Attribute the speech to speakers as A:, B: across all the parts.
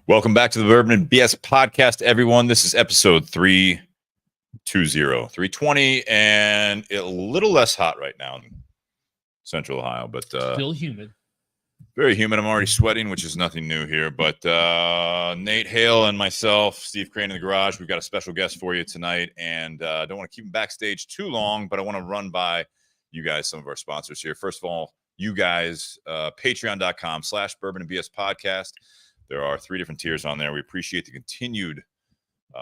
A: Welcome back to the Bourbon and BS podcast, everyone. This is episode 320, and a little less hot right now in Central Ohio, but
B: still humid.
A: Very humid. I'm already sweating, which is nothing new here. But Nate Hale and myself, Steve Crane in the garage, we've got a special guest for you tonight, and I don't want to keep him backstage too long, but I want to run by you guys some of our sponsors here. First of all, you guys, patreon.com/Bourbon and BS podcast. There are 3 different tiers on there. We appreciate the continued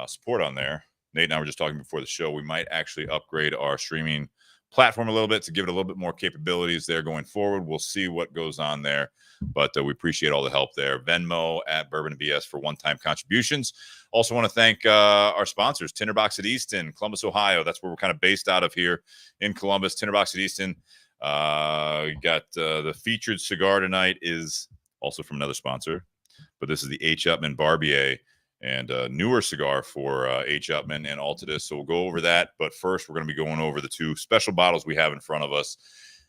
A: support on there. Nate and I were just talking before the show. We might actually upgrade our streaming platform a little bit to give it a little bit more capabilities there going forward. We'll see what goes on there, but we appreciate all the help there. Venmo at Bourbon and BS for one-time contributions. Also want to thank our sponsors, Tinder Box at Easton, Columbus, Ohio. That's where we're kind of based out of here in Columbus. Tinder Box at Easton. We got the featured cigar tonight is also from another sponsor, but this is the Upmann Barbier, and a newer cigar for Upmann and Altadis. So we'll go over that. But first, we're going to be going over the 2 special bottles we have in front of us.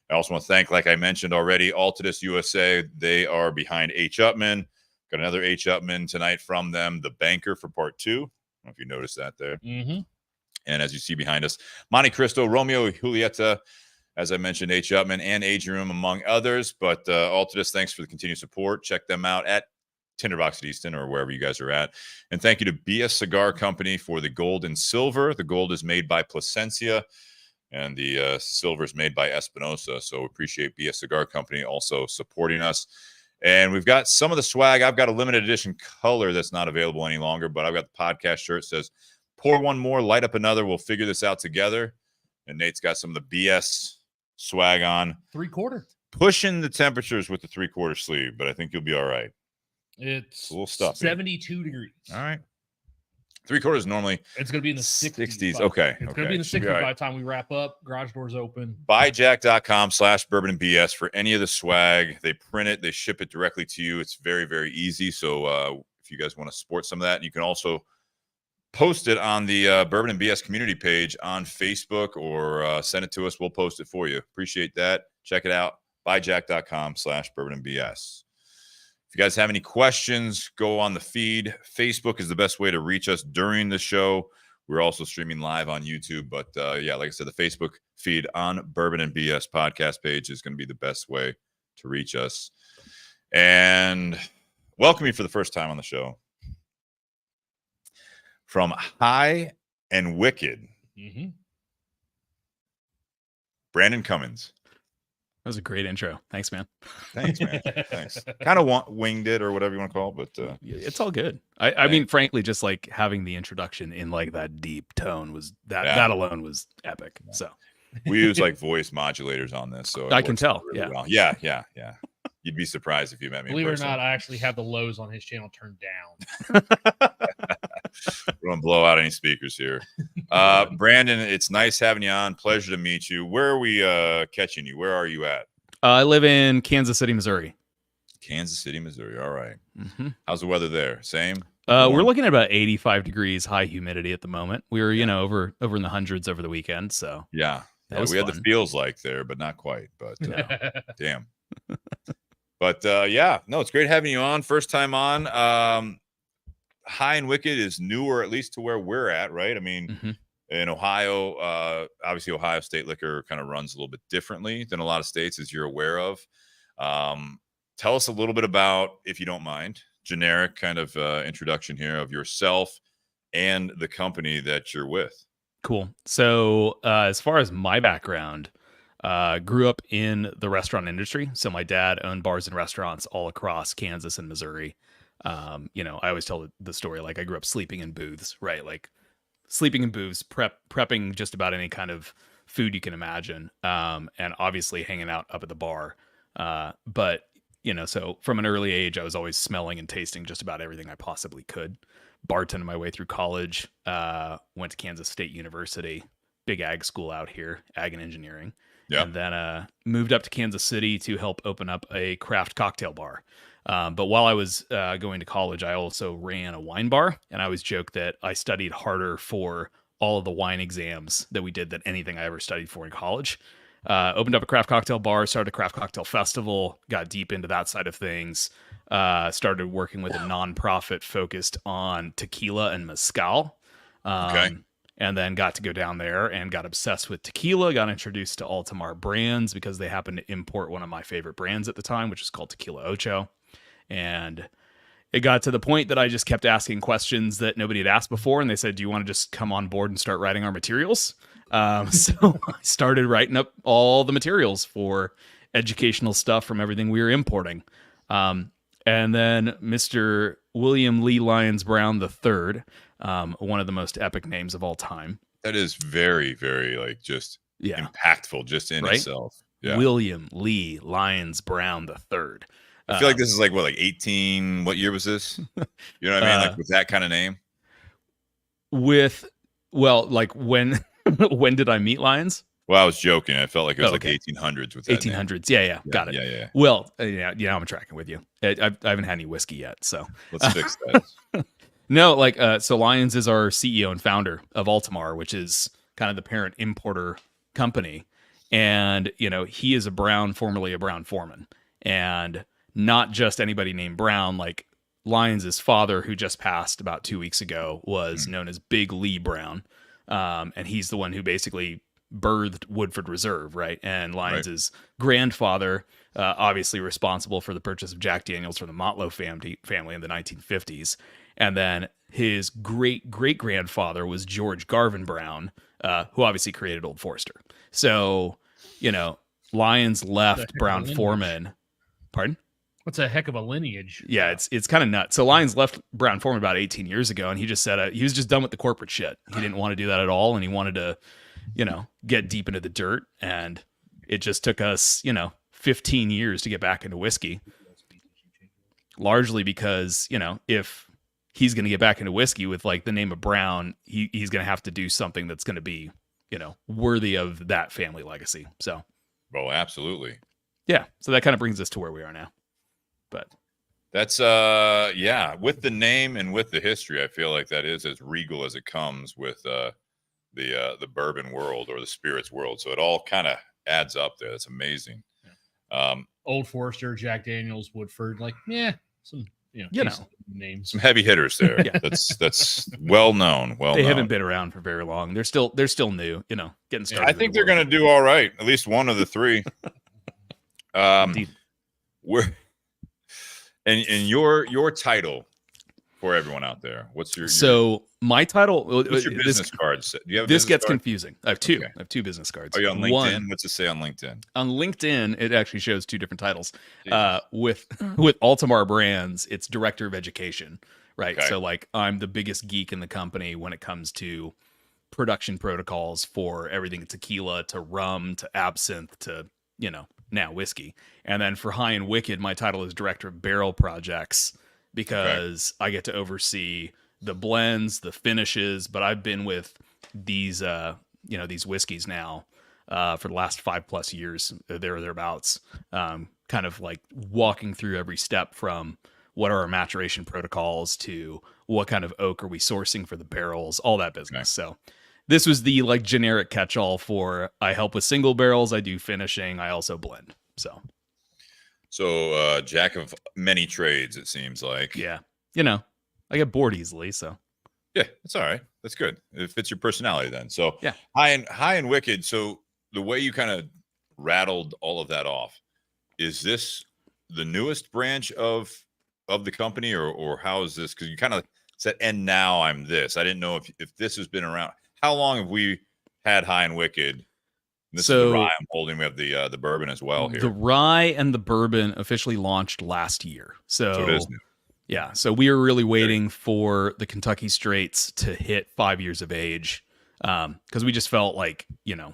A: I also want to thank, like I mentioned already, Altadis USA. They are behind Upmann. Got another Upmann tonight from them, the Banker for part 2. I don't know if you noticed that there.
B: Mm-hmm.
A: And as you see behind us, Monte Cristo, Romeo y Julieta, as I mentioned, Upmann and Aging Room, among others. But Altadis, thanks for the continued support. Check them out at Tinder Box at Easton or wherever you guys are at. And thank you to Cigar Company for the gold and silver. The gold is made by Plasencia, and the silver is made by Espinosa. So we appreciate Cigar Company also supporting us. And we've got some of the swag. I've got a limited edition color that's not available any longer, but I've got the podcast shirt. It says, pour one more, light up another. We'll figure this out together. And Nate's got some of the BS swag on.
B: 3/4.
A: Pushing the temperatures with the 3/4 sleeve, but I think you'll be all right.
B: It's
A: a little stuffy.
B: 72 degrees.
A: All right. 3/4 normally.
B: It's going to be in the 60s.
A: Okay.
B: It's going to be in the 60s by the time we wrap up. Garage doors open.
A: Buyjack.com/Bourbon and BS for any of the swag. They print it. They ship it directly to you. It's very, very easy. So if you guys want to support some of that, you can also post it on the Bourbon and BS community page on Facebook, or send it to us. We'll post it for you. Appreciate that. Check it out. Buyjack.com/Bourbon and BS. If you guys have any questions, go on the feed. Facebook is the best way to reach us during the show. We're also streaming live on YouTube. But, yeah, like I said, the Facebook feed on Bourbon and BS podcast page is going to be the best way to reach us. And welcome you for the first time on the show, from High and Wicked, Brandon Cummins.
C: That was a great intro. Thanks, man.
A: Thanks, man. Thanks. Kind of winged it, or whatever you want to call it, but
C: it's all good. I mean, frankly, just like having the introduction in like that deep tone was that alone was epic. Yeah. So
A: we use like voice modulators on this, so
C: I can tell.
A: Really well. Yeah. You'd be surprised if you met me.
B: Believe it or not, I actually have the lows on his channel turned down.
A: We don't blow out any speakers here. Brandon, it's nice having you on. Pleasure to meet you. Where are we catching you? Where are you at?
C: I live in Kansas City, Missouri.
A: Kansas City, Missouri. All right. How's the weather there? Same?
C: We're looking at about 85 degrees, high humidity at the moment. We were, over in the hundreds over the weekend. So
A: yeah, we had the feels like there, but not quite. But damn. But it's great having you on. First time on. High and Wicked is newer, at least to where we're at, right? I mean, in Ohio, obviously Ohio State Liquor kind of runs a little bit differently than a lot of states, as you're aware of. Tell us a little bit about, if you don't mind, generic kind of introduction here of yourself and the company that you're with.
C: Cool. So as far as my background, grew up in the restaurant industry. So my dad owned bars and restaurants all across Kansas and Missouri. I always tell the story, like I grew up sleeping in booths, right? Like sleeping in booths, prepping just about any kind of food you can imagine. And obviously hanging out up at the bar. But so from an early age, I was always smelling and tasting just about everything I possibly could. Bartended my way through college, went to Kansas State University, big ag school out here, ag and engineering.
A: Yeah.
C: And then moved up to Kansas City to help open up a craft cocktail bar. But while I was going to college, I also ran a wine bar, and I always joke that I studied harder for all of the wine exams that we did than anything I ever studied for in college. Opened up a craft cocktail bar, started a craft cocktail festival, got deep into that side of things. Started working with a nonprofit focused on tequila and mezcal.
A: Okay.
C: And then got to go down there and got obsessed with tequila, got introduced to Altamar brands because they happened to import one of my favorite brands at the time, which is called Tequila Ocho. And it got to the point that I just kept asking questions that nobody had asked before. And they said, do you want to just come on board and start writing our materials? So I started writing up all the materials for educational stuff from everything we were importing. And then Mr. William Lee Lyons Brown III, one of the most epic names of all time.
A: That is very, very like just impactful just in itself. Yeah.
C: William Lee Lyons Brown III.
A: I feel like this is like what, like 18. What year was this? You know what I mean? Like with that kind of name.
C: Like when when did I meet Lyons?
A: Well, I was joking. I felt like it was like 1800s with that
C: 1800s. Yeah, got it.
A: Yeah.
C: Well, yeah, I'm tracking with you. I haven't had any whiskey yet, so
A: let's fix that.
C: No, so Lyons is our CEO and founder of Altamar, which is kind of the parent importer company. And, he is a Brown, formerly a Brown foreman. And not just anybody named Brown, like Lyons' father, who just passed about 2 weeks ago, was known as Big Lee Brown. And he's the one who basically birthed Woodford Reserve, right? And Lyons' grandfather, obviously responsible for the purchase of Jack Daniels from the Motlow family in the 1950s. And then his great-great-grandfather was George Garvin Brown, who obviously created Old Forester. So, Lyons left Brown Foreman. Pardon?
B: What's a heck of a lineage?
C: Yeah, it's kind of nuts. So Lyons left Brown Foreman about 18 years ago, and he just said he was just done with the corporate shit. He didn't want to do that at all, and he wanted to, get deep into the dirt. And it just took us, 15 years to get back into whiskey. Largely because, if he's going to get back into whiskey with like the name of Brown, he's going to have to do something that's going to be, worthy of that family legacy. So,
A: well, absolutely.
C: Yeah. So that kind of brings us to where we are now. But
A: that's with the name and with the history, I feel like that is as regal as it comes with the bourbon world or the spirits world. So it all kind of adds up there. That's amazing.
B: Yeah. Old Forester, Jack Daniels, Woodford, some names,
A: some heavy hitters there. Yeah. That's well known.
C: They haven't been around for very long. They're still new. Getting started.
A: I think they're going to do all right. At least one of the three. We're and your title for everyone out there. What's your
C: my title?
A: What's your business cards? Do you have
C: this gets confusing. I have two. Okay. I have two business cards.
A: Are you on LinkedIn? What's it say on LinkedIn?
C: On LinkedIn, it actually shows two different titles. With Altamar Brands, it's Director of Education, right? Okay. So like I'm the biggest geek in the company when it comes to production protocols for everything tequila to rum to absinthe to now whiskey. And then for High and Wicked, my title is Director of Barrel Projects because I get to oversee the blends, the finishes, but I've been with these these whiskeys now for the last 5+ years, thereabouts, kind of like walking through every step from what are our maturation protocols to what kind of oak are we sourcing for the barrels, all that business. Okay. So this was the like generic catch-all for I help with single barrels, I do finishing, I also blend. So
A: jack of many trades, it seems like.
C: Yeah. I get bored easily, so.
A: Yeah, that's all right. That's good. It fits your personality then. So
C: yeah.
A: High and Wicked. So the way you kind of rattled all of that off, is this the newest branch of the company or how is this? Because you kind of said, and now I'm this. I didn't know if this has been around. How long have we had High and Wicked? This is the rye I'm holding. We have the bourbon as well here.
C: The rye and the bourbon officially launched last year. So
A: it is new.
C: Yeah, so we were really waiting for the Kentucky Straights to hit 5 years of age because we just felt like,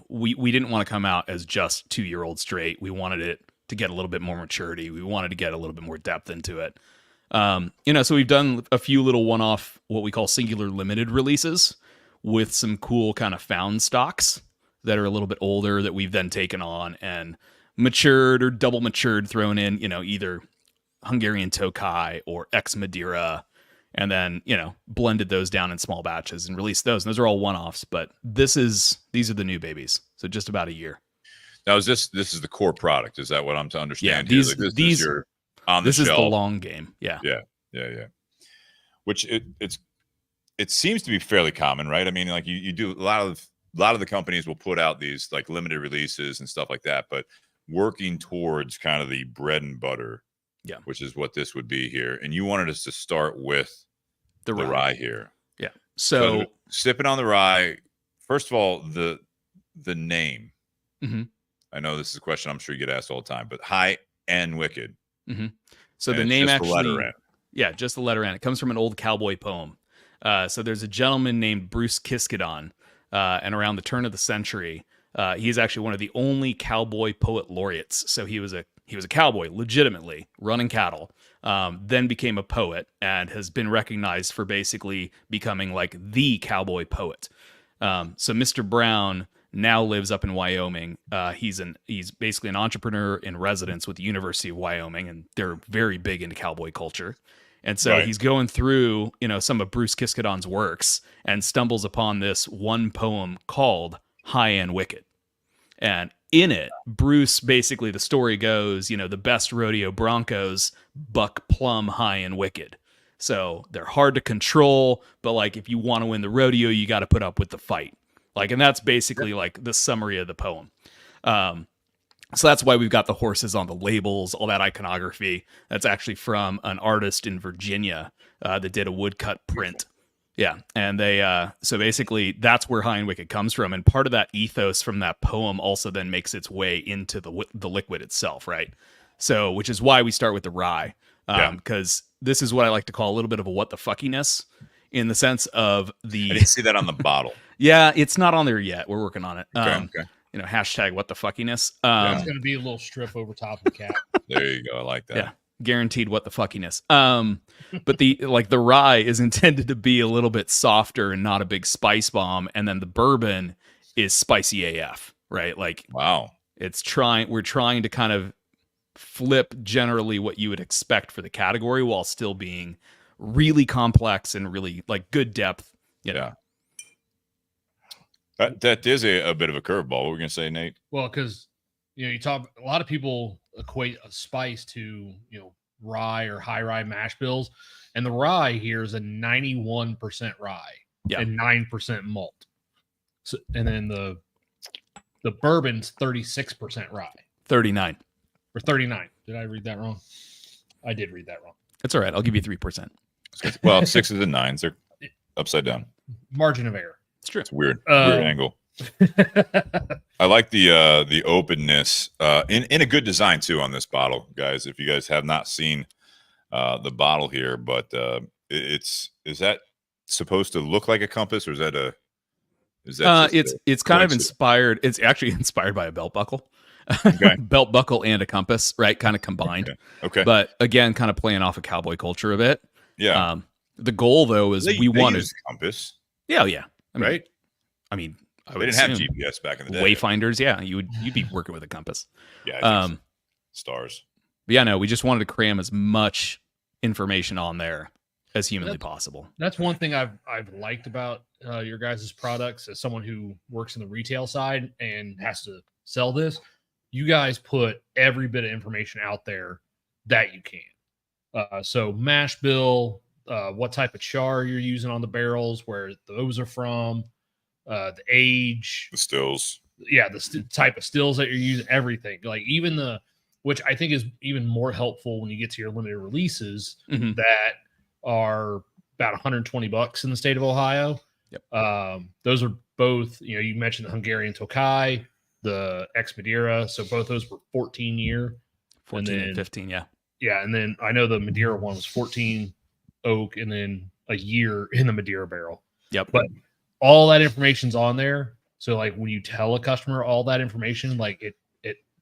C: we didn't want to come out as just 2-year-old straight. We wanted it to get a little bit more maturity. We wanted to get a little bit more depth into it. So we've done a few little one-off, what we call singular limited releases with some cool kind of found stocks that are a little bit older that we've then taken on and matured or double matured, thrown in, either Hungarian Tokai or ex Madeira, and then, blended those down in small batches and released those. And those are all one-offs, but these are the new babies. So just about a year.
A: Now, is this is the core product? Is that what I'm to understand?
C: Yeah,
A: here? Like these is your on the
C: this
A: shelf.
C: is the long game. Yeah.
A: Yeah. Which it seems to be fairly common, right? I mean, like you do a lot of the companies will put out these like limited releases and stuff like that, but working towards kind of the bread and butter, which is what this would be here. And you wanted us to start with the rye here.
C: Yeah. So
A: sipping on the rye, first of all, the name.
C: Mm-hmm.
A: I know this is a question I'm sure you get asked all the time, but High and Wicked.
C: Mm-hmm. So the name actually,
A: the letter N.
C: Yeah, just the letter N. It comes from an old cowboy poem. So there's a gentleman named Bruce Kiskadon, and around the turn of the century, he's actually one of the only cowboy poet laureates. So he was a cowboy, legitimately running cattle. Then became a poet and has been recognized for basically becoming like the cowboy poet. So Mr. Brown now lives up in Wyoming. He's basically an entrepreneur in residence with the University of Wyoming, and they're very big into cowboy culture. And so he's going through, some of Bruce Kiskadon's works and stumbles upon this one poem called High and Wicked. And in it, Bruce, basically the story goes, the best rodeo broncos buck plumb high and wicked. So they're hard to control, but like if you want to win the rodeo, you got to put up with the fight. Like, and that's basically like the summary of the poem. So that's why we've got the horses on the labels, all that iconography. That's actually from an artist in Virginia that did a woodcut print. Yeah, and they so basically that's where High and Wicked comes from, and part of that ethos from that poem also then makes its way into the liquid itself, right? So, which is why we start with the rye, because this is what I like to call a little bit of a what the fuckiness, in the sense of the.
A: I didn't see that on the bottle.
C: Yeah, it's not on there yet. We're working on it.
A: Okay.
C: Hashtag what the fuckiness.
B: It's going to be a little strip over top of the cap.
A: There you go. I like that. Yeah.
C: Guaranteed what the fuckiness. But the rye is intended to be a little bit softer and not a big spice bomb. And then the bourbon is spicy AF, right? Like,
A: wow.
C: We're trying to kind of flip generally what you would expect for the category while still being really complex and really like good depth.
A: Yeah. That is a bit of a curveball. What were we going to say, Nate?
B: Well, because, you talk, a lot of people equate a spice to, rye or high rye mash bills. And the rye here is a 91% rye and 9% malt. So, and then the bourbon's 36% rye.
C: 39.
B: Or 39. Did I read that wrong? I did read that wrong.
C: It's all right. I'll give you 3%.
A: Well, 6s and 9s. They're upside down.
B: Margin of error.
C: It's true.
A: It's weird. Weird angle. I like the openness in a good design too on this bottle, guys. If you guys have not seen the bottle here, but is that supposed to look like a compass, or is that
C: it's kind of inspired. It's actually inspired by a belt buckle. Okay. Belt buckle and a compass, right? Kind of combined.
A: Okay.
C: But again, kind of playing off of cowboy culture a bit.
A: Yeah.
C: The goal though is we wanted
A: compass.
C: Yeah.
A: Right.
C: They
A: didn't have GPS back in the day.
C: Wayfinders, yeah. You'd be working with a compass.
A: Yeah. Stars.
C: But yeah, no, we just wanted to cram as much information on there as humanly possible.
B: That's one thing I've liked about your guys' products as someone who works in the retail side and has to sell this. You guys put every bit of information out there that you can. So mash bill, what type of char you're using on the barrels, where those are from, the age,
A: the stills,
B: the type of stills that you're using, everything. Like even which I think is even more helpful when you get to your limited releases that are about $120 in the state of Ohio.
C: Yep.
B: Those are both, you mentioned the Hungarian Tokai, the Ex Madeira. So both those were 14-year.
C: 14 and 15, yeah.
B: Yeah, and then I know the Madeira one was 14 oak and then a year in the Madeira barrel.
C: Yep.
B: But all that information's on there. So like when you tell a customer all that information, like it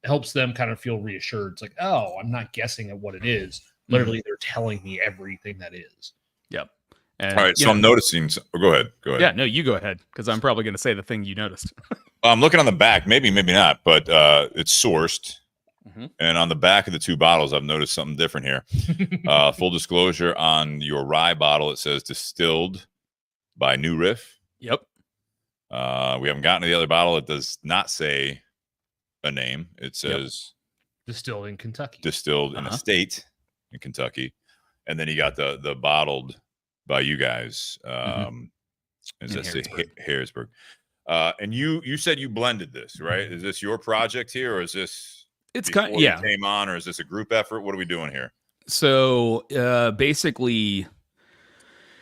B: helps them kind of feel reassured. It's like, oh, I'm not guessing at what it is. Literally, they're telling me everything that is.
C: Yep. And,
A: all right. So I'm noticing. Go ahead.
C: Yeah, no, you go ahead, because I'm probably going to say the thing you noticed.
A: I'm looking on the back. Maybe not. But it's sourced. And on the back of the two bottles, I've noticed something different here. Full disclosure, on your rye bottle, it says distilled by New Riff.
C: Yep.
A: We haven't gotten to the other bottle. It does not say a name. It says
B: Distilled in Kentucky.
A: distilled in a state in Kentucky, and then you got the bottled by you guys. Is that Harrisburg? And you said you blended this, right? Is this your project here, or is this
C: it's kind of, yeah,
A: came on, or is this a group effort? What are we doing here?
C: So basically,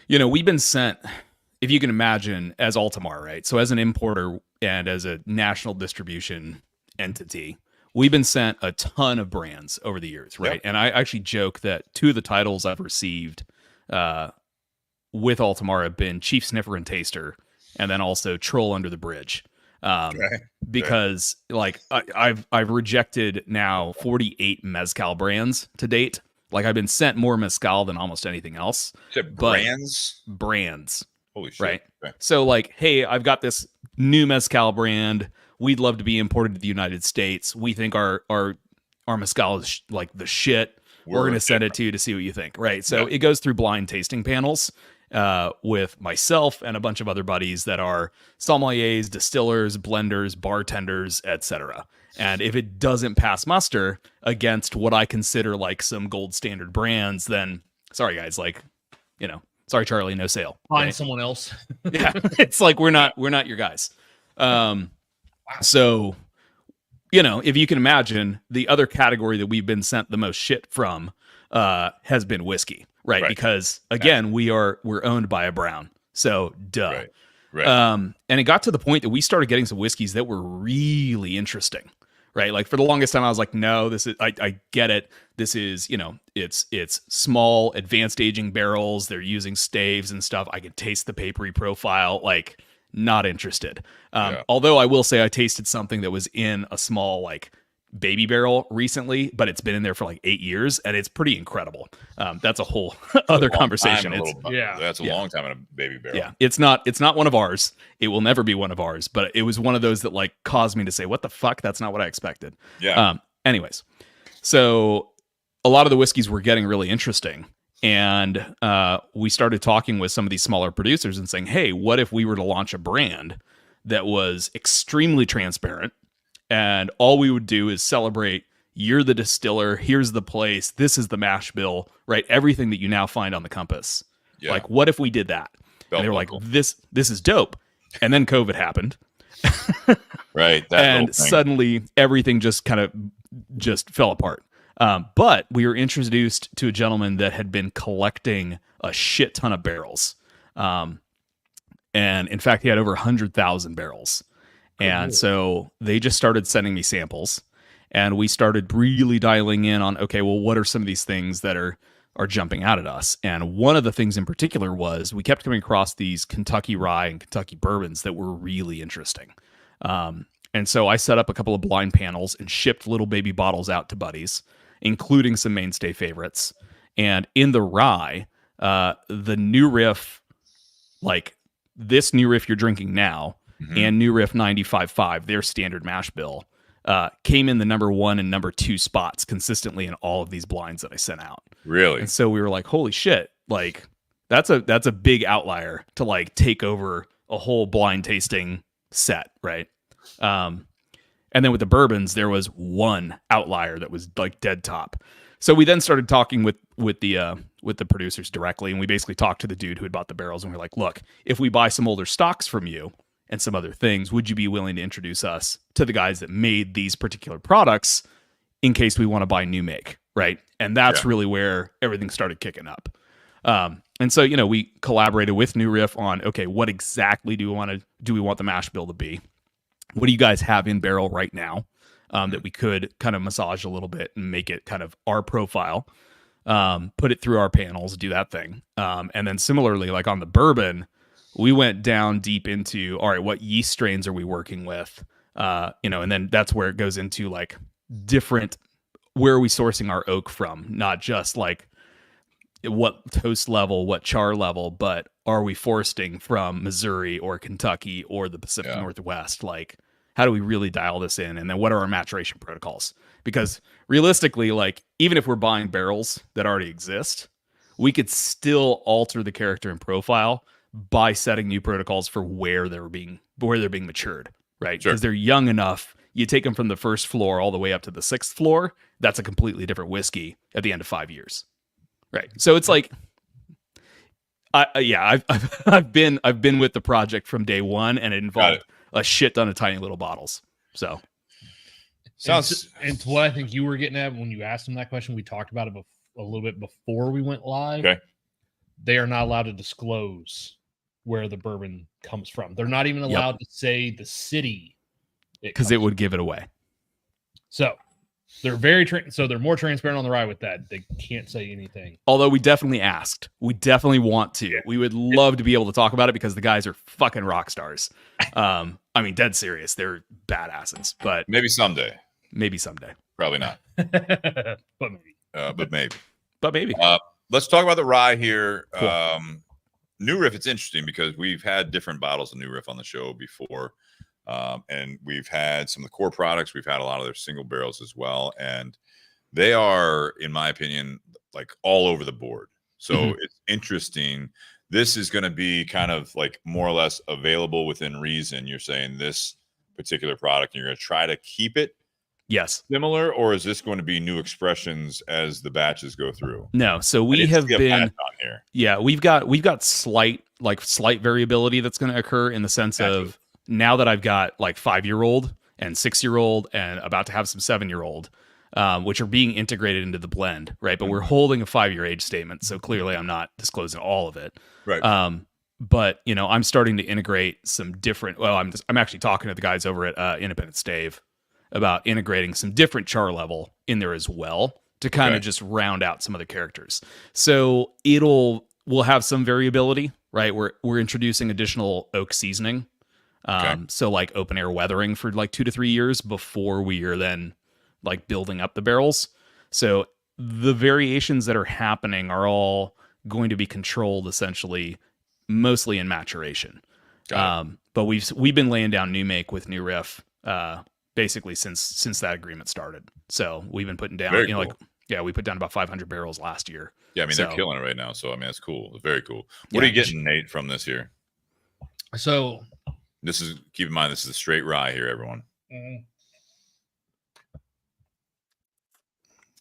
C: you know, we've been sent, if you can imagine, as Altamar, right? So as an importer and as a national distribution entity, we've been sent a ton of brands over the years, right? And I actually joke that 2 of the titles I've received with Altamar have been Chief Sniffer and Taster, and then also Troll Under the Bridge. Because like I've rejected now 48 mezcal brands to date. Like I've been sent more mezcal than almost anything else. Brands.
A: Holy shit.
C: Right.
A: Okay.
C: So like, hey, I've got this new mezcal brand. We'd love to be imported to the United States. We think our mezcal is like the shit. We're going to send it to you to see what you think. Right. So it goes through blind tasting panels with myself and a bunch of other buddies that are sommeliers, distillers, blenders, bartenders, etc. And if it doesn't pass muster against what I consider like some gold standard brands, then sorry guys, like, you know, sorry Charlie, no sale.
B: Find someone else.
C: Yeah, it's like we're not your guys. So, you know, if you can imagine, the other category that we've been sent the most shit from has been whiskey. Right. Because again, we're owned by a Brown. So duh.
A: Right.
C: And it got to the point that we started getting some whiskeys that were really interesting. Right. Like for the longest time, I was like, no, this is, I get it. This is, you know, it's small, advanced aging barrels. They're using staves and stuff. I can taste the papery profile. Like, not interested. Although I will say I tasted something that was in a small, like, baby barrel recently, but it's been in there for like 8 years and it's pretty incredible. That's a whole other conversation.
A: That's a long time in a baby barrel.
C: Yeah. It's not one of ours. It will never be one of ours, but it was one of those that like caused me to say, what the fuck? That's not what I expected.
A: Yeah.
C: Anyways, so a lot of the whiskeys were getting really interesting. And we started talking with some of these smaller producers and saying, hey, what if we were to launch a brand that was extremely transparent? And all we would do is celebrate, you're the distiller, here's the place, this is the mash bill, right? Everything that you now find on the compass. Yeah. Like, what if we did that? And they were like, this is dope. And then COVID happened.
A: Right.
C: And suddenly everything just kind of just fell apart. But we were introduced to a gentleman that had been collecting a shit ton of barrels. And in fact, he had over 100,000 barrels. And so they just started sending me samples, and we started really dialing in on, okay, well, what are some of these things that are jumping out at us? And one of the things in particular was we kept coming across these Kentucky rye and Kentucky bourbons that were really interesting. And so I set up a couple of blind panels and shipped little baby bottles out to buddies, including some mainstay favorites. And in the rye, the new riff, like this new riff you're drinking now, and New Riff 95.5, their standard mash bill, came in the number 1 and number 2 spots consistently in all of these blinds that I sent out.
A: Really?
C: And so we were like, holy shit, like that's a big outlier to like take over a whole blind tasting set, right? And then with the bourbons, there was one outlier that was like dead top. So we then started talking with the producers directly, and we basically talked to the dude who had bought the barrels, and we were like, look, if we buy some older stocks from you and some other things, would you be willing to introduce us to the guys that made these particular products in case we want to buy new make, right? And that's really where everything started kicking up. And so, you know, we collaborated with New Riff on, okay, what exactly do we want the mash bill to be? What do you guys have in barrel right now that we could kind of massage a little bit and make it kind of our profile, put it through our panels, do that thing. And then similarly, like on the bourbon, we went down deep into, all right, what yeast strains are we working with? You know, and then that's where it goes into like different, where are we sourcing our oak from? Not just like what toast level, what char level, but are we foresting from Missouri or Kentucky or the Pacific Northwest? Like, how do we really dial this in? And then what are our maturation protocols? Because realistically, like, even if we're buying barrels that already exist, we could still alter the character and profile by setting new protocols for where they're being matured, right? Because they're young enough, You take them from the first floor all the way up to the 6th floor. That's a completely different whiskey at the end of 5 years. Right. So it's like, I've been with the project from day one, and it involved a shit ton of tiny little bottles. So
B: sounds. And to what I think you were getting at when you asked him that question, we talked about it a little bit before we went live.
A: Okay.
B: They are not allowed to disclose where the bourbon comes from. They're not even allowed to say the city,
C: because it would give it away.
B: So they're they're more transparent on the rye with that. They can't say anything.
C: Although we definitely asked. We definitely want to. Yeah. We would love to be able to talk about it because the guys are fucking rock stars. I mean, dead serious. They're badasses. But
A: maybe someday.
C: Probably
A: Probably not.
B: But maybe.
C: But maybe.
A: Let's talk about the rye here.
C: Cool.
A: New Riff, it's interesting because we've had different bottles of New Riff on the show before. And we've had some of the core products. We've had a lot of their single barrels as well. And they are, in my opinion, like all over the board. So it's interesting. This is going to be kind of like more or less available within reason. You're saying this particular product, and you're going to try to keep it similar, or is this going to be new expressions as the batches go through?
C: No. So we have been on here. Yeah, we've got slight variability that's going to occur in the sense of, now that I've got like 5-year-old and 6-year-old and about to have some 7-year-old, which are being integrated into the blend, right? But we're holding a 5-year age statement, so clearly I'm not disclosing all of it,
A: right?
C: But I'm starting to integrate some different. Well, I'm actually talking to the guys over at Independent Stave about integrating some different char level in there as well to kind of just round out some of the characters. So we'll have some variability, right? We're introducing additional oak seasoning. So like open air weathering for like 2 to 3 years before we are then like building up the barrels. So the variations that are happening are all going to be controlled essentially mostly in maturation. But we've been laying down new make with New Riff basically since that agreement started. So we've been putting down, cool. We put down about 500 barrels last year.
A: Yeah, I mean, they're killing it right now. So I mean, that's cool. It's very cool. What are you getting, Nate, from this here?
B: So
A: keep in mind, this is a straight rye here, everyone.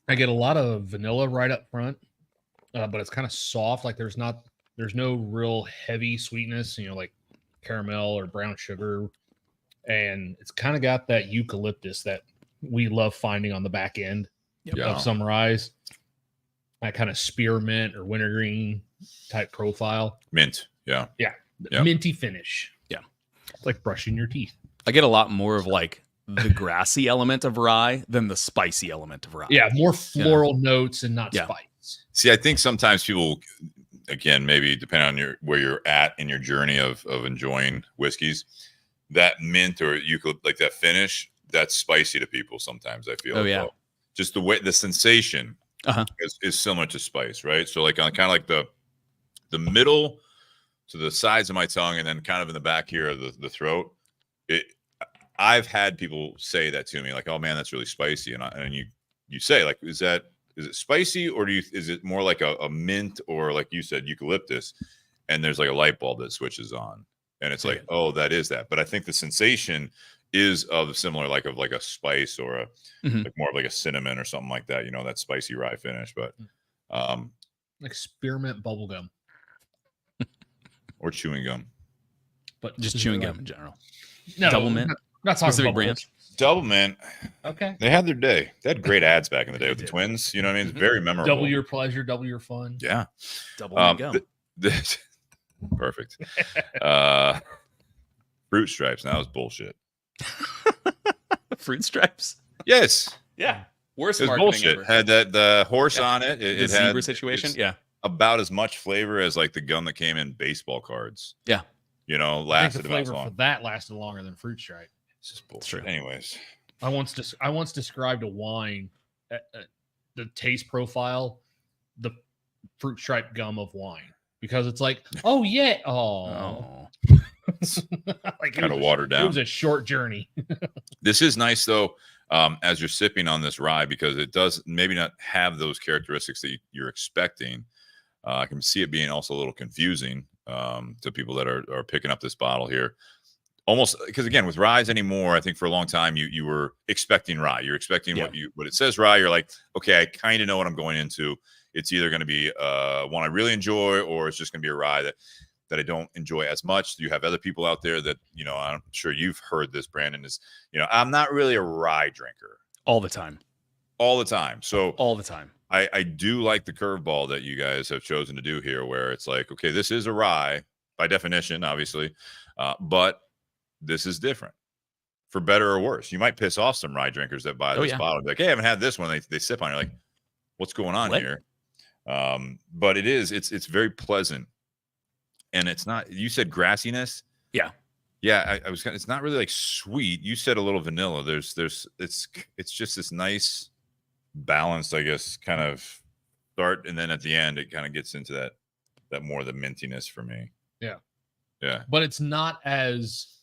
B: I get a lot of vanilla right up front, but it's kind of soft. Like there's no real heavy sweetness, like caramel or brown sugar. And it's kind of got that eucalyptus that we love finding on the back end of some ryes. That kind of spearmint or wintergreen type profile.
A: Mint. Yeah.
B: Minty finish. It's like brushing your teeth.
C: I get a lot more of like the grassy element of rye than the spicy element of rye.
B: Yeah, more floral notes and not spice.
A: See, I think sometimes people, again, maybe depending on where you're at in your journey of enjoying whiskeys, that mint or like that finish, that's spicy to people sometimes, I feel. Well. Just the sensation is similar to spice, right? So like on kind of like the middle to the sides of my tongue, and then kind of in the back here of the throat. I've had people say that to me, like, "Oh man, that's really spicy," and you say, like, is it spicy, or is it more like a mint, or like you said, eucalyptus? And there's like a light bulb that switches on, and it's like, oh, that is that. But I think the sensation is of similar, like a spice or a like more of like a cinnamon or something like that. That spicy rye finish, but
B: like spearmint bubblegum.
A: Or chewing gum,
C: but just chewing gum in general.
B: No,
C: Double mint,
B: not
C: specific brand.
A: Double mint.
B: Okay,
A: they had their day. They had great ads back in the day with the twins. You know what I mean? It's very memorable.
B: Double your pleasure, double your fun.
A: Yeah,
C: double mint gum.
A: Perfect. Fruit stripes. Now is bullshit.
C: Fruit stripes.
A: Yes.
C: Yeah. Worst
A: marketing bullshit. Ever. Had the horse on it.
C: The zebra situation. Yeah.
A: About as much flavor as like the gum that came in baseball cards.
C: Yeah.
A: Lasted about as long.
B: For that lasted longer than fruit stripe.
A: It's just bullshit. Anyways,
B: I once described a wine, the taste profile, the fruit stripe gum of wine, because it's like, oh yeah, like
A: kind of watered down.
B: It was a short journey.
A: This is nice though, as you're sipping on this rye, because it does maybe not have those characteristics that you're expecting. I can see it being also a little confusing to people that are picking up this bottle here. almost, because again, with ryes anymore, I think for a long time you were expecting rye. You're expecting what it says rye. You're like, okay, I kind of know what I'm going into. It's either going to be one I really enjoy, or it's just going to be a rye that I don't enjoy as much. You have other people out there that, I'm sure you've heard this, Brandon, is, I'm not really a rye drinker.
C: All the time.
A: So
C: all the time.
A: I do like the curveball that you guys have chosen to do here, where it's like, okay, this is a rye by definition, obviously, but this is different, for better or worse. You might piss off some rye drinkers that buy this bottle, like, hey, I haven't had this one. They sip on it, like, what's going on here? But it's very pleasant, and it's not. You said grassiness, yeah. I was. It's not really like sweet. You said a little vanilla. It's just this nice, balanced, I guess, kind of start, and then at the end, it kind of gets into that more of the mintiness for me. Yeah.
B: But it's not as,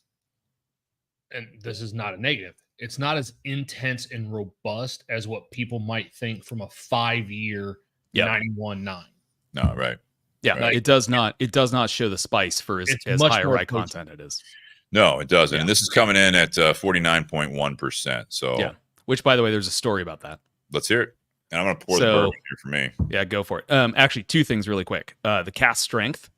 B: and this is not a negative, it's not as intense and robust as what people might think from a 5-year 91.9.
A: No, right.
C: Yeah,
A: right.
C: It does not show the spice for as higher rye content it is.
A: No, it doesn't. And this is coming in at 49.1%. So
C: yeah, which, by the way, there's a story about that.
A: Let's hear it. And I'm going to pour the bourbon here for me.
C: Yeah, go for it. Actually, 2 things really quick. The cask strength,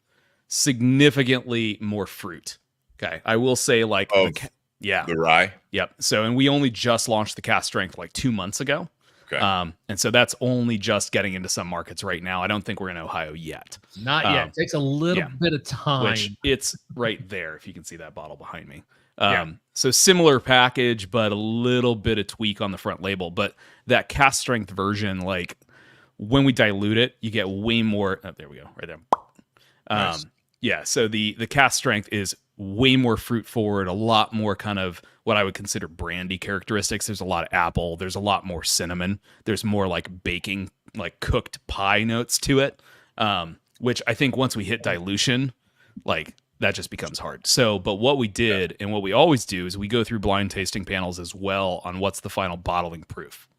C: significantly more fruit. Okay, I will say, like,
A: the rye.
C: Yep. So, and we only just launched the cask strength like 2 months ago.
A: Okay.
C: And so that's only just getting into some markets right now. I don't think we're in Ohio yet.
B: Not yet. It takes a little bit of time.
C: Which it's right there, if you can see that bottle behind me. So similar package, but a little bit of tweak on the front label. But that cask strength version, like, when we dilute it, you get way more. Oh, there we go, right there.
A: Nice.
C: Yeah. So the cask strength is way more fruit forward, a lot more kind of what I would consider brandy characteristics. There's a lot of apple. There's a lot more cinnamon. There's more like baking, like cooked pie notes to it, which I think once we hit dilution, like, that just becomes hard. So, but what we did and what we always do is we go through blind tasting panels as well on what's the final bottling proof,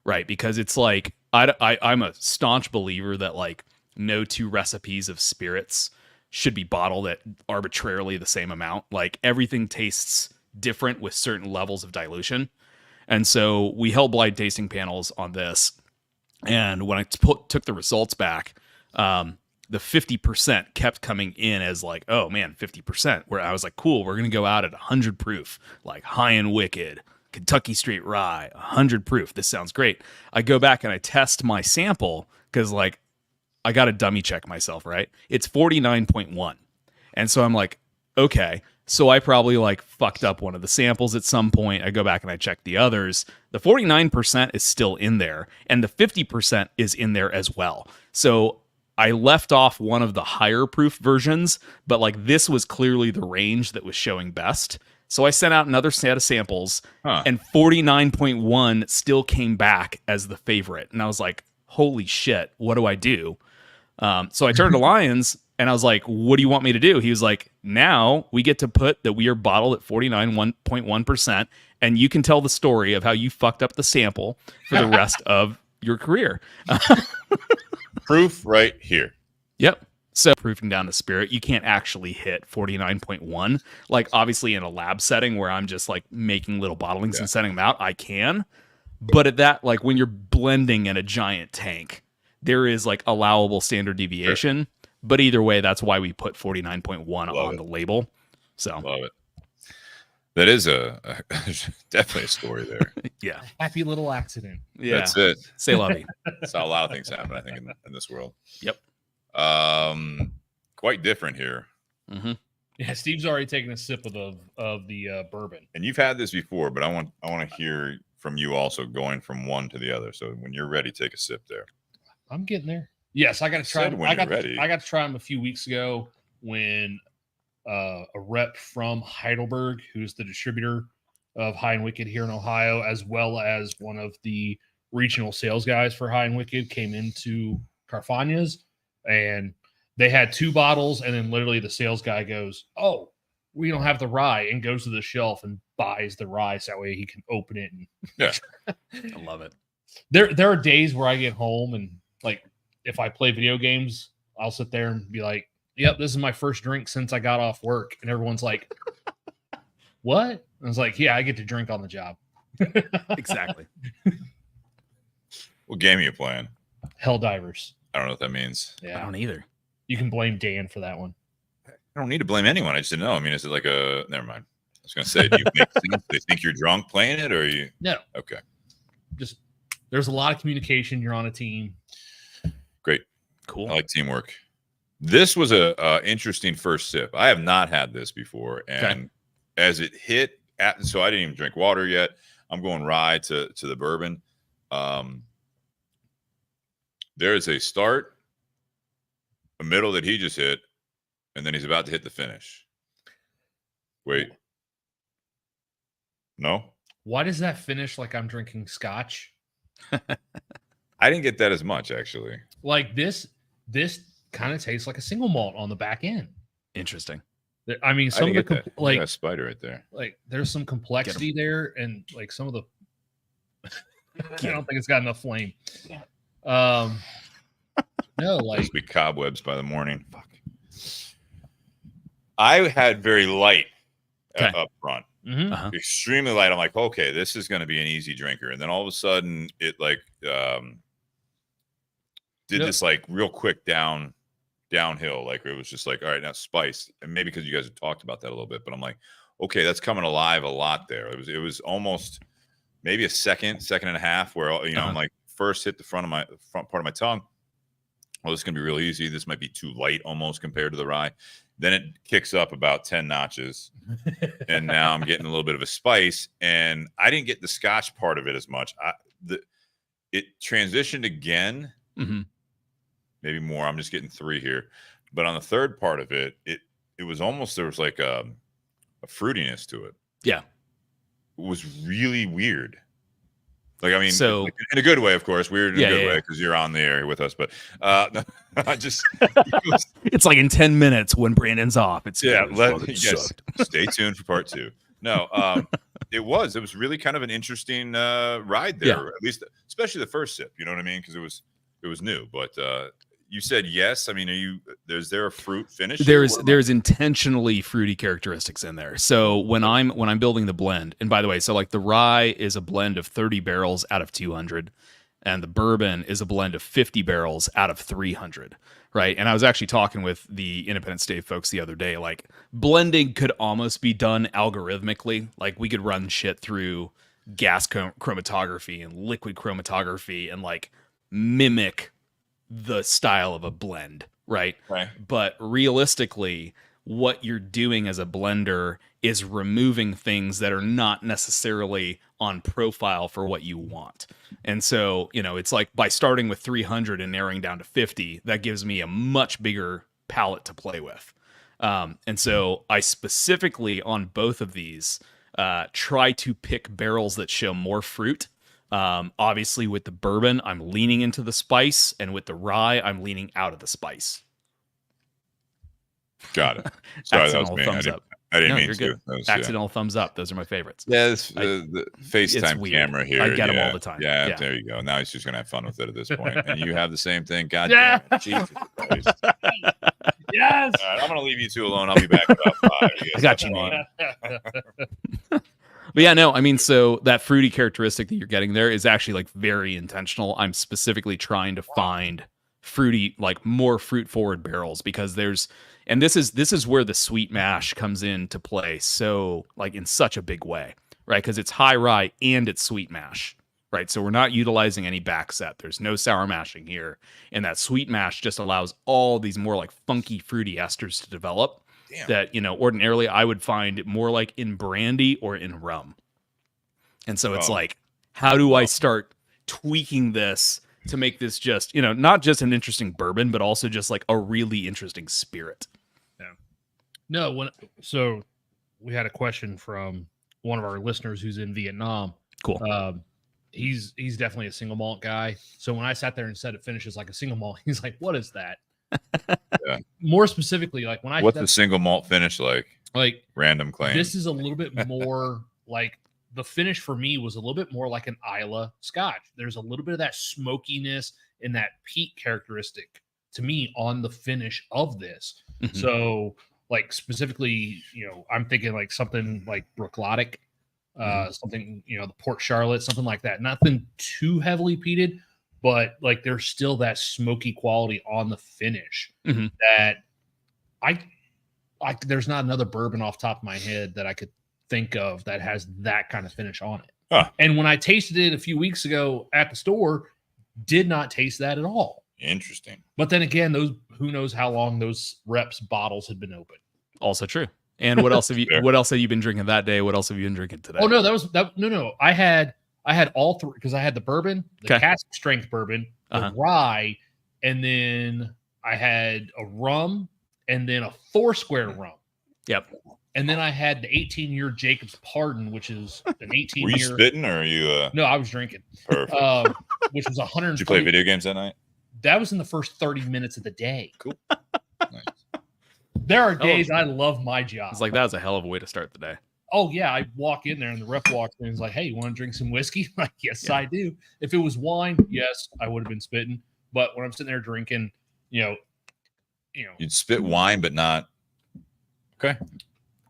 C: right? Because it's like, I'm a staunch believer that, like, no 2 recipes of spirits should be bottled at arbitrarily the same amount. Like, everything tastes different with certain levels of dilution. And so we held blind tasting panels on this. And when I took the results back, the 50% kept coming in as like, oh man, 50%, where I was like, cool, we're going to go out at 100 proof, like High and Wicked, Kentucky Straight Rye, 100 proof. This sounds great. I go back and I test my sample because, like, I got to dummy check myself, right? It's 49.1. And so I'm like, okay, so I probably, like, fucked up one of the samples at some point. I go back and I check the others. The 49% is still in there, and the 50% is in there as well. So I left off one of the higher proof versions, but, like, this was clearly the range that was showing best. So I sent out another set of samples, and 49.1 still came back as the favorite. And I was like, holy shit, what do I do? So I turned to Lyons and I was like, what do you want me to do? He was like, now we get to put that we are bottled at 49.1%, and you can tell the story of how you fucked up the sample for the rest of your career.
A: Proof right here.
C: Yep. So proofing down the spirit, you can't actually hit 49.1. Like, obviously in a lab setting where I'm just, like, making little bottlings and setting them out, I can. But at that, like, when you're blending in a giant tank, there is, like, allowable standard deviation. Sure. But either way, that's why we put 49.1 on the label. So
A: love it. That is definitely a story there.
C: Yeah.
B: Happy little accident.
C: Yeah.
A: That's it.
C: Say lovey.
A: That's how a lot of things happen, I think, in this world.
C: Yep.
A: Quite different here.
C: Mm-hmm.
B: Yeah, Steve's already taken a sip of the bourbon.
A: And you've had this before, but I want to hear from you also, going from one to the other. So when you're ready, take a sip there.
B: I'm getting there. Yes, I got to try them. I got to try them a few weeks ago when a rep from Heidelberg, who's the distributor of High and Wicked here in Ohio, as well as one of the regional sales guys for High and Wicked, came into Carfagna's, and they had 2 bottles, and then literally the sales guy goes, "Oh, we don't have the rye," and goes to the shelf and buys the rye so that way he can open it. And
A: yeah,
C: I love it.
B: There are days where I get home and, like, if I play video games, I'll sit there and be like, "Yep, this is my first drink since I got off work," and everyone's like, what? I was like, yeah, I get to drink on the job.
C: Exactly.
A: What game are you playing?
B: Helldivers.
A: I don't know what that means.
C: I
B: Yeah.
C: don't either.
B: You can blame Dan for that one.
A: I don't need to blame anyone. I just didn't know. I mean, is it like a? Never mind. I was gonna say, do you make sense? They think you're drunk playing it, or are you?
B: No.
A: Okay.
B: Just there's a lot of communication. You're on a team.
A: Great.
C: Cool.
A: I like teamwork. This was a interesting first sip. I have not had this before, and as it hit, so I didn't even drink water yet. I'm going rye to the bourbon. There is a start, a middle that he just hit, and then he's about to hit the finish. Wait. No?
B: Why does that finish like I'm drinking scotch?
A: I didn't get that as much, actually.
B: Like this kind of tastes like a single malt on the back end.
C: Interesting.
B: I mean, some of the
A: Look at that spider right there.
B: like there's some complexity there, and like some of the I don't think it's got enough flame. No, like
A: Must be cobwebs by the morning. Fuck. I had very light up front.
B: mhm.
A: Extremely light. I'm like, okay, this is going to be an easy drinker. And then all of a sudden it like did this like real quick downhill. Like it was just like, all right, now spice. And maybe because you guys have talked about that a little bit, but I'm like, okay, that's coming alive a lot there. It was almost maybe a second and a half where, I'm like first hit the front part of my tongue. Oh, this is going to be real easy. This might be too light almost compared to the rye. Then it kicks up about 10 notches. And now I'm getting a little bit of a spice. And I didn't get the scotch part of it as much. It transitioned again.
C: Mm-hmm.
A: Maybe more. I'm just getting 3 here. But on the third part of it, it was almost, there was like a fruitiness to it.
C: Yeah.
A: It was really weird. Like, I mean,
C: so
A: like, in a good way, of course, weird in a good way because you're on the air with us. But I just,
C: it's like in 10 minutes when Brandon's off. It's
A: stay tuned for part 2. No, it was really kind of an interesting ride there, at least, especially the first sip. You know what I mean? Because it was new. But you said yes. I mean, is there a fruit finish?
C: There's intentionally fruity characteristics in there. So when I'm building the blend, and by the way, so like the rye is a blend of 30 barrels out of 200, and the bourbon is a blend of 50 barrels out of 300, right? And I was actually talking with the Independent Stave folks the other day. Like blending could almost be done algorithmically. Like we could run shit through gas chromatography and liquid chromatography and like mimic the style of a blend, right? But realistically, what you're doing as a blender is removing things that are not necessarily on profile for what you want. And so, it's like by starting with 300 and narrowing down to 50, that gives me a much bigger palette to play with. And so I specifically on both of these try to pick barrels that show more fruit. Obviously with the bourbon, I'm leaning into the spice, and with the rye, I'm leaning out of the spice.
A: Got it. Sorry, that was me.
C: Thumbs up.
A: I didn't mean
C: you're
A: to.
C: Good. Accidental thumbs up. Those are my favorites.
A: Yeah, the FaceTime camera here.
C: I get them all the time.
A: Yeah, there you go. Now he's just gonna have fun with it at this point. And you have the same thing. God damn it. Jesus Christ.
B: Yes.
A: All right, I'm gonna leave you 2 alone. I'll be back in about 5.
C: I got you, man. But yeah, no, I mean, so that fruity characteristic that you're getting there is actually like very intentional. I'm specifically trying to find fruity, like more fruit forward barrels because this is where the sweet mash comes into play. So like in such a big way, right? Because it's high rye and it's sweet mash, right? So we're not utilizing any backset. There's no sour mashing here. And that sweet mash just allows all these more like funky, fruity esters to develop. Damn. That, ordinarily I would find more like in brandy or in rum. And so it's like, how do I start tweaking this to make this just, not just an interesting bourbon, but also just like a really interesting spirit?
B: Yeah. No, so we had a question from one of our listeners who's in Vietnam.
C: Cool.
B: He's definitely a single malt guy. So when I sat there and said it finishes like a single malt, he's like, what is that?
A: Yeah.
B: More specifically, like
A: what's the single malt finish like?
B: Like
A: random claim.
B: This is a little bit more like the finish for me was a little bit more like an Islay Scotch. There's a little bit of that smokiness and that peat characteristic to me on the finish of this. Mm-hmm. So like specifically, I'm thinking like something like Brooklotic, something, the Port Charlotte, something like that. Nothing too heavily peated, but like there's still that smoky quality on the finish that there's not another bourbon off the top of my head that I could think of that has that kind of finish on it.
A: Huh.
B: And when I tasted it a few weeks ago at the store, did not taste that at all.
A: Interesting.
B: But then again, who knows how long those reps bottles had been open.
C: Also true. And what else have you what else have you been drinking that day? What else have you been drinking today?
B: Oh no, no. I had all three, because I had the bourbon, the cask strength bourbon, the rye, and then I had a rum and then a 4-square rum.
C: Yep.
B: And then I had the 18-year Jacob's Pardon, which is an 18-year.
A: Were you spitting or are you?
B: No, I was drinking.
A: Perfect.
B: Which was 100.
A: Did you play video games that night?
B: That was in the first 30 minutes of the day.
A: Cool. Nice.
B: There are days I love my job.
C: It's like, that was a hell of a way to start the day.
B: Oh, yeah. I walk in there and the rep walks in and is like, hey, you want to drink some whiskey? Like, yes, I do. If it was wine, yes, I would have been spitting. But when I'm sitting there drinking,
A: You'd spit wine, but not. Okay.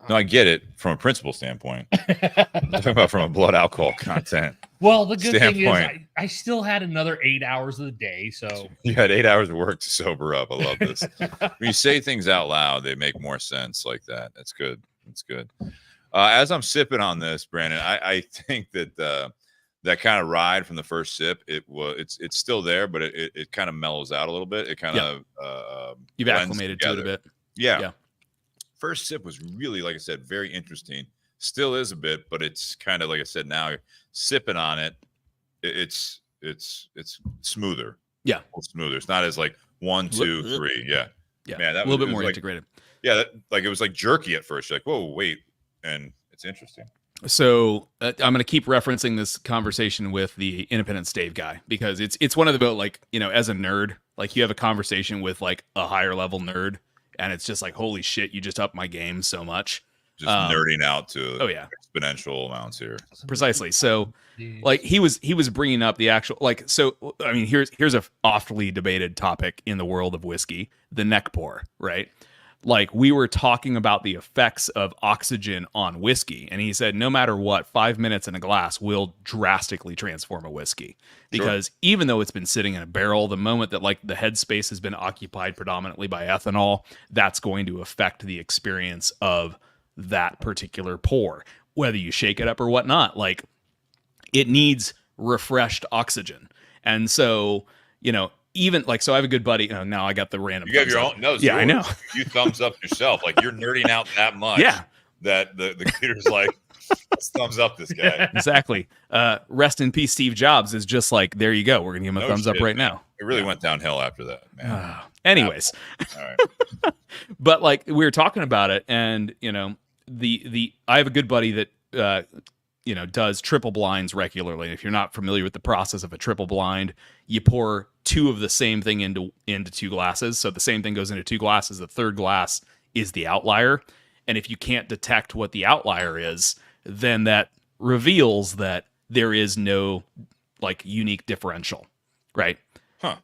A: No, I get it from a principle standpoint. I'm talking about from a blood alcohol content.
B: Well, the good thing is I still had another 8 hours of the day. So
A: you had 8 hours of work to sober up. I love this. When you say things out loud, they make more sense like that. That's good. That's good. As I'm sipping on this, Brandon, I think that that kind of ride from the first sip, it's still there, but it kind of mellows out a little bit. It kind of
C: you've acclimated to it a bit.
A: Yeah. First sip was really, like I said, very interesting. Still is a bit, but it's kind of like I said. Now sipping on it, it's smoother.
C: Yeah,
A: smoother. It's not as like 1, 2, 3. Yeah. Man, that
C: a little bit more
A: like,
C: integrated.
A: Yeah, it was like jerky at first. You're like, whoa, wait, and it's interesting.
C: So I'm going to keep referencing this conversation with the Independence Dave guy, because it's one of the, like, as a nerd, like you have a conversation with like a higher level nerd, and it's just like, holy shit, you just upped my game so much.
A: Just nerding out to exponential amounts here.
C: Precisely. So like he was bringing up the actual, like, so I mean, here's a awfully debated topic in the world of whiskey, the neck pour, right? Like, we were talking about the effects of oxygen on whiskey, and he said no matter what, 5 minutes in a glass will drastically transform a whiskey, because even though it's been sitting in a barrel, the moment that like the headspace has been occupied predominantly by ethanol, that's going to affect the experience of that particular pour, whether you shake it up or whatnot. Like, it needs refreshed oxygen. And so, even like, so I have a good buddy. Now I got the random.
A: You have your own. No,
C: yeah, I know.
A: You thumbs up yourself. Like, you're nerding out that much.
C: Yeah.
A: That the computer's like, let's thumbs up this guy.
C: Exactly. Rest in peace, Steve Jobs is just like, there you go. We're gonna give him a thumbs up right now.
A: It really went downhill after that, man.
C: Anyways,
A: all right.
C: But like, we were talking about it, and the I have a good buddy that does triple blinds regularly. If you're not familiar with the process of a triple blind, you pour 2 of the same thing into 2 glasses. So the same thing goes into 2 glasses. The third glass is the outlier. And if you can't detect what the outlier is, then that reveals that there is no like unique differential, right?
A: Huh.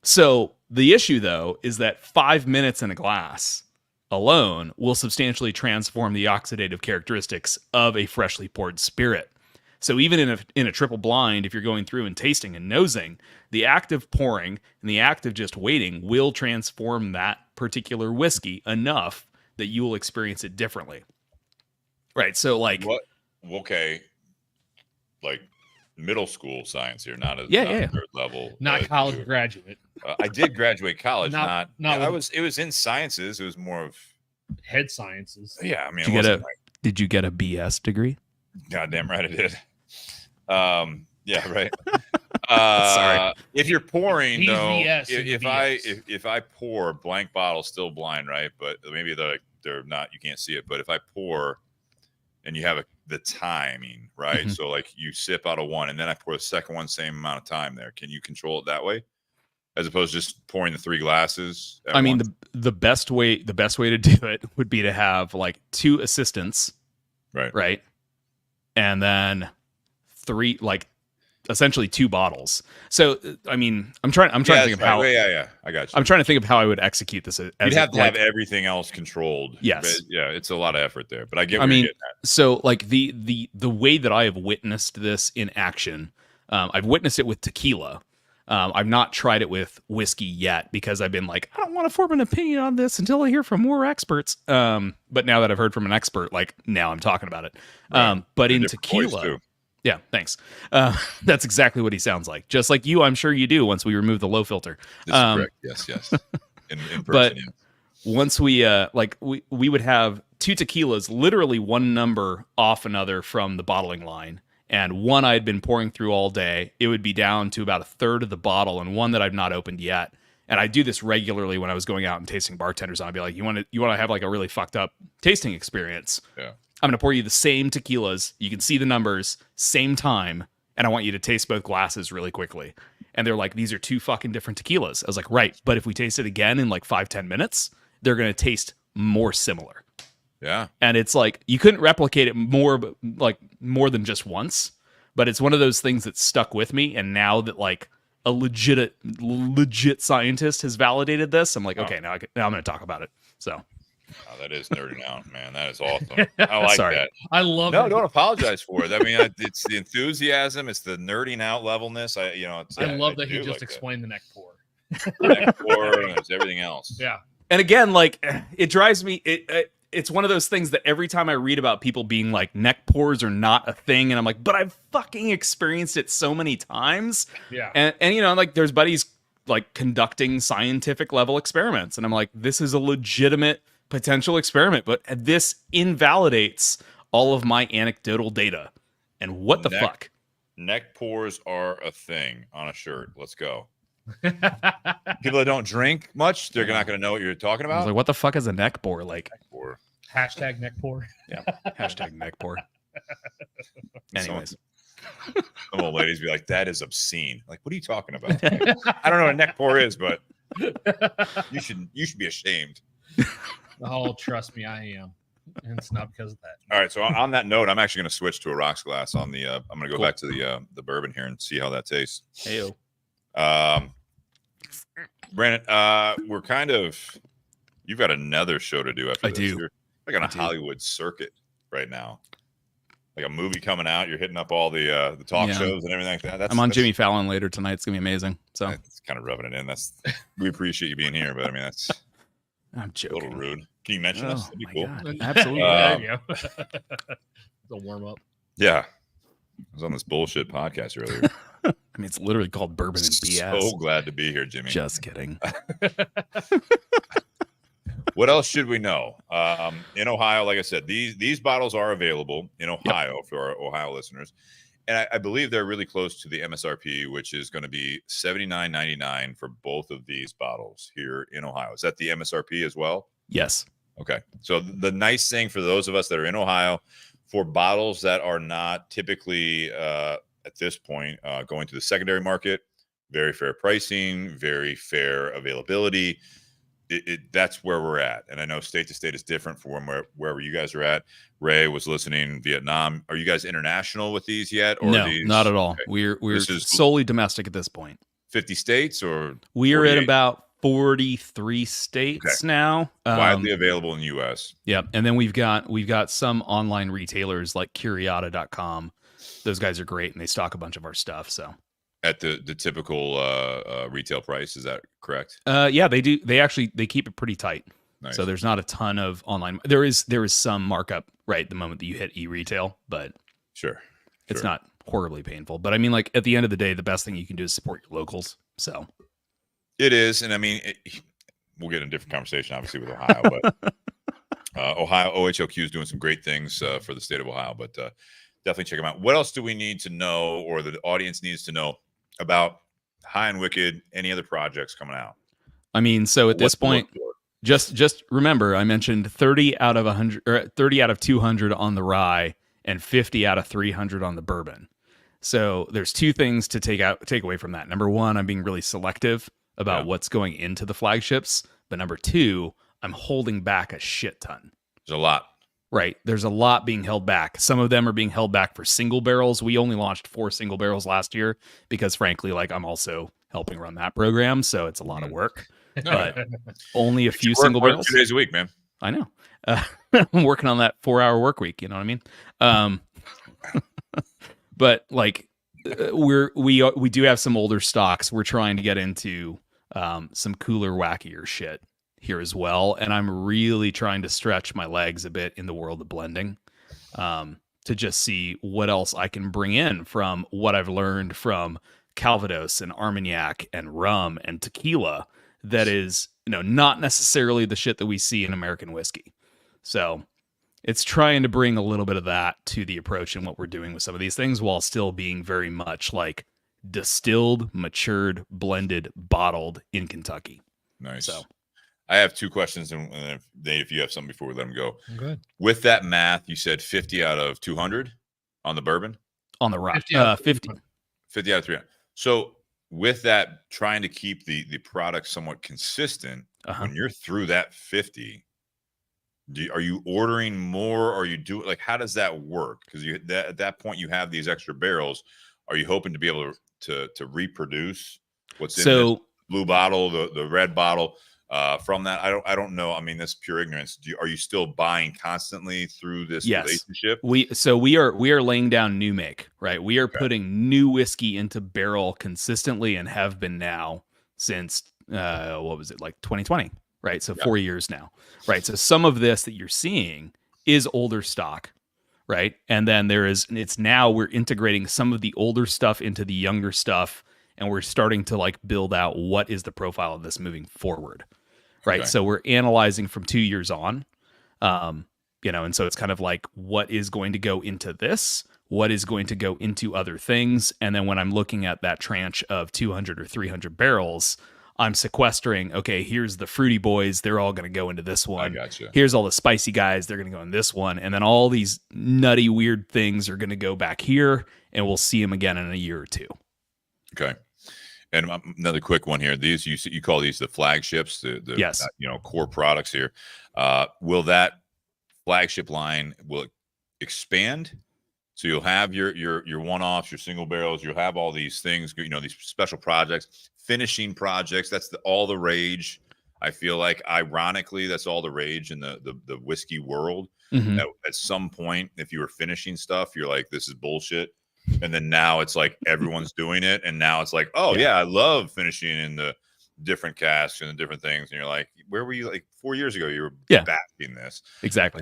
C: So the issue, though, is that 5 minutes in a glass alone will substantially transform the oxidative characteristics of a freshly poured spirit. So even in a triple blind, if you're going through and tasting and nosing, the act of pouring and the act of just waiting will transform that particular whiskey enough that you will experience it differently. Right. So like,
A: what? Okay. Like middle school science here, not third level,
B: not college graduate.
A: I did graduate college. Not
B: it
A: was in sciences. It was more of
B: head sciences.
A: Yeah. I mean,
C: did you get a BS degree?
A: Goddamn right I did. Yeah, right.
C: Sorry.
A: If you're pouring,
B: He's
A: though,
B: BS
A: if I pour blank bottle, still blind, right? But maybe they're not. You can't see it. But if I pour, and you have the timing, right?
C: Mm-hmm.
A: So like you sip out of one, and then I pour the second one, same amount of time. There, can you control it that way, as opposed to just pouring the 3 glasses?
C: I mean, the best way to do it would be to have like 2 assistants,
A: right,
C: and then 3, like essentially 2 bottles. So I mean, I'm trying to think of how.
A: Yeah, I got you.
C: I'm trying to think of how I would execute this.
A: You'd have to have everything else controlled.
C: Yes.
A: But yeah, it's a lot of effort there. But I get. What you're getting at.
C: So like the way that I have witnessed this in action, I've witnessed it with tequila. I've not tried it with whiskey yet because I've been like, I don't want to form an opinion on this until I hear from more experts. But now that I've heard from an expert, like now I'm talking about it. Right. But in tequila, yeah, thanks. That's exactly what he sounds like. Just like you, I'm sure you do once we remove the low filter.
A: This is correct. Yes. In person,
C: but once we we would have 2 tequilas, literally one number off another from the bottling line. And one I had been pouring through all day, it would be down to about a third of the bottle, and one that I've not opened yet. And I do this regularly when I was going out and tasting bartenders. I'd be like, you want to have like a really fucked up tasting experience?
A: Yeah.
C: I'm going to pour you the same tequilas. You can see the numbers, same time, and I want you to taste both glasses really quickly. And they're like, these are 2 fucking different tequilas. I was like, right, but if we taste it again in like 5-10 minutes, they're going to taste more similar.
A: Yeah.
C: And it's like you couldn't replicate it more than just once, but it's one of those things that stuck with me. And now that like a legit scientist has validated this, I'm like, okay, now I'm going to talk about it. So
A: that is nerding out, man. That is awesome. I like that.
B: I love
A: it. Don't apologize for it. I mean, it's the enthusiasm, it's the nerding out levelness. I
B: love that he just explained the neck pour.
A: Neck pour, and there's everything else.
B: Yeah.
C: And again, like it drives me. It's one of those things that every time I read about people being like neck pours are not a thing, and I'm like, but I've fucking experienced it so many times.
B: Yeah.
C: And like there's buddies like conducting scientific level experiments, and I'm like, this is a legitimate potential experiment, but this invalidates all of my anecdotal data. And what the fuck?
A: Neck pours are a thing on a shirt. Let's go. People that don't drink much, they're not going to know what you're talking about.
C: I was like, what the fuck is a neck pour? Like,
A: neck pour.
B: Hashtag neck pour.
C: Yeah. Hashtag neck pour. Anyways.
A: Some old ladies be like, that is obscene. Like, what are you talking about? I don't know what a neck pour is, but you should be ashamed.
B: Oh, trust me, I am. And it's not because of that.
A: All right. So on that note, I'm actually going to switch to a rocks glass on the, I'm going to go back to the bourbon here and see how that tastes.
C: Heyo.
A: Brandon, we're kind of, you've got another show to do after this. You're like on a Hollywood circuit right now, like a movie coming out. You're hitting up all the talk shows and everything like that.
C: I'm on Jimmy Fallon later tonight. It's gonna be amazing. So
A: it's kind of rubbing it in. We appreciate you being here, but I mean
C: I'm joking.
A: A little rude. Can you mention us? That'd be cool.
C: God. Absolutely.
B: There you go. It's a warm up.
A: Yeah, I was on this bullshit podcast earlier.
C: I mean, it's literally called Bourbon and BS.
A: So glad to be here, Jimmy.
C: Just kidding.
A: What else should we know? In Ohio, like I said, these bottles are available in Ohio for our Ohio listeners. And I believe they're really close to the MSRP, which is going to be $79.99 for both of these bottles here in Ohio. Is that the MSRP as well?
C: Yes.
A: Okay. So the nice thing for those of us that are in Ohio, for bottles that are not typically at this point going to the secondary market, very fair pricing, very fair availability. That's where we're at. And I know state to state is different from wherever you guys are at. Ray was listening Vietnam. Are you guys international with these yet? Or
C: no,
A: these,
C: not at all.
A: Okay.
C: We're solely domestic at this point.
A: 50 states or
C: we are at about 43 states now.
A: Widely available in the US.
C: Yep. And then we've got some online retailers like Curiata.com. Those guys are great and they stock a bunch of our stuff. So
A: at the typical retail price, is that correct?
C: Yeah, they do. They keep it pretty tight.
A: Nice.
C: So there's not a ton of online. There is some markup right the moment that you hit e-retail, but it's not horribly painful. But I mean, like at the end of the day, the best thing you can do is support your locals. So
A: it is, and I mean, we'll get in a different conversation, obviously, with Ohio, but Ohio OHLQ is doing some great things for the state of Ohio. But definitely check them out. What else do we need to know, or the audience needs to know about High and Wicked? Any other projects coming out?
C: I mean, so at this point. Just remember, I mentioned 30 out of 100 or 30 out of 200 on the rye and 50 out of 300 on the bourbon. So there's two things to take away from that. Number one, I'm being really selective about what's going into the flagships. But number two, I'm holding back a shit ton.
A: There's a lot.
C: right? There's a lot being held back. Some of them are being held back for single barrels. We only launched 4 single barrels last year because, frankly, like I'm also helping run that program, so it's a lot of work. But only a few single barrels.
A: 2 days a week, man.
C: I know. I'm working on that 4-hour work week. You know what I mean? But like we do have some older stocks. We're trying to get into some cooler, wackier shit here as well, and I'm really trying to stretch my legs a bit in the world of blending to just see what else I can bring in from what I've learned from Calvados and Armagnac and rum and tequila that is, not necessarily the shit that we see in American whiskey. So it's trying to bring a little bit of that to the approach and what we're doing with some of these things while still being very much like distilled, matured, blended, bottled in Kentucky.
A: Nice.
C: So
A: I have 2 questions, and if you have something before we let them go.
B: Good.
A: With that math, you said 50 out of 200 on the bourbon?
C: On the rock.
B: 50 out of
A: 50 out of 300. So with that, trying to keep the product somewhat consistent, when you're through that 50, are you ordering more? Or you like, how does that work? Because at that point, you have these extra barrels. Are you hoping to be able to reproduce what's in this blue bottle, the red bottle? From that, I don't know. I mean, that's pure ignorance. Are you still buying constantly through this relationship?
C: We are laying down new make, right? We are putting new whiskey into barrel consistently and have been now since what was it, like 2020, right? So 4 years now, right? So some of this that you're seeing is older stock, right? And then we're integrating some of the older stuff into the younger stuff, and we're starting to like build out what is the profile of this moving forward. Right. So we're analyzing from 2 years on, and so it's kind of like what is going to go into this, what is going to go into other things. And then when I'm looking at that tranche of 200 or 300 barrels, I'm sequestering, okay, here's the fruity boys. They're all going to go into this one.
A: I gotcha.
C: Here's all the spicy guys. They're going to go in this one. And then all these nutty, weird things are going to go back here, and we'll see them again in a year or 2.
A: Okay. And another quick one here. These you call these the flagships, the
C: yes.
A: Core products here. Will that flagship line it expand? So you'll have your one-offs, your single barrels. You'll have all these things. These special projects, finishing projects. That's all the rage. I feel like, ironically, that's all the rage in the whiskey world.
C: Mm-hmm.
A: At some point, if you were finishing stuff, you're like, this is bullshit. And then now it's like everyone's doing it. And now it's like, oh, yeah, I love finishing in the different casks and the different things. And you're like, where were you like 4 years ago? You were bashing this.
C: Exactly.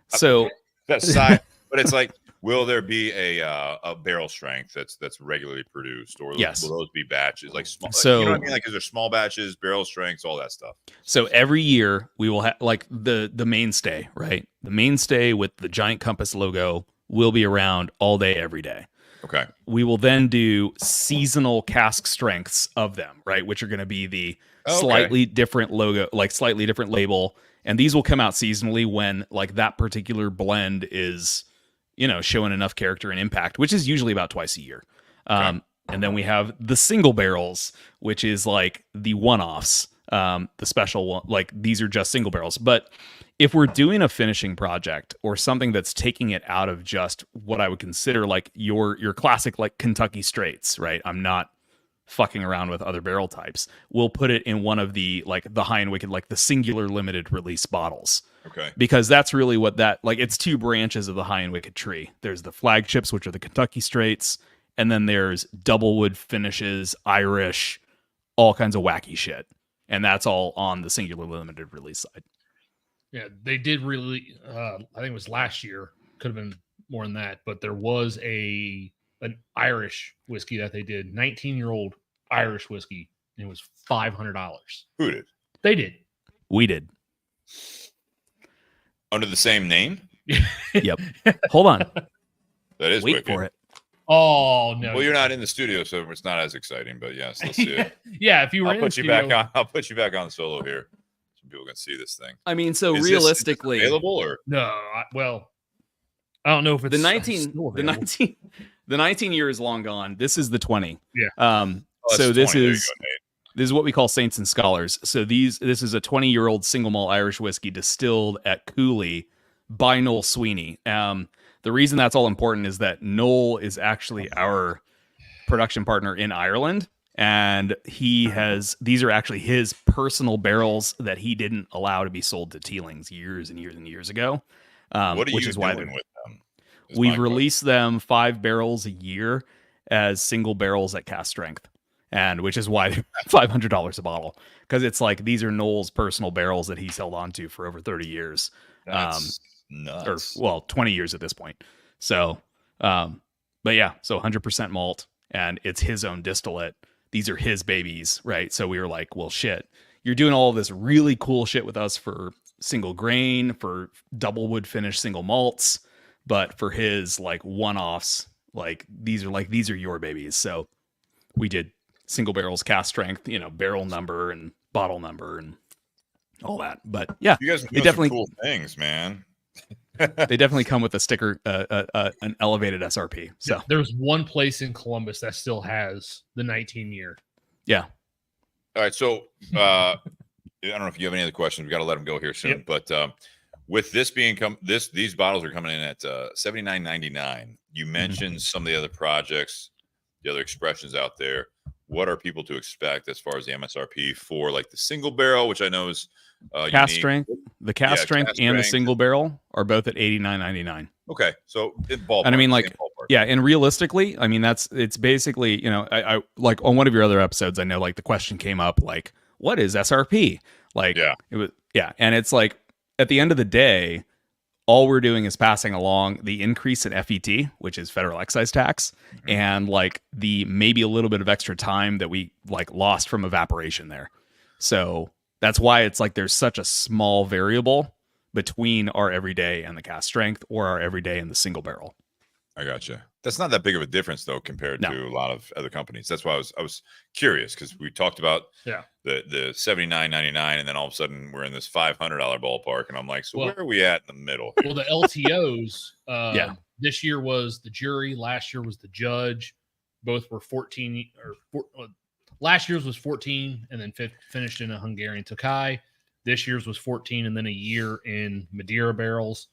A: So that's side. But it's like, will there be a barrel strength that's regularly produced? Or will those be batches? Like small.
C: So,
A: you know what I mean? Like, is there small batches, barrel strengths, all that stuff?
C: So every year we will have like the mainstay, right? The mainstay with the giant compass logo will be around all day, every day.
A: Okay.
C: We will then do seasonal cask strengths of them, right? Which are going to be the slightly different logo, like slightly different label. And these will come out seasonally when like that particular blend is, showing enough character and impact, which is usually about twice a year. And then we have the single barrels, which is like the one-offs, the special one. Like these are just single barrels. But if we're doing a finishing project or something that's taking it out of just what I would consider like your classic like Kentucky straights, right? I'm not fucking around with other barrel types. We'll put it in one of the like the High and Wicked, like the singular limited release bottles.
A: Okay.
C: Because that's really what it's 2 branches of the High and Wicked tree. There's the flagships, which are the Kentucky straights, and then there's double wood finishes, Irish, all kinds of wacky shit. And that's all on the singular limited release side.
B: Yeah, they did really. I think it was last year. Could have been more than that, but there was an Irish whiskey that they did, 19-year-old Irish whiskey, and it was $500.
A: Who did?
B: They did.
C: We did.
A: Under the same name?
C: Yep. Hold on.
A: That is
C: wait
A: wicked.
C: for it.
B: Oh no!
A: Well, you're not in the studio, so it's not as exciting. But yes, let's see it.
B: Yeah, if you were,
A: I'll put you back on solo here, so people can see this thing.
C: I mean, so
A: is
C: realistically,
A: this available or
B: no? I don't know if it's
C: the 19 year is long gone. This is the 20.
B: Yeah.
C: So this is what we call Saints and Scholars. So this is a 20-year-old single malt Irish whiskey distilled at Cooley by Noel Sweeney. The reason that's all important is that Noel is actually our production partner in Ireland, and these are actually his personal barrels that he didn't allow to be sold to Teelings years and years and years ago.
A: What are
C: which
A: you
C: is why
A: doing with them?
C: we've released them 5 barrels a year as single barrels at cast strength, and which is why they're $500 a bottle, because it's like these are Noel's personal barrels that he's held on to for over 30 years.
A: That's nuts.
C: Or 20 years at this point. So, but yeah, so 100% malt, and it's his own distillate. These are his babies, right? So we were like, well, shit, you're doing all this really cool shit with us for single grain, for double wood finish single malts, but for his like one-offs, like these are your babies. So we did single barrels, cast strength, barrel number and bottle number and all that. But yeah,
A: you guys
C: they definitely
A: cool things, man.
C: They definitely come with a sticker, an elevated SRP. So
B: there's one place in Columbus that still has the 19-year.
C: Yeah.
A: All right. So I don't know if you have any other questions. We got to let them go here soon. Yep. But with this being these bottles are coming in at $79.99. You mentioned some of the other projects, the other expressions out there. What are people to expect as far as the MSRP for like the single barrel, which I know is
C: cast strength? The cast strength and the single barrel are both at $89.99.
A: Okay, so ballpark,
C: and I mean, like, yeah, and realistically, I mean, it's basically, I like on one of your other episodes, I know like the question came up, like, what is SRP? Like, and it's like at the end of the day, all we're doing is passing along the increase in FET, which is federal excise tax, and like the maybe a little bit of extra time that we like lost from evaporation there. So that's why it's like there's such a small variable between our everyday and the cast strength, or our everyday and the single barrel.
A: I gotcha. That's not that big of a difference though compared to a lot of other companies. That's why I was curious, because we talked about the $79.99, and then all of a sudden we're in this $500 ballpark, and I'm like, so where are we at in the middle?
B: Well, the LTOs, this year was the jury, last year was the judge. Both were 14 last year's was 14 and then finished in a Hungarian Tokai. This year's was 14 and then a year in Madeira barrels.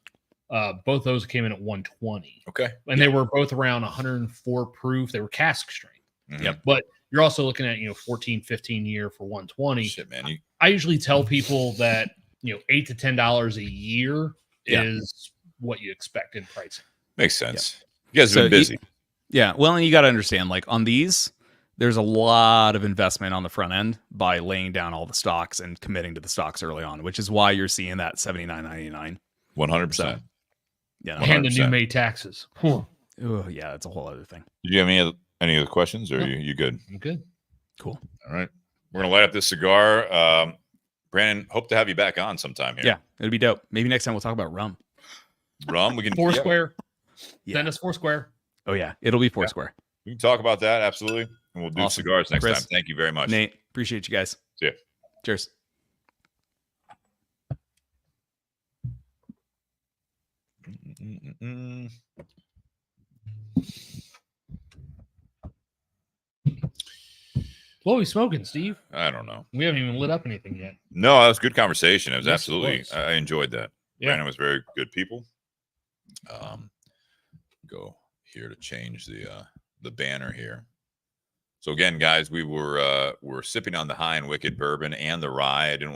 B: Both those came in at 120.
A: Okay.
B: And they were both around 104 proof. They were cask strength.
A: Mm-hmm. Yep.
B: But you're also looking at, 14, 15 year for 120.
A: Shit, man.
B: I usually tell people that, $8 to $10 a year is what you expect in pricing.
A: Makes sense. You guys have been busy.
C: Well, and you got to understand, like on these, there's a lot of investment on the front end by laying down all the stocks and committing to the stocks early on, which is why you're seeing that $79.99.
A: 100%.
B: Yeah, 100%. And the new May taxes.
C: Oh, yeah, that's a whole other thing.
A: Did you have any other questions, or you good?
B: I'm good.
C: Cool.
A: All right, we're gonna light up this cigar. Brandon, hope to have you back on sometime here.
C: Yeah, it'd be dope. Maybe next time we'll talk about rum.
A: We can
B: Foursquare. Send us Foursquare.
C: Oh yeah, it'll be Foursquare.
A: We can talk about that, absolutely, and we'll do cigars next time. Thank you very much,
C: Nate. Appreciate you guys.
A: See ya.
C: Cheers.
B: What are we smoking, Steve?
A: I don't know.
B: We haven't even lit up anything yet.
A: No, that was a good conversation. It was absolutely. I enjoyed that. Yeah. Brandon was very good people. Go here to change the banner here. So again, guys, we're sipping on the High and Wicked Bourbon and the Rye. I didn't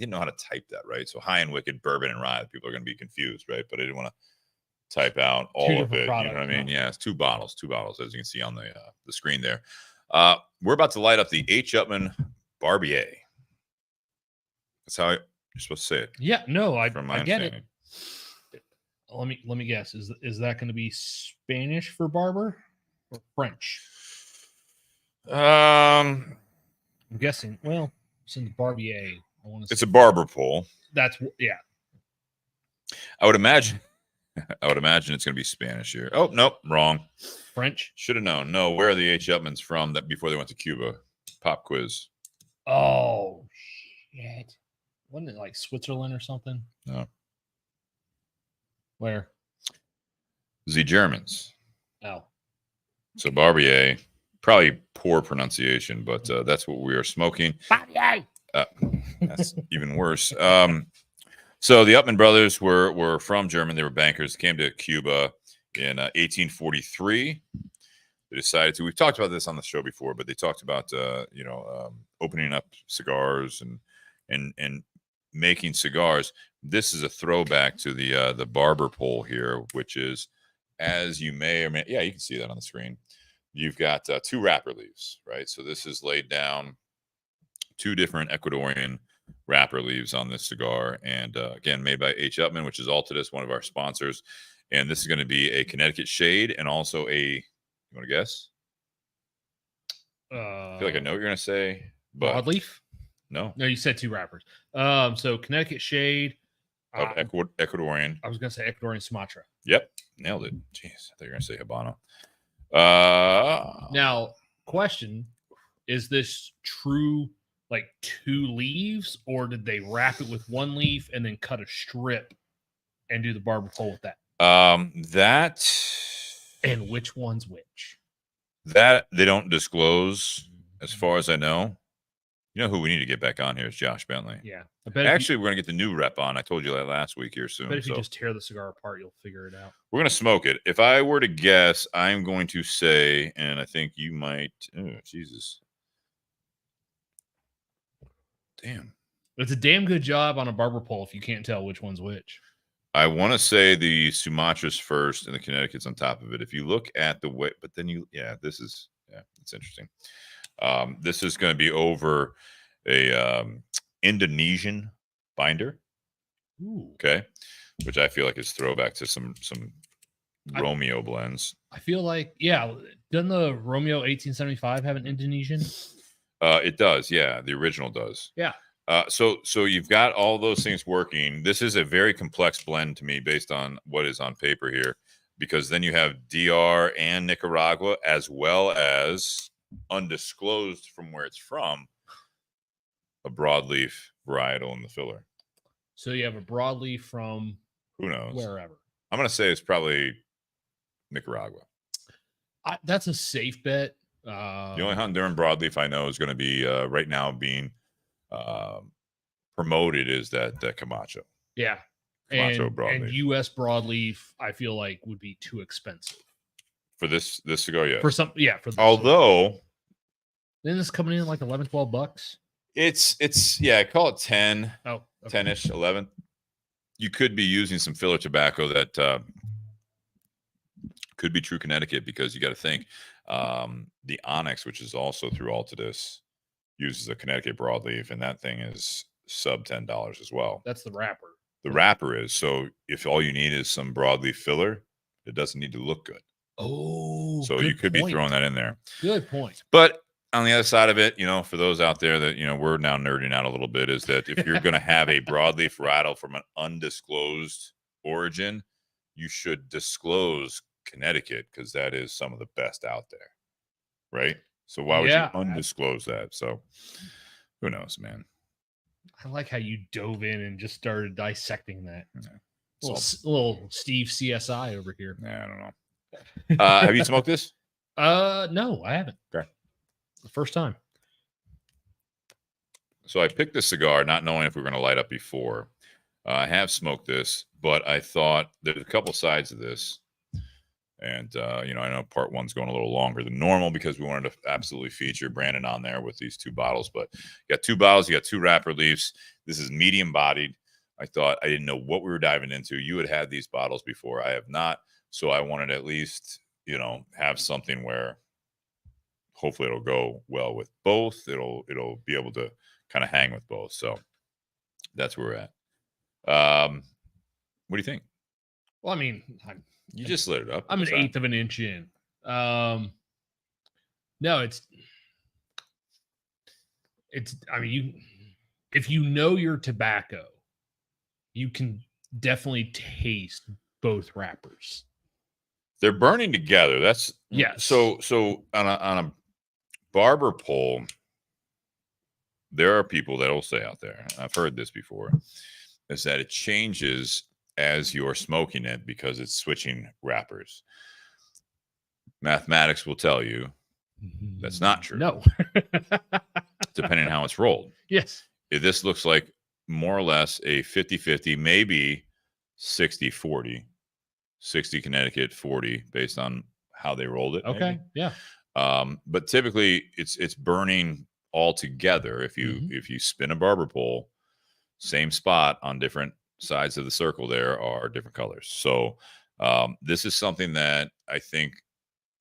A: know how to type that, right? So High and Wicked Bourbon and Rye. People are going to be confused, right? But I didn't want to type out all of it.
B: Products,
A: you know what I mean? Yeah, it's two bottles, as you can see on the screen there. We're about to light up the H. Upmann Barbier. That's how you're supposed to say it.
B: Yeah, no, I get it. Let me guess. Is that going to be Spanish for barber or French?
A: I'm
B: guessing. Well, since Barbier, I want to.
A: It's a barber pole.
B: That's
A: I would imagine it's going to be Spanish here. Oh nope, wrong.
B: French.
A: Should have known. No, where are the H. Upmanns from? That before they went to Cuba. Pop quiz.
B: Oh shit! Wasn't it like Switzerland or something?
A: No.
B: Where?
A: The Germans.
B: Oh.
A: So Barbier, probably poor pronunciation, but that's what we are smoking.
B: Barbier.
A: That's even worse. So the Upmann brothers were from Germany. They were bankers. Came to Cuba in 1843. They decided to. We've talked about this on the show before, but they talked about opening up cigars and making cigars. This is a throwback to the barber pole here, which is, as you may or may, yeah, you can see that on the screen. You've got 2 wrapper leaves, right? So this is laid down 2 different Ecuadorian wrapper leaves on this cigar, and again, made by H. Upmann, which is Altadis, one of our sponsors. And this is going to be a Connecticut shade and also a. You want to guess? I feel like I know what you're going to say, but
B: Broadleaf?
A: no.
B: No, you said 2 wrappers. So Connecticut shade.
A: Of Ecuadorian.
B: I was going to say Ecuadorian Sumatra.
A: Yep. Nailed it. Jeez. I thought you were going to say Habano.
B: Now, question, is this true like 2 leaves, or did they wrap it with 1 leaf and then cut a strip and do the barber pole with that?
A: That.
B: And which one's which?
A: That they don't disclose, as far as I know. You know who we need to get back on here is Josh Bentley.
B: Yeah. I bet
A: Actually, we're going to get the new rep on. I told you that last week here soon.
B: I bet if you just tear the cigar apart, you'll figure it out.
A: We're going to smoke it. If I were to guess, I'm going to say, and I think you might. Oh, Jesus. Damn.
B: It's a damn good job on a barber pole if you can't tell which one's which.
A: I want to say the Sumatra's first and the Connecticut's on top of it. If you look at the way, but then it's interesting. This is going to be over a Indonesian binder.
B: Ooh.
A: Okay. Which I feel like is throwback to some Romeo blends.
B: I feel like, yeah, doesn't the Romeo 1875 have an Indonesian?
A: It does. Yeah. The original does.
B: Yeah.
A: So you've got all those things working. This is a very complex blend to me based on what is on paper here, because then you have DR and Nicaragua, as well as undisclosed from where it's from, a broadleaf varietal in the filler.
B: So you have a broadleaf from
A: Who knows?
B: wherever.
A: I'm going to say it's probably Nicaragua.
B: That's a safe bet.
A: The only Honduran broadleaf I know is going to be right now being promoted is that Camacho.
B: Yeah.
A: Camacho
B: And
A: broadleaf.
B: U.S. broadleaf, I feel like would be too expensive.
A: For this cigar, yeah.
B: For some, yeah. For this
A: Although
B: then it's coming in like $11, $12.
A: it's I call it 10,
B: Oh, okay.
A: 10-ish, 11. You could be using some filler tobacco that could be true Connecticut, because you got to think the Onyx, which is also through Altadis, uses a Connecticut broadleaf, and that thing is sub $10 as well.
B: That's the wrapper.
A: The wrapper is. So if all you need is some broadleaf filler, it doesn't need to look good.
B: Oh,
A: So you could be throwing that in there.
B: Good point.
A: But on the other side of it, for those out there that, we're now nerding out a little bit, is that if you're going to have a broadleaf rattle from an undisclosed origin, you should disclose Connecticut, because that is some of the best out there. Right? So why would you undisclose that? So who knows, man?
B: I like how you dove in and just started dissecting that.
A: Yeah.
B: Little Steve CSI over here.
A: Yeah, I don't know. Have you smoked this?
B: No, I haven't.
A: Okay.
B: The first time.
A: So I picked this cigar not knowing if we were going to light up before. I have smoked this, but I thought there's a couple sides of this. And, I know part one's going a little longer than normal because we wanted to absolutely feature Brandon on there with these 2 bottles. But you got 2 bottles, you got 2 wrapper leaves. This is medium bodied. I thought I didn't know what we were diving into. You had these bottles before. I have not. So I wanted to at least, have something where hopefully it'll go well with both. It'll be able to kind of hang with both. So that's where we're at. What do you think?
B: Well, I mean,
A: You just lit it up.
B: I'm an eighth of an inch in. No, it's. I mean, if you know your tobacco, you can definitely taste both wrappers.
A: They're burning together. That's
B: yes.
A: So on a barber pole, there are people that will say out there, I've heard this before, is that it changes as you're smoking it because it's switching wrappers. Mathematics will tell you that's not true.
B: No.
A: Depending on how it's rolled.
B: Yes.
A: If this looks like more or less a 50-50, maybe 60-40, 60 Connecticut, 40 based on how they rolled it.
B: Okay.
A: Maybe.
B: Yeah.
A: But typically it's burning all together. If you spin a barber pole, same spot on different sides of the circle, there are different colors. So this is something that I think,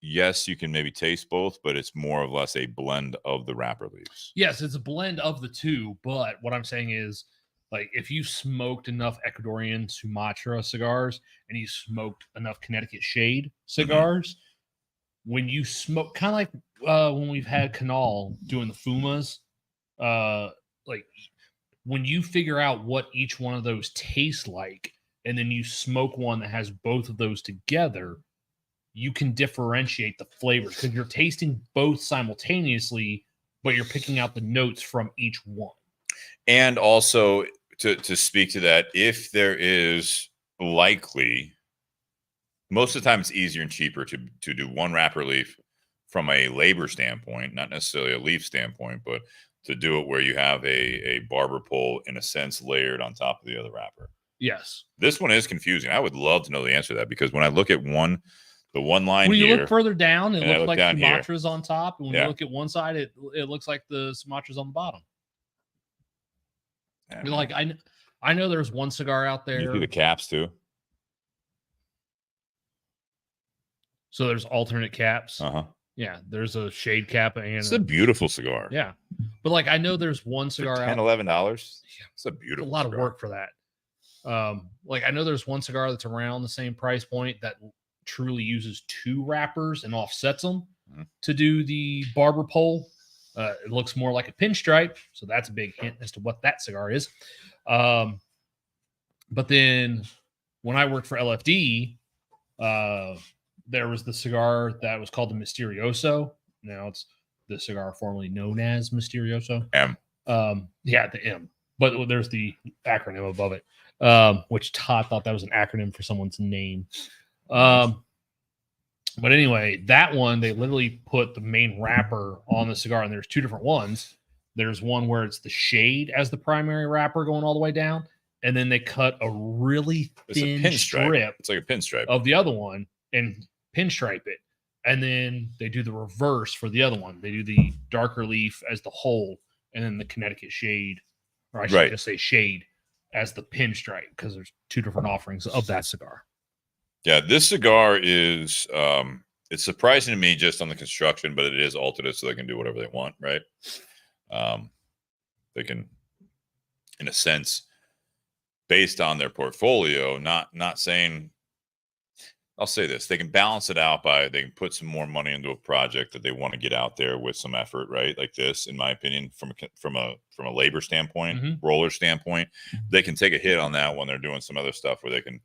A: yes, you can maybe taste both, but it's more or less a blend of the wrapper leaves.
B: Yes, it's a blend of the two. But what I'm saying is, like, if you smoked enough Ecuadorian Sumatra cigars and you smoked enough Connecticut Shade cigars, when you smoke, kind of like when we've had Canal doing the Fumas, like when you figure out what each one of those tastes like, and then you smoke one that has both of those together, you can differentiate the flavors because you're tasting both simultaneously, but you're picking out the notes from each one.
A: And also to speak to that, if there is likely, most of the time it's easier and cheaper to do one wrapper leaf from a labor standpoint, not necessarily a leaf standpoint, but to do it where you have a barber pole in a sense layered on top of the other wrapper.
B: Yes.
A: This one is confusing. I would love to know the answer to that, because when I look at the one line
B: when you
A: here,
B: look further down, it looks like Sumatra's
A: here
B: on top. And when you look at one side, it looks like the Sumatra's on the bottom. You're like, I know there's one cigar out there.
A: You see the caps too.
B: So there's alternate caps. Yeah, there's a shade cap, and
A: it's a beautiful cigar.
B: Yeah, but like I know there's one cigar
A: $10, $11. Yeah, it's a beautiful.
B: A lot
A: cigar.
B: of work for that. Like I know there's one cigar that's around the same price point that truly uses two wrappers and offsets them to do the barber pole. It looks more like a pinstripe, so that's a big hint as to what that cigar is. But then when I worked for LFD, there was the cigar that was called the Misterioso. Now it's the cigar formerly known as Misterioso.
A: M.
B: Yeah, the M. But there's the acronym above it, which Todd thought that was an acronym for someone's name. But anyway, that one, they literally put the main wrapper on the cigar, and there's two different ones. There's one where it's the shade as the primary wrapper going all the way down, and then they cut a really thin strip.
A: It's like a pinstripe
B: of the other one and pinstripe it. And then they do the reverse for the other one. They do the darker leaf as the whole, and then the Connecticut Shade, or I should just say shade, as the pinstripe, because there's two different offerings of that cigar.
A: Yeah, this cigar is it's surprising to me just on the construction, but it is Altadis, so they can do whatever they want, right? They can, in a sense, based on their portfolio, not saying, I'll say this, they can balance it out by, they can put some more money into a project that they want to get out there with some effort, right? Like this, in my opinion, from a labor standpoint, roller standpoint, they can take a hit on that when they're doing some other stuff where they can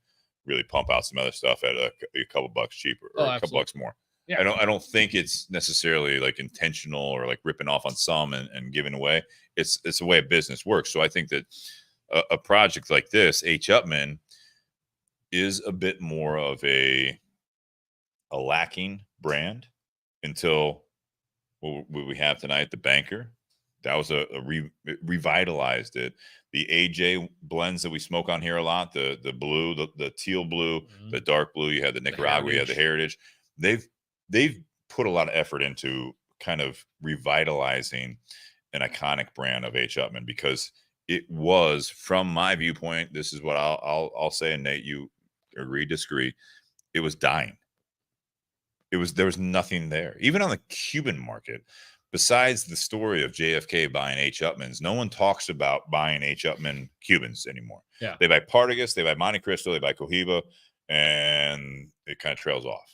A: really pump out some other stuff at a couple bucks cheaper or a couple bucks more. Yeah. I don't think it's necessarily like intentional or like ripping off on some and giving away. It's the way a business works. So I think that a project like this, H. Upmann, is a bit more of a lacking brand until what we have tonight, the Banker. That was revitalized it. The AJ blends that we smoke on here a lot, the blue, the teal blue, the dark blue. You had the Nicaragua, you had the Heritage. They've put a lot of effort into kind of revitalizing an iconic brand of H. Upmann, because it was, from my viewpoint, this is what I'll say, and Nate, you agree, disagree, it was dying. There was nothing there. Even on the Cuban market, besides the story of JFK buying H. Upmanns, no one talks about buying H. Upmann Cubans anymore. Yeah. They buy Partagas, they buy Monte Cristo, they buy Cohiba, and it kind of trails off.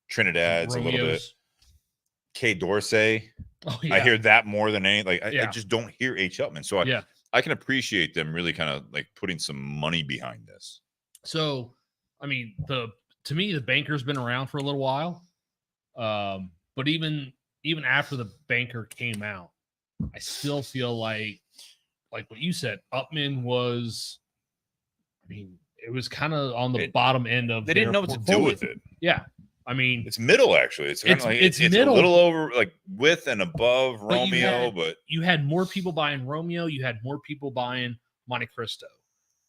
A: Trinidad's a little bit. K. Dorsey. Oh, yeah. I hear that more than anything. Like I just don't hear H. Upmann. So I can appreciate them really kind of like putting some money behind this.
B: So, I mean, to me, the Banker's been around for a little while. But even after the Banker came out, I still feel like what you said, Upmann was, I mean, it was kind of on the bottom end of.
A: They didn't know what to do with it.
B: Yeah. I mean,
A: it's middle, actually. It's kind of like it's middle, a little over, like with and above Romeo, but
B: you had more people buying Romeo. You had more people buying Monte Cristo.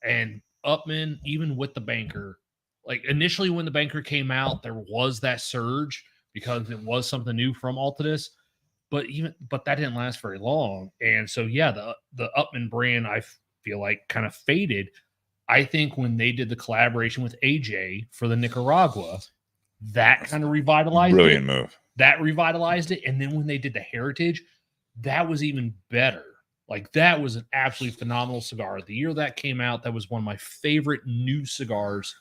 B: And Upmann, even with the banker, like initially when the banker came out, there was that surge because it was something new from Altadis, but that didn't last very long. And so the Upmann brand, I feel like, kind of faded. I think when they did the collaboration with AJ for the Nicaragua, that kind of revitalized
A: Brilliant move.
B: That revitalized it. And then when they did the Heritage, that was even better. Like, that was an absolutely phenomenal cigar. The year that came out, that was one of my favorite new cigars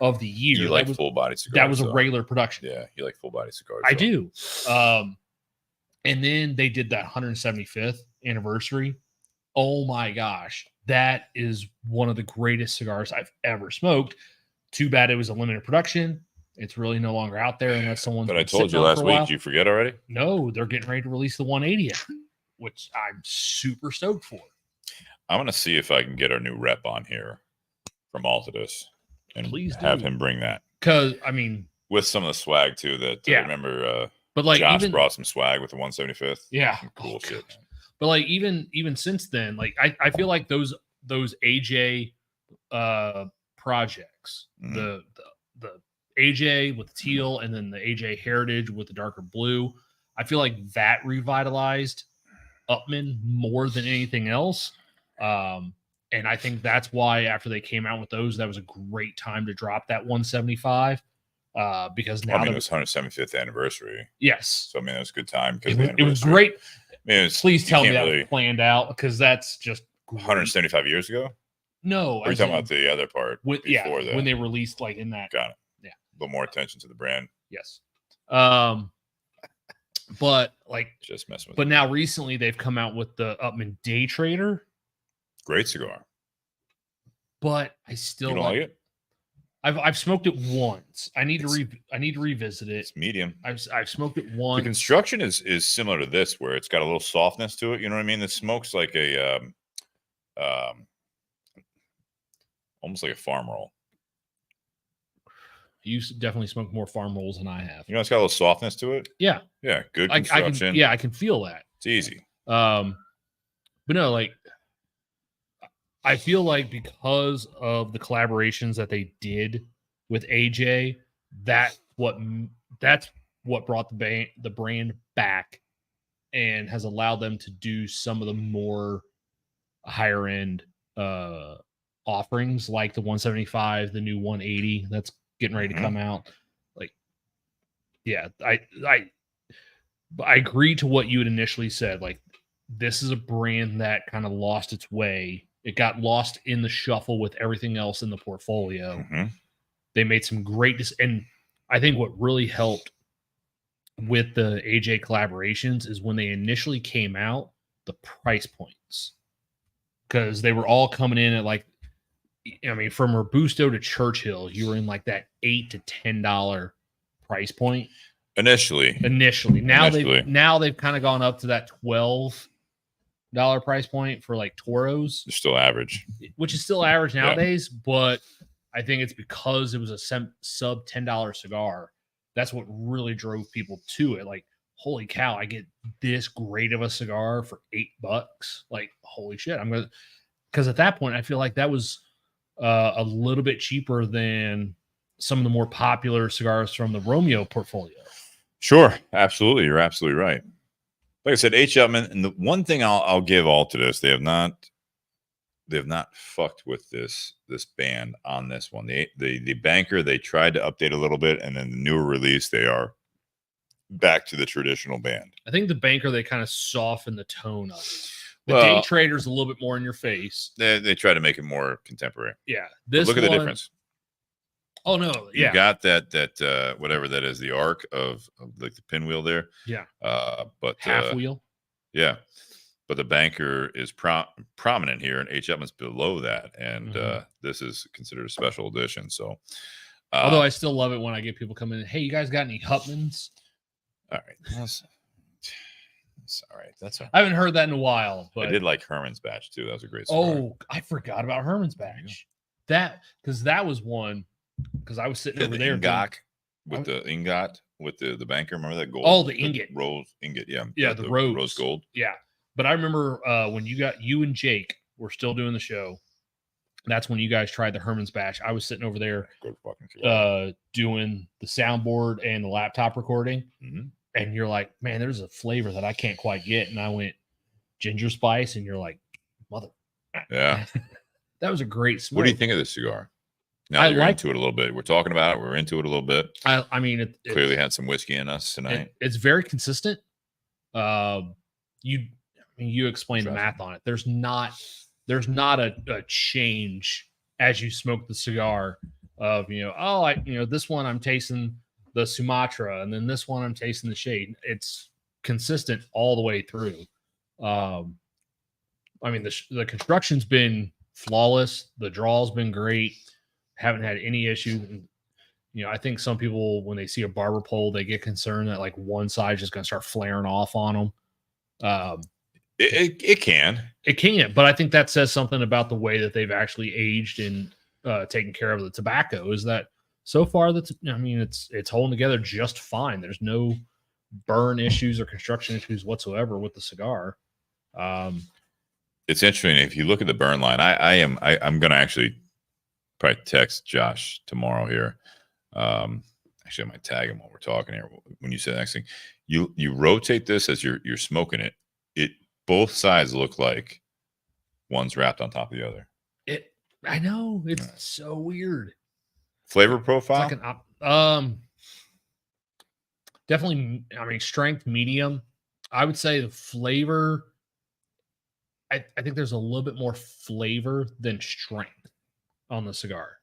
B: of the year.
A: You like full body cigars?
B: That was a regular production.
A: Yeah, you like full body cigars.
B: I do. And then they did that 175th anniversary. Oh my gosh, that is one of the greatest cigars I've ever smoked. Too bad it was a limited production. It's really no longer out there unless someone.
A: But I told you last week. Did you forget already?
B: No, they're getting ready to release the 180th, which I'm super stoked for.
A: I'm gonna see if I can get our new rep on here from Altadis and
B: Please
A: have him bring that.
B: Because I mean,
A: with some of the swag too. That I remember.
B: But like,
A: Josh brought some swag with the 175th.
B: Yeah,
A: cool shit.
B: But like even since then, like I feel like those AJ projects, the AJ with teal and then the AJ Heritage with the darker blue, I feel like that revitalized Upmann more than anything else. And I think that's why after they came out with those, that was a great time to drop that 175. Because now
A: it was 175th anniversary.
B: Yes.
A: So I mean, it was a good time because
B: it was great. Please tell me that
A: really
B: was planned out, because that's just great.
A: 175 years ago.
B: No,
A: we're talking about the other part before that,
B: when they released like in that.
A: Got it.
B: Yeah,
A: a little more attention to the brand.
B: Yes. But like
A: just messing with.
B: But now recently they've come out with the Upmann Day Trader.
A: Great cigar.
B: But I still
A: you don't like it.
B: I've smoked it once. I need to revisit it.
A: It's medium.
B: I've smoked it once.
A: The construction is similar to this, where it's got a little softness to it. You know what I mean? The smoke's like a almost like a farm roll.
B: You definitely smoke more farm rolls than I have.
A: You know, it's got a little softness to it.
B: Yeah.
A: Yeah. Good construction.
B: I can feel that.
A: It's easy.
B: But no, like, I feel like because of the collaborations that they did with AJ, that's what brought the brand back and has allowed them to do some of the more higher end offerings, like the 175, the new 180 that's getting ready to come out. Like, yeah, I agree to what you had initially said. Like, this is a brand that kind of lost its way. It got lost in the shuffle with everything else in the portfolio. They made some great and I think what really helped with the AJ collaborations is when they initially came out, the price points, because they were all coming in at like, I mean, from Robusto to Churchill, you were in like that $8 to $10 price point initially. Now they've kind of gone up to that $12 price point for like Toros.
A: They're still average,
B: which is still average nowadays, but I think it's because it was a sub $10 cigar. That's what really drove people to it. Like, holy cow, I get this great of a cigar for $8. Like, holy shit. Because at that point, I feel like that was a little bit cheaper than some of the more popular cigars from the Romeo portfolio.
A: Sure. Absolutely. You're absolutely right. Like I said, H. Upmann, and the one thing I'll give all to this, they have not fucked with this band on this one. The banker, they tried to update a little bit, and then the newer release, they are back to the traditional band.
B: I think the banker, they kind of softened the tone of it. The Day Trader's a little bit more in your face.
A: They try to make it more contemporary.
B: Yeah.
A: Look at the difference.
B: Oh no! Yeah,
A: you got that whatever that is, the arc of like the pinwheel there.
B: Yeah.
A: But
B: half wheel.
A: Yeah, but the banker is prominent here, and H. Upmann's below that, and this is considered a special edition. So,
B: although I still love it when I get people coming in, hey, you guys got any Upmanns?
A: All right, that's all right. That's
B: I haven't heard that in a while, but
A: I did like Herman's batch too. That was a great cigar.
B: Oh, I forgot about Herman's batch. That was one. Because I was sitting over there
A: the ingot with the banker. Remember that gold?
B: Oh, the ingot.
A: Rose ingot, yeah.
B: Yeah, the rose
A: gold.
B: Yeah. But I remember when you and Jake were still doing the show. That's when you guys tried the Herman's Batch. I was sitting over there
A: Good fucking cigar.
B: doing the soundboard and the laptop recording.
A: Mhm.
B: And you're like, man, there's a flavor that I can't quite get. And I went ginger spice. And you're like, mother.
A: Yeah.
B: That was a great smoke.
A: What do you think of this cigar? Now
B: I
A: that you're
B: like-
A: into it a little bit. We're talking about it. We're into it a little bit.
B: I mean, it
A: Clearly had some whiskey in us tonight.
B: it's very consistent. You explained the math on it. There's not a change as you smoke the cigar of, this one I'm tasting the Sumatra, and then this one I'm tasting the shade. It's consistent all the way through. I mean, the construction's been flawless. The draw's been great. Haven't had any issues. And, I think some people, when they see a barber pole, they get concerned that like one side's just going to start flaring off on them.
A: It can.
B: It can, but I think that says something about the way that they've actually aged and taken care of the tobacco. Is that so far it's holding together just fine. There's no burn issues or construction issues whatsoever with the cigar.
A: It's interesting. If you look at the burn line, I'm going to actually probably text Josh tomorrow here. Actually, I might tag him while we're talking here. When you say the next thing, you rotate this as you're smoking it. Both sides look like one's wrapped on top of the other.
B: I know it's so weird.
A: Flavor profile?
B: It's like definitely. I mean, strength medium. I would say the flavor. I think there's a little bit more flavor than strength on the cigar.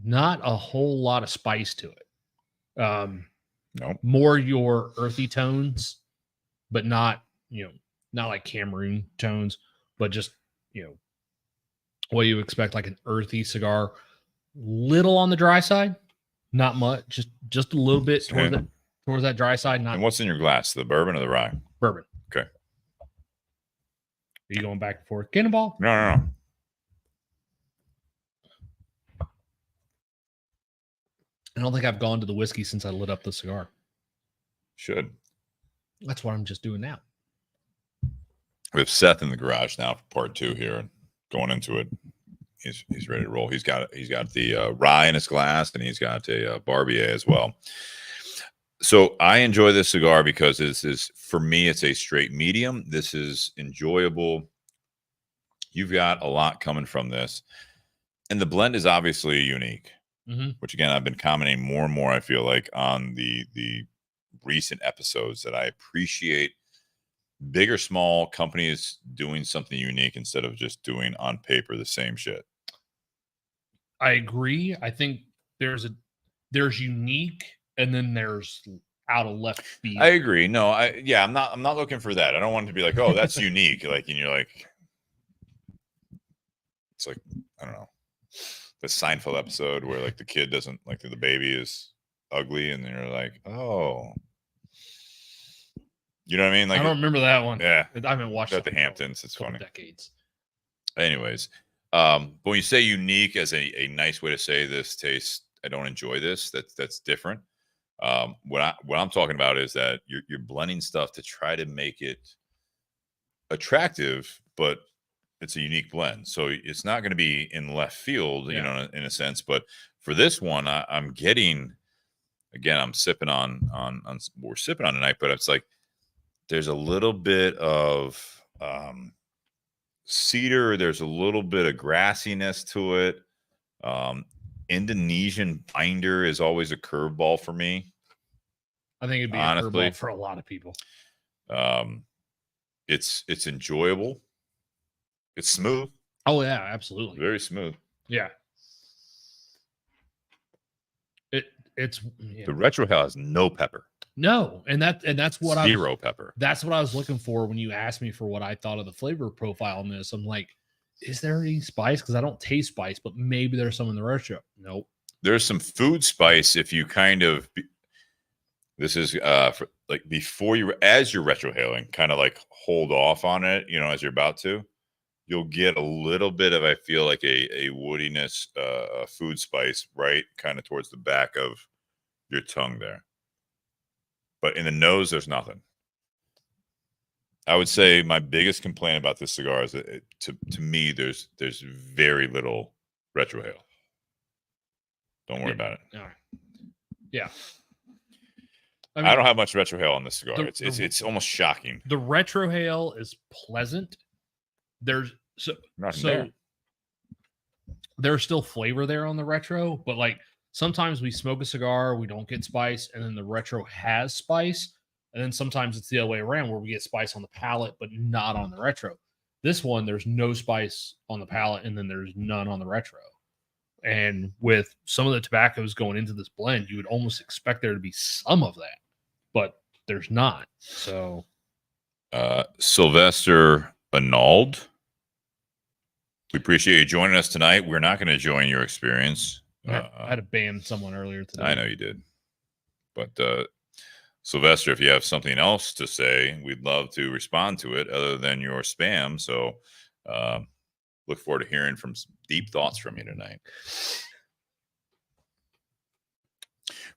B: Not a whole lot of spice to it.
A: No.
B: More your earthy tones, but not like Cameroon tones, but just what you expect, like an earthy cigar. Little on the dry side, not much, just a little bit towards that dry side. Not.
A: And what's in your glass? The bourbon or the rye?
B: Bourbon.
A: Okay.
B: Are you going back and forth? Cannonball?
A: No.
B: I don't think I've gone to the whiskey since I lit up the cigar.
A: Should.
B: That's what I'm just doing now.
A: We have Seth in the garage now for part 2 here, and going into it. He's ready to roll. He's got the rye in his glass, and he's got a Barbier as well. So I enjoy this cigar because this is, for me, it's a straight medium. This is enjoyable. You've got a lot coming from this, and the blend is obviously unique.
B: Mm-hmm.
A: Which again, I've been commenting more and more, I feel like, on the recent episodes, that I appreciate big or small companies doing something unique instead of just doing on paper the same shit.
B: I agree. I think there's unique, and then there's out of left field.
A: I agree. No, I'm not looking for that. I don't want it to be like, oh, that's unique. Like, and you're like, it's like, I don't know, the Seinfeld episode where like the kid doesn't like the baby is ugly, and you're like, oh, you know what I mean? Like,
B: I don't remember that one.
A: Yeah,
B: I haven't watched
A: at
B: that
A: the Hamptons. It's funny.
B: Decades.
A: Anyways, but when you say unique as a nice way to say this tastes, I don't enjoy this. That's different. What I'm talking about is that you're blending stuff to try to make it attractive, but it's a unique blend. So it's not going to be in left field, in a sense. But for this one, I'm getting, again, I'm sipping on we're sipping on tonight, but it's like there's a little bit of cedar. There's a little bit of grassiness to it. Indonesian binder is always a curveball for me.
B: I think it'd be
A: honestly
B: a curveball for a lot of people.
A: It's enjoyable. It's smooth.
B: Oh yeah, absolutely.
A: Very smooth.
B: Yeah. It's
A: the retro has no pepper.
B: No, and that's what
A: zero pepper.
B: That's what I was looking for when you asked me for what I thought of the flavor profile in this. I'm like, is there any spice? Because I don't taste spice, but maybe there's some in the retro. Nope.
A: There's some food spice if you kind of. This is for, like, before you, as you're retrohaling, kind of like hold off on it, as you're about to. You'll get a little bit of, I feel like, a woodiness, food spice, right, kind of towards the back of your tongue there. But in the nose, there's nothing. I would say my biggest complaint about this cigar is that to me, there's very little retrohale. Don't worry about it.
B: All right. Yeah.
A: I don't have much retrohale on this cigar.
B: It's
A: almost shocking.
B: The retrohale is pleasant. There's there's still flavor there on the retro, but like sometimes we smoke a cigar, we don't get spice, and then the retro has spice. And then sometimes it's the other way around where we get spice on the palate, but not on the retro. This one, there's no spice on the palate, and then there's none on the retro. And with some of the tobaccos going into this blend, you would almost expect there to be some of that, but there's not. So,
A: Sylvester Arnauld, we appreciate you joining us tonight. We're not going to join your experience.
B: I had to ban someone earlier today.
A: I know you did. But Sylvester, if you have something else to say, we'd love to respond to it other than your spam. So look forward to hearing from some deep thoughts from you tonight.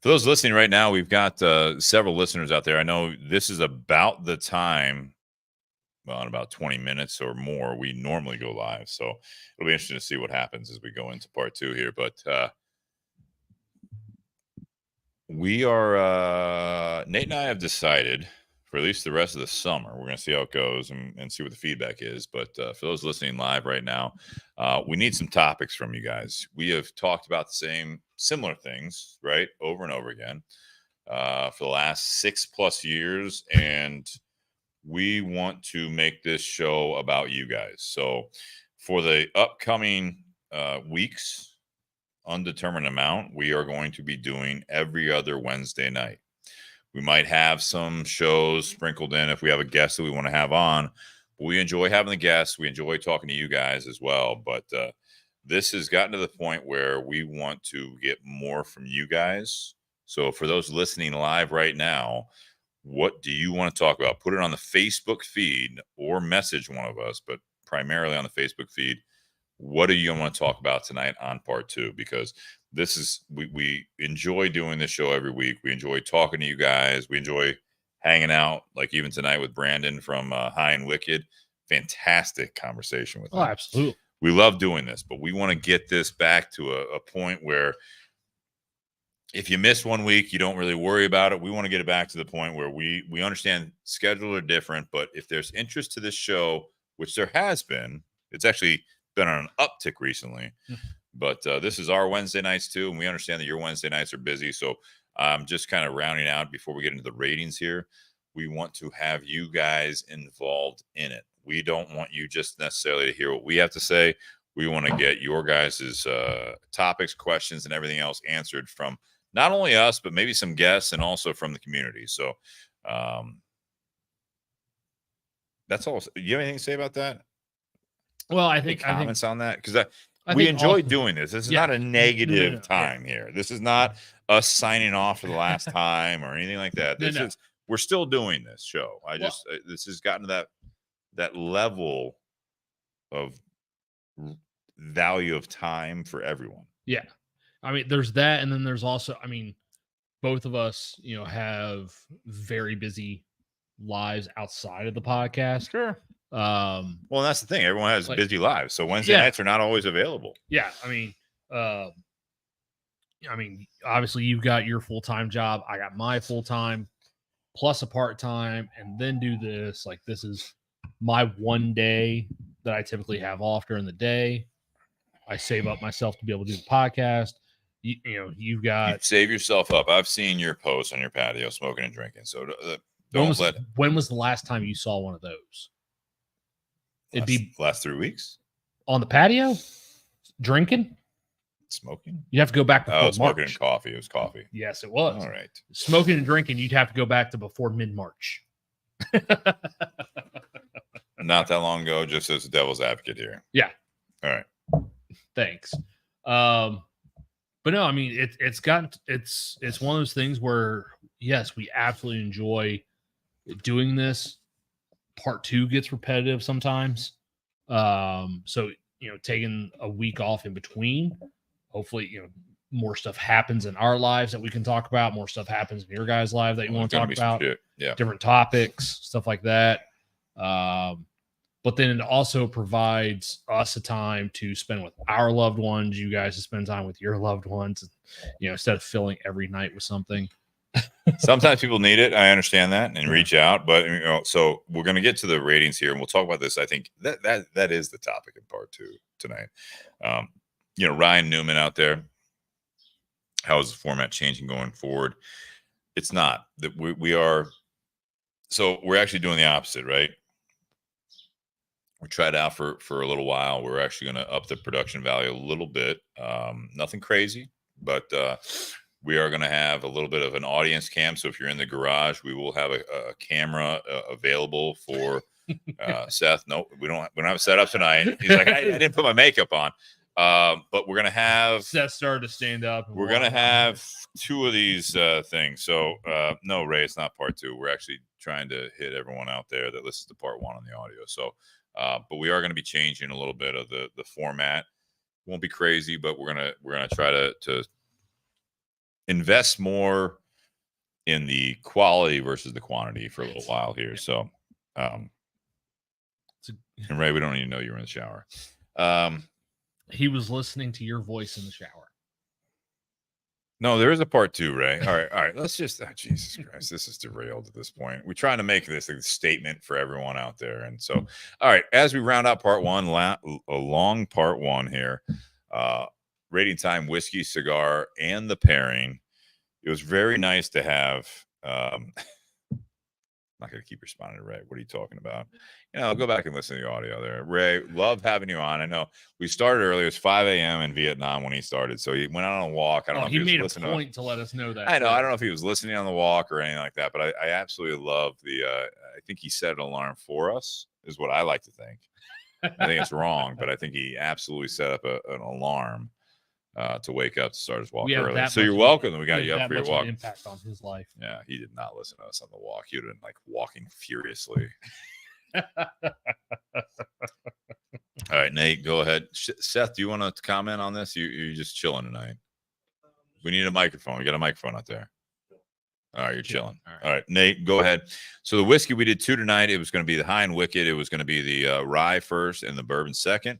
A: For those listening right now, we've got several listeners out there. I know this is about the time, well, in about 20 minutes or more, we normally go live. So it'll be interesting to see what happens as we go into part 2 here. But we are, Nate and I have decided for at least the rest of the summer, we're going to see how it goes and see what the feedback is. But for those listening live right now, we need some topics from you guys. We have talked about the similar things, right, over and over again for the last 6+ years. And we want to make this show about you guys. So for the upcoming weeks, undetermined amount, we are going to be doing every other Wednesday night. We might have some shows sprinkled in if we have a guest that we want to have on. We enjoy having the guests. We enjoy talking to you guys as well. But this has gotten to the point where we want to get more from you guys. So for those listening live right now, what do you want to talk about? Put it on the Facebook feed or message one of us, but primarily on the Facebook feed. What do you want to talk about tonight on part 2? Because this is, we enjoy doing this show every week. We enjoy talking to you guys. We enjoy hanging out, like even tonight with Brandon from High and Wicked. Fantastic conversation with him.
B: Oh, absolutely.
A: We love doing this, but we want to get this back to a point where if you miss 1 week, you don't really worry about it. We want to get it back to the point where we understand schedules are different, but if there's interest to this show, which there has been, it's actually been on an uptick recently. But this is our Wednesday nights too, and we understand that your Wednesday nights are busy. So just kind of rounding out before we get into the ratings here, we want to have you guys involved in it. We don't want you just necessarily to hear what we have to say. We want to get your guys' topics, questions, and everything else answered from not only us, but maybe some guests and also from the community. So that's all. Do you have anything to say about that?
B: Well, I
A: Any
B: think
A: comments on that, because we enjoy doing this. This is not a negative time here. This is not us signing off for the last time or anything like that. This is, we're still doing this show. This has gotten to that level of value of time for everyone.
B: Yeah. I mean, there's that. And then there's also, I mean, both of us, have very busy lives outside of the podcast.
A: Sure. Well, that's the thing. Everyone has busy lives. So Wednesday nights are not always available.
B: Yeah. I mean, obviously you've got your full-time job. I got my full-time plus a part-time and then do this. Like, this is my one day that I typically have off during the day. I save up myself to be able to do the podcast. You've got...
A: You save yourself up. I've seen your posts on your patio, smoking and drinking. So
B: when was the last time you saw one of those? It'd be
A: last 3 weeks
B: on the patio, drinking,
A: smoking.
B: You have to go back before
A: smoking
B: March.
A: And coffee. It was coffee.
B: Yes, it was.
A: All right.
B: Smoking and drinking, you'd have to go back to before mid-March.
A: Not that long ago, just as a devil's advocate here.
B: Yeah.
A: All right.
B: Thanks. But no, I mean, it's one of those things where, yes, we absolutely enjoy doing this. Part 2 gets repetitive sometimes. So, taking a week off in between, hopefully, more stuff happens in our lives that we can talk about. More stuff happens in your guys' life that you want to talk about.
A: Yeah.
B: Different topics, stuff like that. But then it also provides us a time to spend with our loved ones. You guys to spend time with your loved ones, instead of filling every night with something.
A: Sometimes people need it. I understand that and reach out, but so we're going to get to the ratings here and we'll talk about this. I think that is the topic in part 2 tonight. Ryan Newman out there, how is the format changing going forward? It's not that so we're actually doing the opposite, right? We tried out for a little while. We're actually going to up the production value a little bit. Nothing crazy, but we are going to have a little bit of an audience cam. So if you're in the garage, we will have a camera available for Seth. No, we don't have it set up tonight. He's like, I didn't put my makeup on. But we're going to have
B: Seth started to stand up.
A: We're going to have 2 of these things. So no, Ray, it's not part 2. We're actually trying to hit everyone out there that listens to part 1 on the audio. So, but we are going to be changing a little bit of the format. Won't be crazy, but we're gonna try to invest more in the quality versus the quantity for a little while here. So, and Ray, we don't even know you were in the shower.
B: He was listening to your voice in the shower.
A: No, there is a part 2, Ray. All right. Let's just, Jesus Christ, this is derailed at this point. We're trying to make this a statement for everyone out there. And so, all right, as we round out part 1, a long part 1 here, rating time, whiskey, cigar, and the pairing. It was very nice to have, I'm not going to keep responding to Ray. What are you talking about? I'll go back and listen to the audio there. Ray, love having you on. I know we started early. It was 5 a.m. in Vietnam when he started. So he went out on a walk. I don't know if he
B: made
A: was
B: a point to let us know that.
A: I know. I don't know if he was listening on the walk or anything like that, but I absolutely love I think he set an alarm for us, is what I like to think. I think it's wrong, but I think he absolutely set up an alarm to wake up to start his walk early. So you're welcome that we got you up for your walk.
B: Impact on his life.
A: Yeah, he did not listen to us on the walk. He would have been like walking furiously. All right, Nate, go ahead. Seth, do you want to comment on this? You're just chilling tonight. We need a microphone. We got a microphone out there. All right, you're chilling. All right, Nate, go ahead. So the whiskey we did 2 tonight. It was going to be the High and Wicked. It was going to be the rye first and the bourbon second.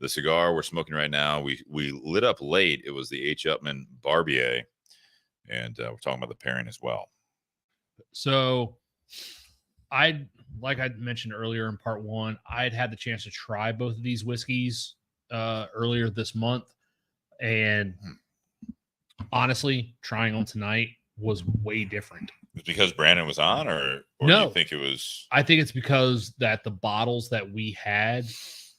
A: The cigar we're smoking right now, we lit up late. It was the H. Upmann Barbier, and we're talking about the pairing as well.
B: So like I mentioned earlier in part 1, I'd had the chance to try both of these whiskeys earlier this month. And honestly, trying them tonight was way different.
A: It's because Brandon was on, or
B: no,
A: do you think it was?
B: I think it's because that the bottles that we had,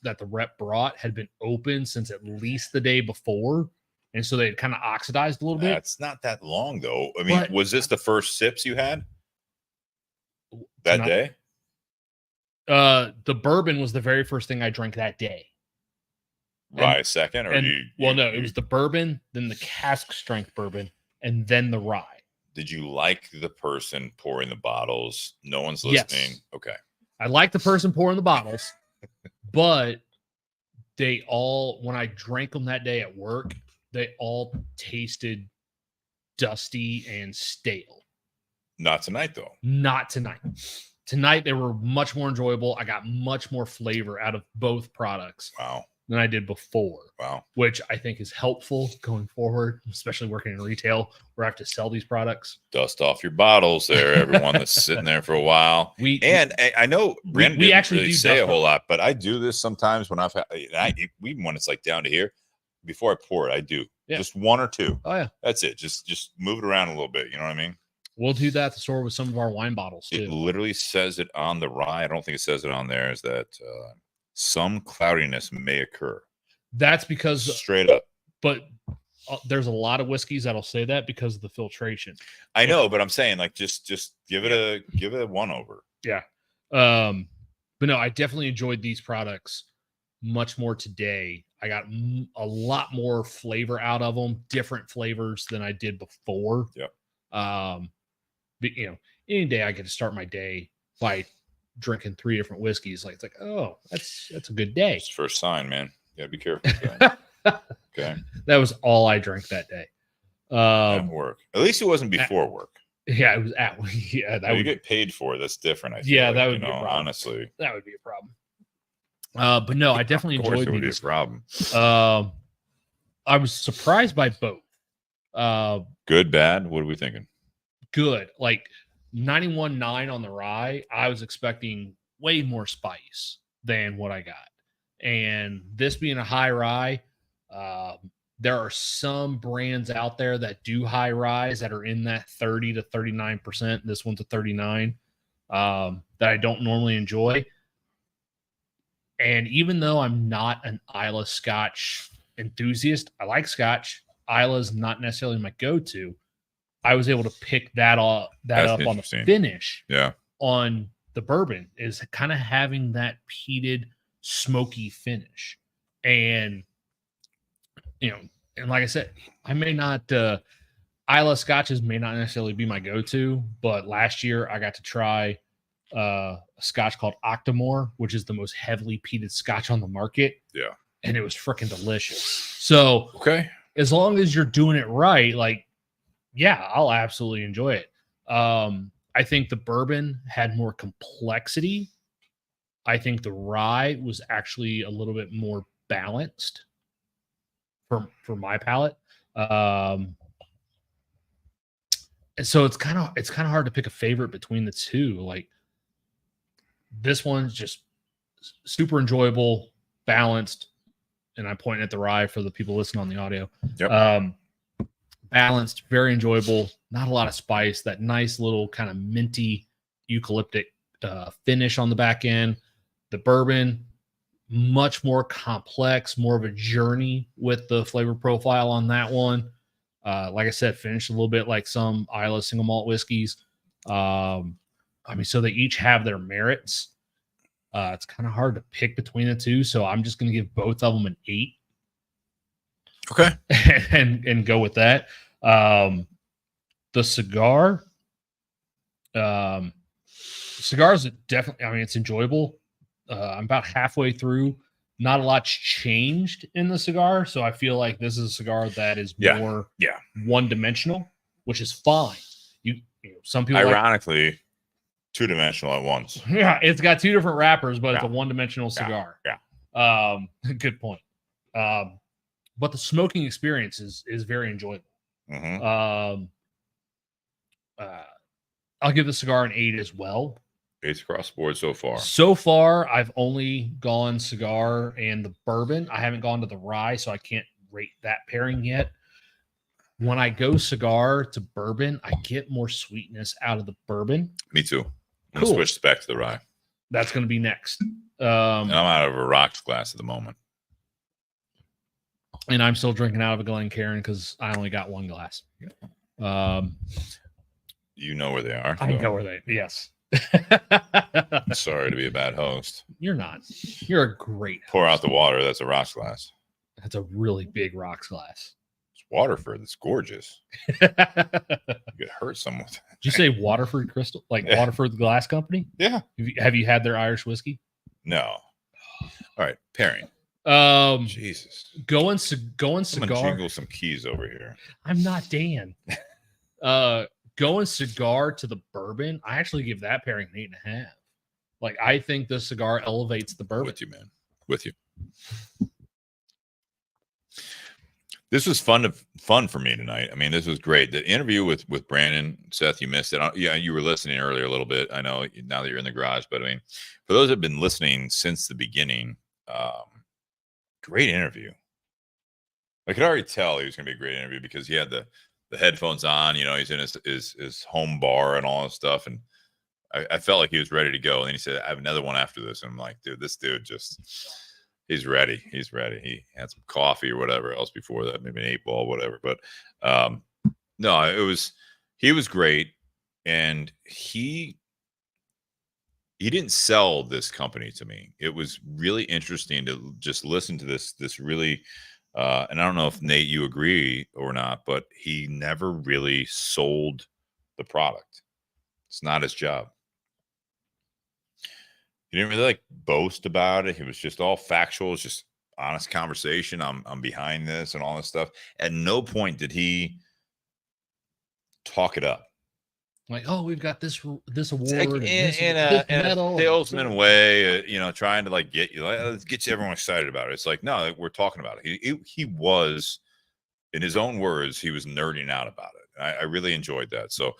B: that the rep brought, had been open since at least the day before. And so they kind of oxidized a little bit.
A: That's not that long, though. I mean, was this the first sips you had that day?
B: The bourbon was the very first thing I drank that day.
A: Rye second? Or
B: it was the bourbon, then the cask strength bourbon, and then the rye.
A: Did you like the person pouring the bottles? No one's listening.
B: Yes.
A: Okay.
B: I like the person pouring the bottles, but they all, when I drank them that day at work, they all tasted dusty and stale.
A: Not tonight, though.
B: Not tonight. Tonight, they were much more enjoyable. I got much more flavor out of both products.
A: Wow.
B: Than I did before.
A: Wow.
B: Which I think is helpful going forward, especially working in retail where I have to sell these products.
A: Dust off your bottels there, everyone that's sitting there for a while. I know Brandon didn't actually really say a whole lot, but I do this sometimes when I've had, even when it's like down to here, before I pour it, I do. Yeah. Just 1 or 2.
B: Oh, yeah.
A: That's it. Just move it around a little bit. You know what I mean?
B: We'll do that at the store with some of our wine bottles, too.
A: It literally says it on the rye. I don't think it says it on there. Is that some cloudiness may occur.
B: That's because
A: straight up.
B: But there's a lot of whiskeys that'll say that because of the filtration.
A: I know, but I'm saying like just give it a 1 over.
B: Yeah. But no, I definitely enjoyed these products much more today. I got a lot more flavor out of them, different flavors than I did before.
A: Yep.
B: But any day I get to start my day by drinking 3 different whiskeys. Like it's like, oh, that's a good day.
A: It's first sign, man. You gotta be careful with that. Okay.
B: That was all I drank that day.
A: At work. At least it wasn't before work.
B: Yeah, it was at yeah. That
A: You
B: would
A: get paid for it. That's different. I feel
B: yeah,
A: like,
B: that would be a problem.
A: honestly.
B: That would be a problem. But no, I definitely
A: Of course
B: enjoyed
A: it would be a
B: these.
A: problem.
B: I was surprised by both.
A: Good, bad. What are we thinking?
B: Good. Like 91.9 on the rye, I was expecting way more spice than what I got. And this being a high rye, there are some brands out there that do high ryes that are in that 30 to 39%. This one's a 39 that I don't normally enjoy. And even though I'm not an Islay Scotch enthusiast, I like Scotch. Islay's not necessarily my go-to. I was able to pick that up on the finish.
A: Yeah.
B: On the bourbon is kind of having that peated, smoky finish. And, and like I said, I may not, Islay Scotches may not necessarily be my go-to, but last year I got to try a Scotch called Octomore, which is the most heavily peated Scotch on the market.
A: Yeah.
B: And it was freaking delicious. So,
A: okay.
B: As long as you're doing it right, like, yeah, I'll absolutely enjoy it. I think the bourbon had more complexity. I think the rye was actually a little bit more balanced for my palate. And so it's kind of hard to pick a favorite between the two. Like this one's just super enjoyable, balanced, and I'm pointing at the rye for the people listening on the audio.
A: Yep.
B: Balanced, very enjoyable, not a lot of spice, that nice little kind of minty eucalyptic finish on the back end. The bourbon, much more complex, more of a journey with the flavor profile on that one. Like I said, finished a little bit like some Islay single malt whiskeys. So they each have their merits. It's kind of hard to pick between the two, so I'm just going to give both of them an 8.
A: Okay.
B: and go with that. The cigar, cigars definitely, it's enjoyable. I'm about halfway through. Not a lot's changed in the cigar, so I feel like this is a cigar that is more one-dimensional, which is fine. Some people
A: ironically two-dimensional at once.
B: Yeah, it's got two different wrappers, but it's a one-dimensional cigar.
A: Yeah.
B: Good point. But the smoking experience is very enjoyable.
A: Mm-hmm.
B: I'll give the cigar an 8 as well.
A: 8's across the board so far.
B: So far, I've only gone cigar and the bourbon. I haven't gone to the rye, so I can't rate that pairing yet. When I go cigar to bourbon, I get more sweetness out of the bourbon.
A: Me too. I'm going to switch back to the rye.
B: That's going to be next.
A: And I'm out of a rocks glass at the moment.
B: And I'm still drinking out of a Glencairn because I only got one glass.
A: You know where they are.
B: I know where they. Yes.
A: Sorry to be a bad host.
B: You're not. You're a great host.
A: Pour out the water. That's a rocks glass.
B: That's a really big rocks glass.
A: It's Waterford. It's gorgeous. You could hurt someone.
B: Did you say Waterford Crystal? Like Waterford the Glass Company?
A: Yeah.
B: Have you had their Irish whiskey?
A: No. All right. Pairing. Jesus.
B: Going cigar.
A: Jingle some keys over here.
B: I'm not Dan. Going cigar to the bourbon, I actually give that pairing an 8.5. Like I think the cigar elevates the bourbon.
A: With you, man. With you. This was fun for me tonight. I mean, this was great. The interview with Brandon, Seth, you missed it. Yeah, you were listening earlier a little bit. I know now that you're in the garage, but I mean, for those that have been listening since the beginning, great interview. I could already tell he was going to be a great interview because he had the headphones on. He's in his home bar and all this stuff, and I felt like he was ready to go. And then he said, "I have another one after this." And I'm like, dude, this dude he's ready. He's ready. He had some coffee or whatever else before that, maybe an 8-ball, whatever. But no, he was great, and he didn't sell this company to me. It was really interesting to just listen to this really, and I don't know if Nate, you agree or not, but he never really sold the product. It's not his job. He didn't really boast about it. He was just all factual. It's just, honest conversation. I'm behind this and all this stuff. At no point did he talk it up.
B: Like, oh, we've got this award,
A: Like
B: and
A: in
B: this
A: a
B: medal,
A: salesman way, trying to like get you, like, let's get you everyone excited about it. It's like, no, we're talking about it. He was, in his own words, he was nerding out about it. I really enjoyed that. So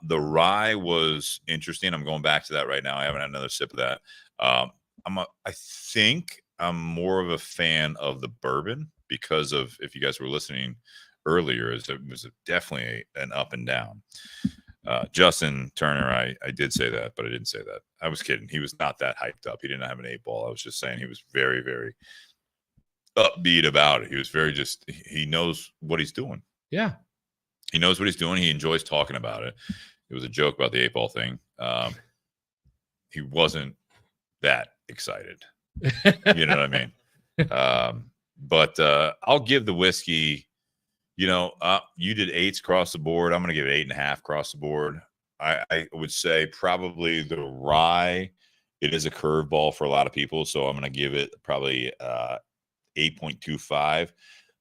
A: the rye was interesting. I'm going back to that right now. I haven't had another sip of that. I think I'm more of a fan of the bourbon because of, if you guys were listening earlier, it was definitely an up and down. Justin Turner, I did say that, but I didn't say that. I was kidding. He was not that hyped up. He didn't have an 8-ball. I was just saying he was very, very upbeat about it. He was very he knows what he's doing.
B: Yeah.
A: He knows what he's doing. He enjoys talking about it. It was a joke about the 8-ball thing. He wasn't that excited. You know what I mean? But I'll give the whiskey, you did 8s across the board. I'm going to give it 8.5 across the board. I would say probably the rye, it is a curveball for a lot of people. So I'm going to give it probably 8.25.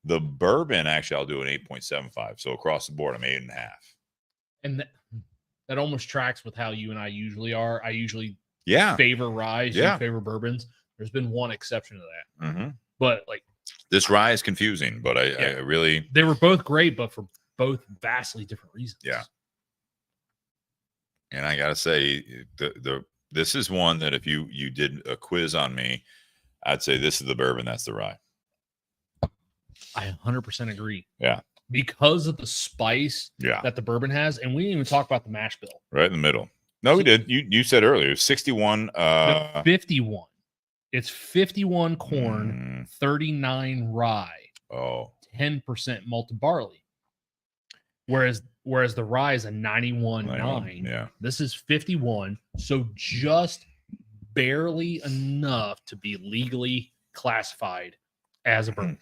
A: The bourbon, actually, I'll do an 8.75. So across the board, I'm 8.5.
B: And that almost tracks with how you and I usually are. I usually
A: Yeah.
B: favor rye.
A: Yeah.
B: You favor bourbons. There's been one exception to that.
A: Mm-hmm.
B: But like
A: this rye is confusing, but I really,
B: they were both great, but for both vastly different reasons.
A: Yeah. And I gotta say, this is one that if you did a quiz on me, I'd say this is the bourbon, that's the rye.
B: I 100% agree.
A: Yeah.
B: Because of the spice that the bourbon has, and we didn't even talk about the mash bill.
A: Right in the middle. No, we did. You said earlier 61.
B: No, 51. It's 51 corn, 39 rye, 10% malted barley. Whereas the rye is a 91.9.
A: Yeah.
B: This is 51, so just barely enough to be legally classified as a bourbon.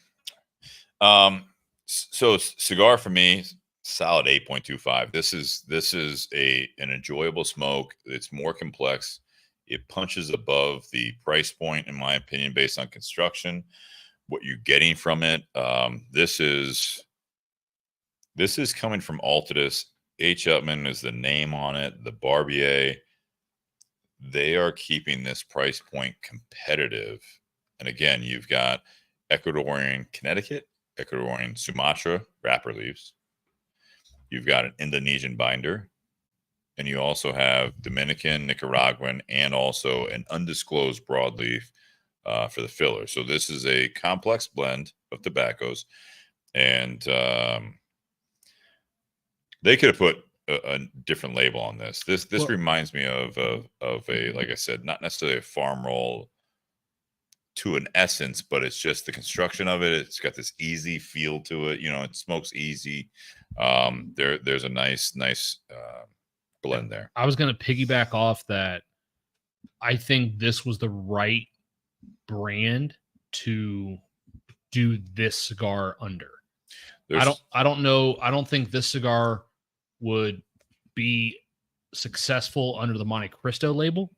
A: So cigar for me, solid 8.25. This is an enjoyable smoke. It's more complex. It punches above the price point, in my opinion, based on construction, what you're getting from it. This is coming from Altadis. H. Upmann is the name on it. The Barbier. They are keeping this price point competitive. And again, you've got Ecuadorian Connecticut, Ecuadorian Sumatra wrapper leaves. You've got an Indonesian binder. And you also have Dominican, Nicaraguan, and also an undisclosed broadleaf for the filler. So this is a complex blend of tobaccos. And they could have put a different label on this. This reminds me of a, like I said, not necessarily a farm roll to an essence, but it's just the construction of it. It's got this easy feel to it. It smokes easy. There's a nice blend there.
B: I was going to piggyback off that. I think this was the right brand to do this cigar under. I don't know. I don't think this cigar would be successful under the Monte Cristo label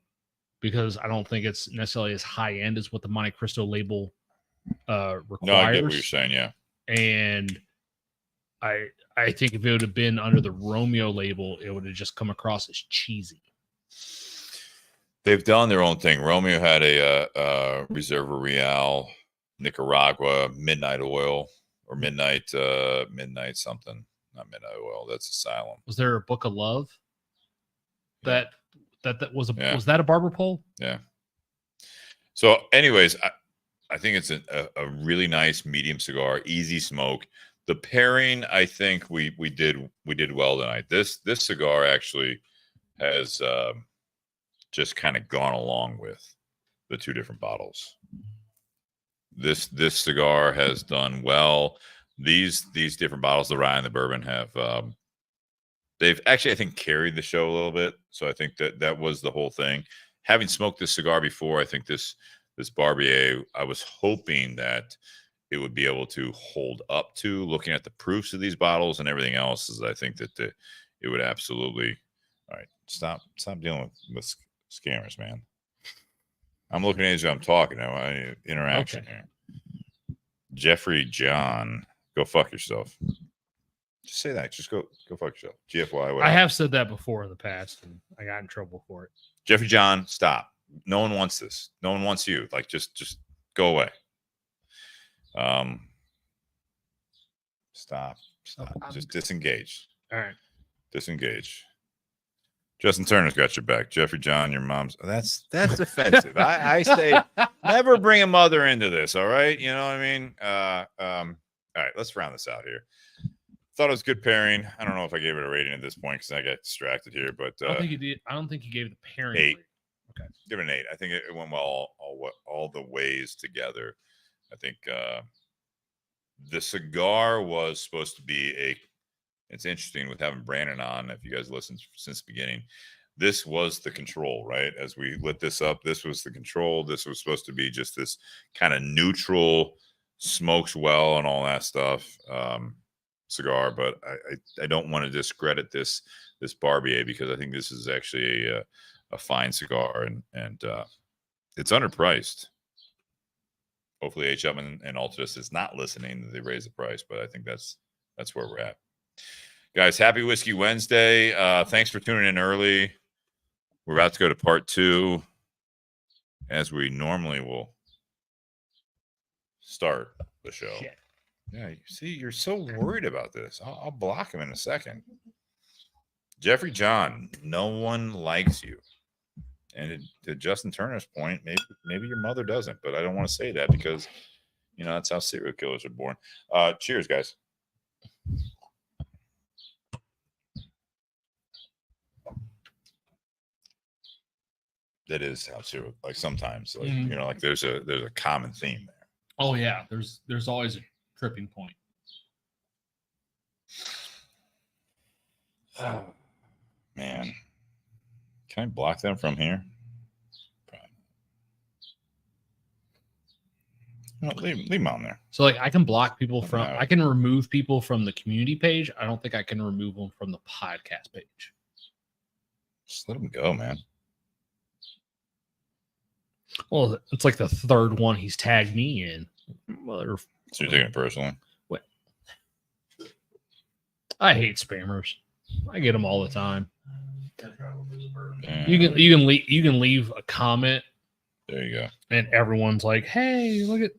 B: because I don't think it's necessarily as high end as what the Monte Cristo label requires.
A: No, I get what you're saying. Yeah.
B: And I think if it would have been under the Romeo label, it would have just come across as cheesy.
A: They've done their own thing. Romeo had a Reserva Real, Nicaragua, Midnight Oil, or Midnight something. Not Midnight Oil. That's Asylum.
B: Was there a Book of Love? That was that a barber pole?
A: Yeah. So, anyways, I think it's a really nice medium cigar, easy smoke. The pairing, I think we did well tonight. This cigar actually has just kind of gone along with the two different bottles. This cigar has done well. These different bottles, the rye and the bourbon, have they've actually, I think, carried the show a little bit. So I think that was the whole thing. Having smoked this cigar before, I think this Barbier, I was hoping that it would be able to hold up to, looking at the proofs of these bottles and everything else, is I think that it would absolutely. All right, stop dealing with scammers, man. I'm looking at you. I'm talking now. Interaction here. Jeffrey John, go fuck yourself. Just say that. Just go fuck yourself. GFY. Whatever.
B: I have said that before in the past, and I got in trouble for it.
A: Jeffrey John, stop. No one wants this. No one wants you. Like, just go away. Stop. Just disengage.
B: All right.
A: Disengage. Justin Turner's got your back. Jeffrey John, your mom's. That's offensive. I say never bring a mother into this. All right. You know what I mean? All right. Let's round this out here. Thought it was good pairing. I don't know if I gave it a rating at this point because I got distracted here, but
B: I don't think you did. I don't think you gave the pairing
A: 8.
B: rating. Okay.
A: Give it an 8. I think it went well all the ways together. I think the cigar was supposed to be it's interesting with having Brandon on. If you guys listened since the beginning, this was the control, right? As we lit this up, this was the control. This was supposed to be just this kind of neutral, smokes well and all that stuff cigar. But I don't want to discredit this Barbier because I think this is actually a fine cigar and it's underpriced. Hopefully H. Upmann and Altadis is not listening that they raise the price, but I think that's where we're at. Guys, happy Whiskey Wednesday. Thanks for tuning in early. We're about to go to part 2, as we normally will start the show.
B: Shit.
A: Yeah, you see, you're so worried about this. I'll block him in a second. Jeffrey John, no one likes you. And to Justin Turner's point, maybe your mother doesn't, but I don't want to say that because, that's how serial killers are born. Cheers, guys. That is how serial, like sometimes, like like there's a common theme there.
B: Oh yeah, there's always a tripping point.
A: Oh, man. Can I block them from here? No, leave them on there.
B: So like I can block people from, I can remove people from the community page. I don't think I can remove them from the podcast page.
A: Just let them go, man.
B: Well, it's like the third one he's tagged me in.
A: So you're taking it personally?
B: What? I hate spammers. I get them all the time. You can leave a comment.
A: There you go.
B: And everyone's like, "Hey, look at."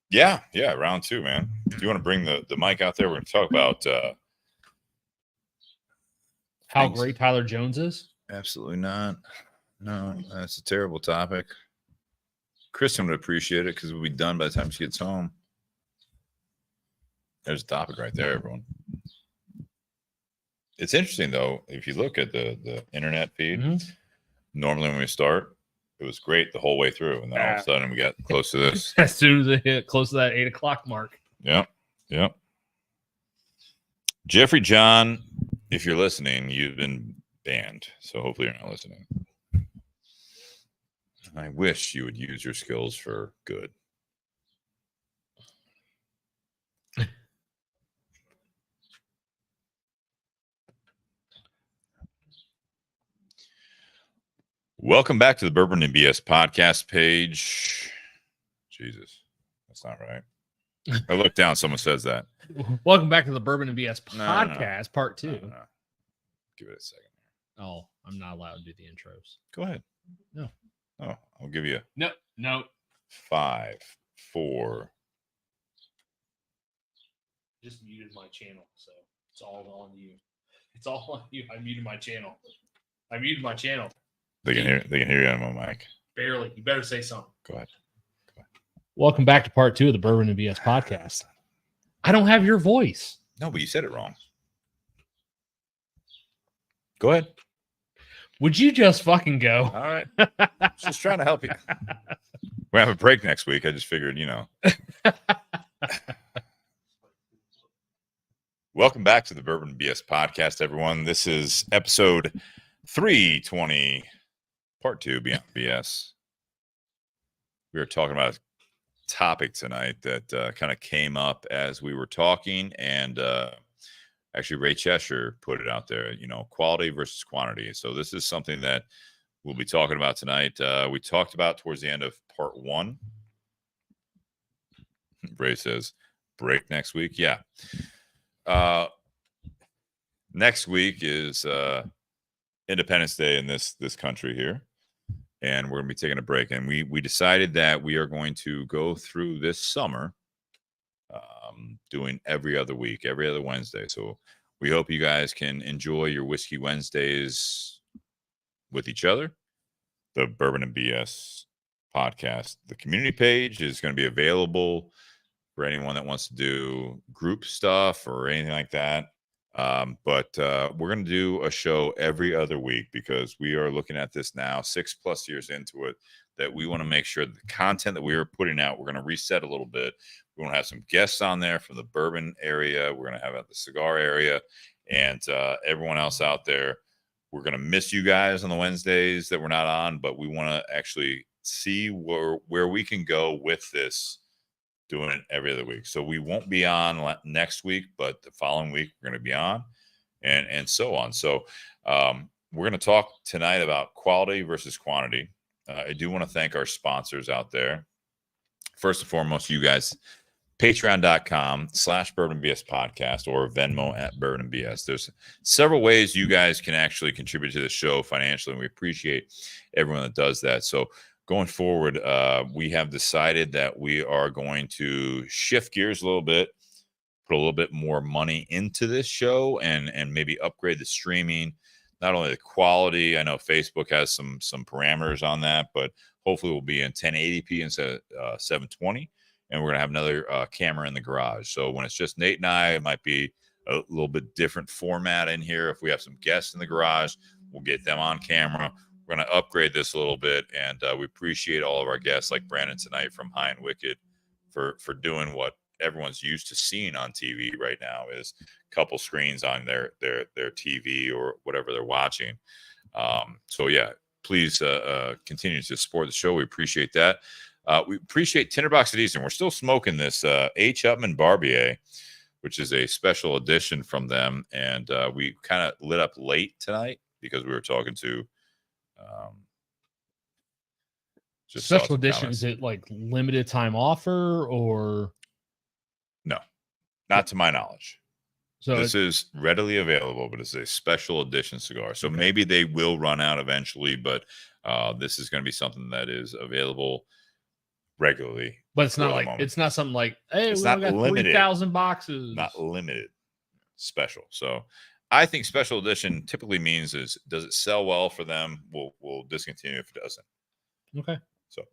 A: Yeah, round 2, man. If you want to bring the mic out there, we're going to talk about
B: how great Tyler Jones is.
A: Absolutely not. No, that's a terrible topic. Kristen would appreciate it because we'll be done by the time she gets home. There's a topic right there, everyone. It's interesting, though, if you look at the internet feed, normally when we start, it was great the whole way through. And then all of a sudden we got close to this.
B: As soon as it hit close to that 8 o'clock mark.
A: Yep. Jeffrey John, if you're listening, you've been banned. So hopefully you're not listening. I wish you would use your skills for good. Welcome back to the Bourbon and BS podcast page. Jesus, that's not right. I look down, someone says that.
B: Welcome back to the Bourbon and BS podcast, part 2.
A: No. Give it a second.
B: Oh, I'm not allowed to do the intros.
A: Go ahead.
B: No.
A: Oh, I'll give you
B: No.
A: 5, 4.
B: Just muted my channel, so it's all on you. It's all on you. I muted my channel.
A: They can hear you on my mic.
B: Barely. You better say something.
A: Go ahead.
B: Welcome back to part 2 of the Bourbon and BS podcast. I don't have your voice.
A: No, but you said it wrong. Go ahead.
B: Would you just fucking go?
A: All right. Just trying to help you. We have a break next week. I just figured, Welcome back to the Bourbon BS podcast, everyone. This is episode 320, part 2, Beyond BS. We are talking about a topic tonight that kind of came up as we were talking, and actually Ray Cheshire put it out there, quality versus quantity. So this is something that we'll be talking about tonight. We talked about towards the end of part 1. Ray says, break next week. Yeah. Next week is Independence Day in this country here. And we're going to be taking a break. And we decided that we are going to go through this summer doing every other week, every other Wednesday. So we hope you guys can enjoy your Whiskey Wednesdays with each other. The Bourbon and BS podcast. The community page is going to be available for anyone that wants to do group stuff or anything like that. But we're going to do a show every other week because we are looking at this now 6+ years into it, that we want to make sure that the content that we are putting out, we're going to reset a little bit. We want to have some guests on there from the bourbon area. We're going to have at the cigar area, and everyone else out there. We're going to miss you guys on the Wednesdays that we're not on, but we want to actually see where we can go with this, doing it every other week. So we won't be on next week, but the following week we're going to be on, and so on. So we're going to talk tonight about quality versus quantity. I do want to thank our sponsors out there. First and foremost, you guys, patreon.com/bourbonbs podcast or Venmo @bourbonbs. There's several ways you guys can actually contribute to the show financially, and we appreciate everyone that does that. So going forward, we have decided that we are going to shift gears a little bit, put a little bit more money into this show, and maybe upgrade the streaming, not only the quality. I know Facebook has some parameters on that, but hopefully we'll be in 1080p instead of 720. And we're going to have another camera in the garage. So when it's just Nate and I, it might be a little bit different format in here. If we have some guests in the garage, we'll get them on camera. We're going to upgrade this a little bit. And we appreciate all of our guests like Brandon tonight from High and Wicked for doing what everyone's used to seeing on TV right now, is a couple screens on their TV or whatever they're watching. So yeah, please continue to support the show. We appreciate that. We appreciate Tinder Box at Easton. We're still smoking this Upmann Barbier, which is a special edition from them. And we kind of lit up late tonight because we were talking to
B: just special edition. Is it like limited time offer or?
A: No, not to my knowledge.
B: So
A: this is readily available, but it's a special edition cigar. So maybe they will run out eventually, but this is going to be something that is available regularly.
B: But it's not like it's not something like, hey, we got 3,000 boxes.
A: Not limited, special. So I think special edition typically means does it sell well for them? We'll discontinue if it doesn't.
B: Okay.
A: So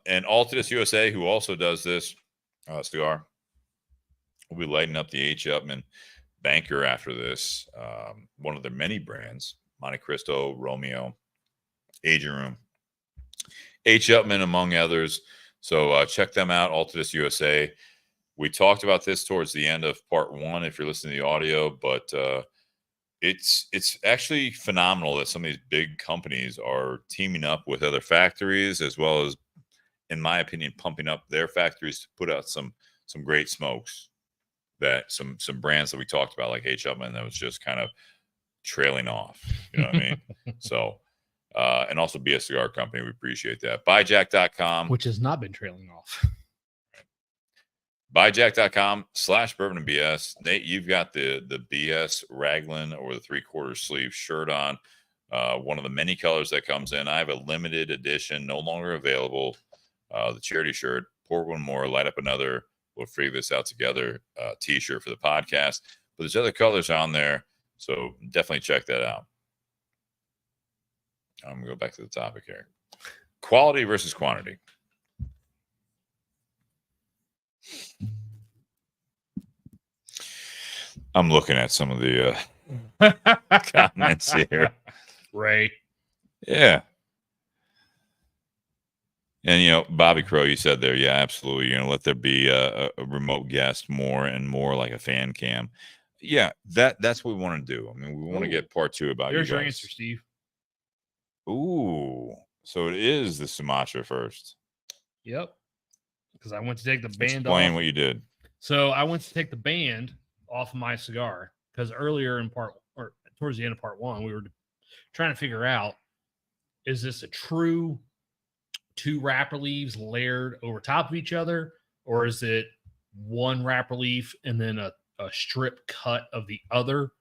A: and Altadis USA, who also does this cigar, will be lighting up the H. Upmann Banker after this. One of their many brands, Monte Cristo, Romeo, Aging Room, H. Upmann, among others. So check them out, Altadis USA. We talked about this towards the end of part 1, if you're listening to the audio, but it's actually phenomenal that some of these big companies are teaming up with other factories, as well as, in my opinion, pumping up their factories to put out some great smokes. That some brands that we talked about, like H. Upmann, that was just kind of trailing off. You know what I mean? So. And also be a cigar company. We appreciate that. Buyjack.com,
B: which has not been trailing off.
A: Buyjack.com/bourbon and BS. Nate, you've got the BS raglan or the 3/4 sleeve shirt on. One of the many colors that comes in. I have a limited edition, no longer available. The charity shirt. Pour one more, light up another. We'll figure this out together. T-shirt for the podcast. But there's other colors on there, so definitely check that out. I'm going to go back to the topic here. Quality versus quantity. I'm looking at some of the comments here.
B: Ray.
A: Yeah. And, Bobby Crow, you said there, yeah, absolutely. Let there be a remote guest more and more, like a fan cam. Yeah, that's what we want to do. I mean, we want to get part 2 about
B: Here's
A: you guys.
B: Your answer, Steve.
A: Ooh, so it is the Sumatra first.
B: Yep. Because I went to take the band off.
A: Explain what you did.
B: So I went to take the band off of my cigar because earlier in towards the end of part 1, we were trying to figure out, is this a true 2 wrapper leaves layered over top of each other, or is it one wrapper leaf and then a strip cut of the other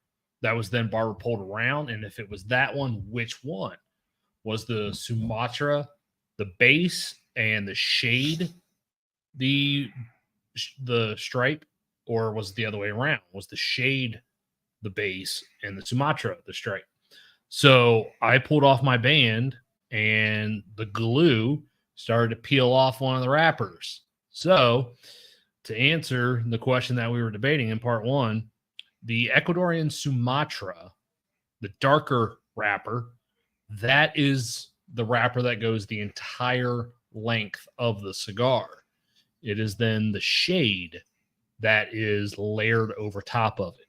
B: that was then barber pulled around? And if it was that one, which one? Was the Sumatra the base and the shade the stripe, or was it the other way around? Was the shade the base and the Sumatra the stripe? So I pulled off my band and the glue started to peel off one of the wrappers. So to answer the question that we were debating in part one, the Ecuadorian Sumatra, the darker wrapper, that is the wrapper that goes the entire length of the cigar. It is then the shade that is layered over top of it,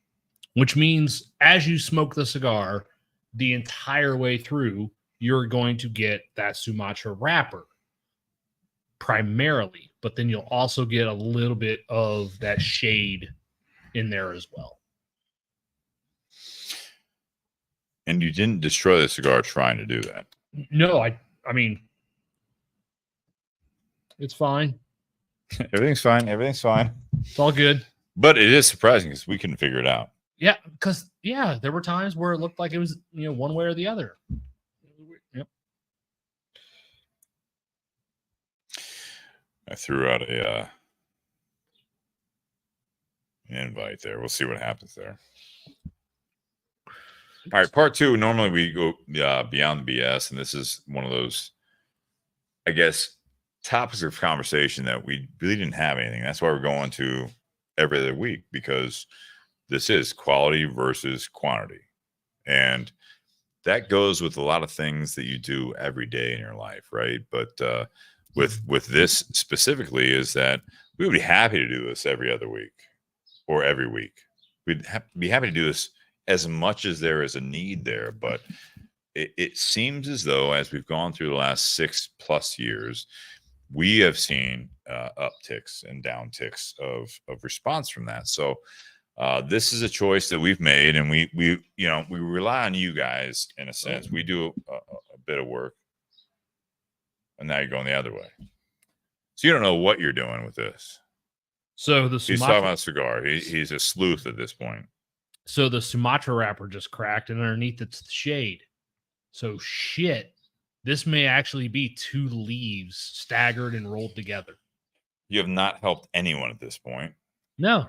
B: which means as you smoke the cigar the entire way through, you're going to get that Sumatra wrapper primarily, but then you'll also get a little bit of that shade in there as well.
A: And you didn't destroy the cigar trying to do that.
B: No, I mean, it's fine.
A: Everything's fine. Everything's fine.
B: It's all good.
A: But it is surprising because we couldn't figure it out.
B: Yeah, because there were times where it looked like it was one way or the other. Yep.
A: I threw out a an invite there. We'll see what happens there. All right, part two. Normally we go beyond the BS, and this is one of those, I guess, topics of conversation that we really didn't have anything. That's why we're going to every other week, because this is quality versus quantity. And that goes with a lot of things that you do every day in your life, right? But with this specifically is that we would be happy to do this every other week or every week. We'd be happy to do this as much as there is a need there. But it seems as though as we've gone through the last 6+ years, we have seen upticks and downticks of response from that. So this is a choice that we've made, and we rely on you guys in a sense. We do a bit of work, and now you're going the other way. So you don't know what you're doing with this.
B: So
A: He's talking about a cigar. He's a sleuth at this point.
B: So the Sumatra wrapper just cracked, and underneath it's the shade. So shit, this may actually be 2 leaves staggered and rolled together.
A: You have not helped anyone at this point.
B: No,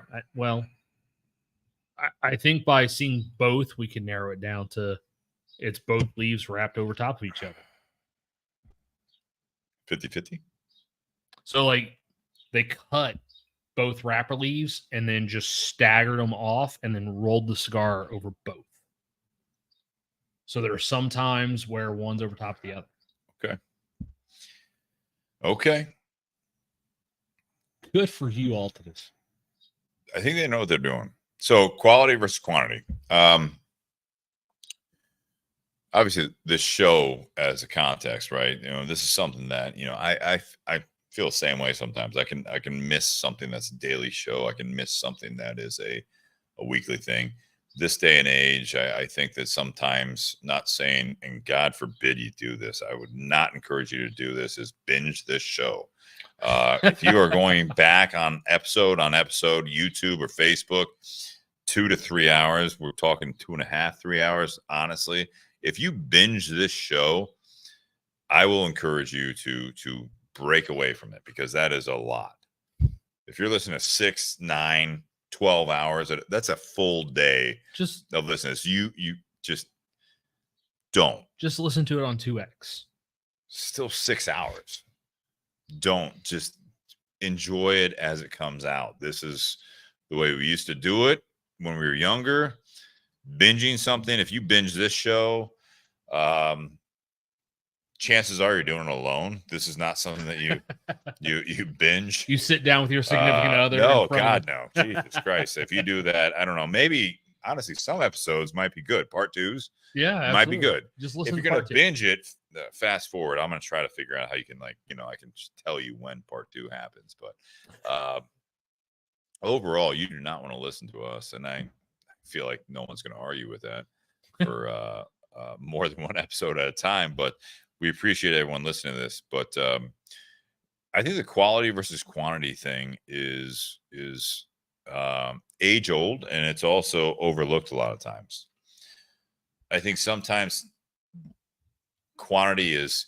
B: I think by seeing both, we can narrow it down to it's both leaves wrapped over top of each other.
A: 50-50?
B: So, like, they cut both wrapper leaves and then just staggered them off and then rolled the cigar over both. So there are some times where one's over top of the other.
A: Okay.
B: Good for you, Altadis.
A: I think they know what they're doing. So quality versus quantity. Obviously, this show as a context, right? This is something that I feel the same way sometimes. I can miss something that's a daily show. I can miss something that is a weekly thing. This day and age, I think that sometimes, not saying, and God forbid you do this, I would not encourage you to do this, is binge this show. If you are going back on episode, YouTube or Facebook, 2 to 3 hours, we're talking 2.5, 3 hours, honestly. If you binge this show, I will encourage you to break away from it, because that is a lot. If you're listening to 6, 9, 12 hours, that's a full day of listening. You just don't.
B: Just listen to it on 2x.
A: Still 6 hours. Don't. Just enjoy it as it comes out. This is the way we used to do it when we were younger. Binging something, if you binge this show, chances are you're doing it alone. This is not something that you binge.
B: You sit down with your significant other.
A: No, God, no. Jesus Christ. If you do that, I don't know. Maybe, honestly, some episodes might be good. Part 2s,
B: yeah,
A: might be good.
B: Just listen.
A: If you're going to binge it, fast forward. I'm going to try to figure out how you can, I can just tell you when part 2 happens. But overall, you do not want to listen to us. And I feel like no one's going to argue with that for more than one episode at a time. But we appreciate everyone listening to this. But I think the quality versus quantity thing is age old, and it's also overlooked a lot of times. I think sometimes quantity is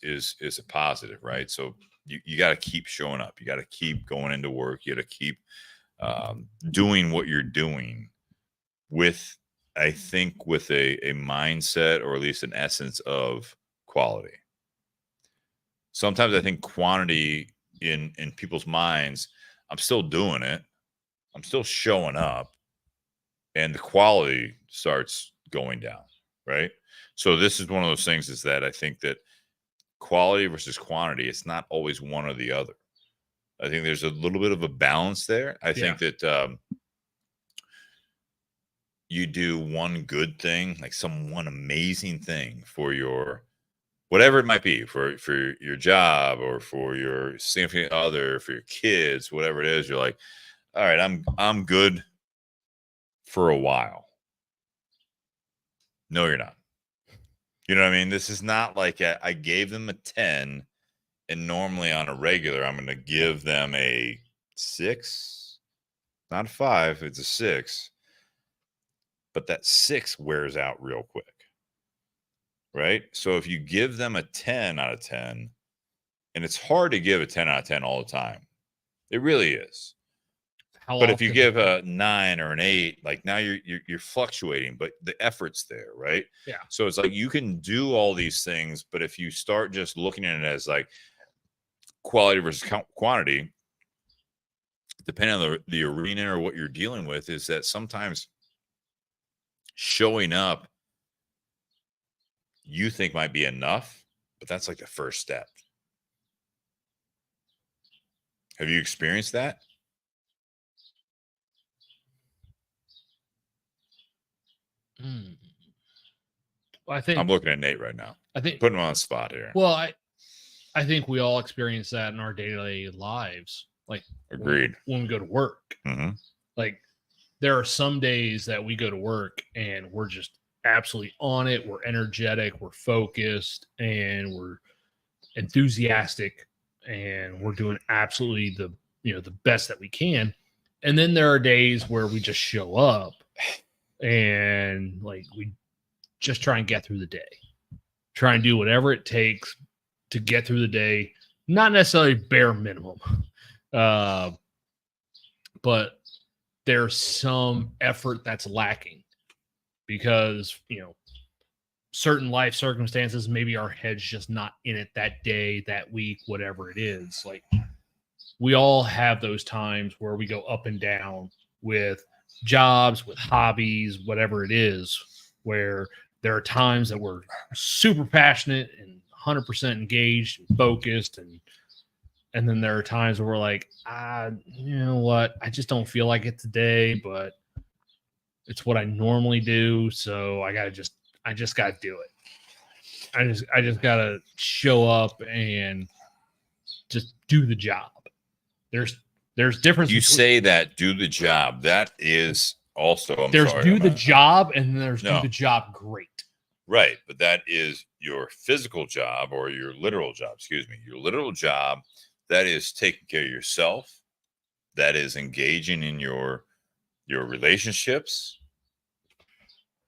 A: a positive, right? So you got to keep showing up. You got to keep going into work. You got to keep doing what you're doing with, I think, with a mindset, or at least an essence of quality. Sometimes I think quantity in people's minds, I'm still doing it, I'm still showing up, and the quality starts going down, right? So this is one of those things, is that I think that quality versus quantity, it's not always one or the other. I think there's a little bit of a balance there. I think that you do one good thing, like one amazing thing for your, whatever it might be, for your job, or for your significant other, for your kids, whatever it is. You're like, all right, I'm good for a while. No, you're not. You know what I mean? This is not like I gave them a 10, and normally on a regular, I'm going to give them a 6, not a 5. It's a 6. But that 6 wears out real quick, right? So if you give them a 10 out of 10, and it's hard to give a 10 out of 10 all the time, it really is. But if you give a 9 or an 8, like, now you're fluctuating, but the effort's there, right?
B: Yeah.
A: So it's like you can do all these things, but if you start just looking at it as like quality versus quantity, depending on the arena or what you're dealing with, is that sometimes showing up you think might be enough, but that's like the first step. Have you experienced that?
B: I think
A: I'm looking at Nate right now.
B: I think
A: Putting him on the spot here.
B: Well, I think we all experience that in our daily lives. Like,
A: agreed.
B: When we go to work, like, there are some days that we go to work and we're just absolutely on it. We're energetic, we're focused, and we're enthusiastic, and we're doing absolutely the best that we can. And then there are days where we just show up and, like, we just try and get through the day, try and do whatever it takes to get through the day. Not necessarily bare minimum, but there's some effort that's lacking because, certain life circumstances, maybe our head's just not in it that day, that week, whatever it is. Like, we all have those times where we go up and down with jobs, with hobbies, whatever it is, where there are times that we're super passionate and 100% engaged and focused, and then there are times where we're like, you know what, I just don't feel like it today, but it's what I normally do, so I just gotta do it. I just gotta show up and just do the job. There's difference.
A: You say that, do the job. That is also,
B: do the job, and there's do the job great.
A: Right, but that is your physical job, or your literal job, your literal job. That is taking care of yourself. That is engaging in your relationships.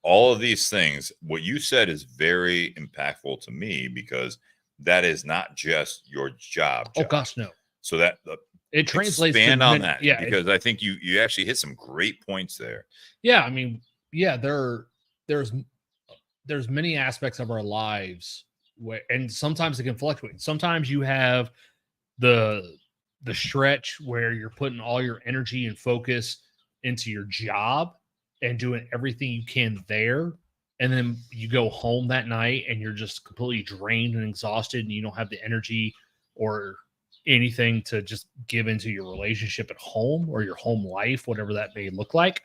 A: All of these things, what you said is very impactful to me, because that is not just your job.
B: Oh gosh, no.
A: So that
B: it translates.
A: Expand on that, because I think you actually hit some great points there.
B: Yeah, I mean, yeah, there's many aspects of our lives where, and sometimes it can fluctuate. Sometimes you have the stretch where you're putting all your energy and focus into your job and doing everything you can there, and then you go home that night and you're just completely drained and exhausted, and you don't have the energy or anything to just give into your relationship at home or your home life, whatever that may look like.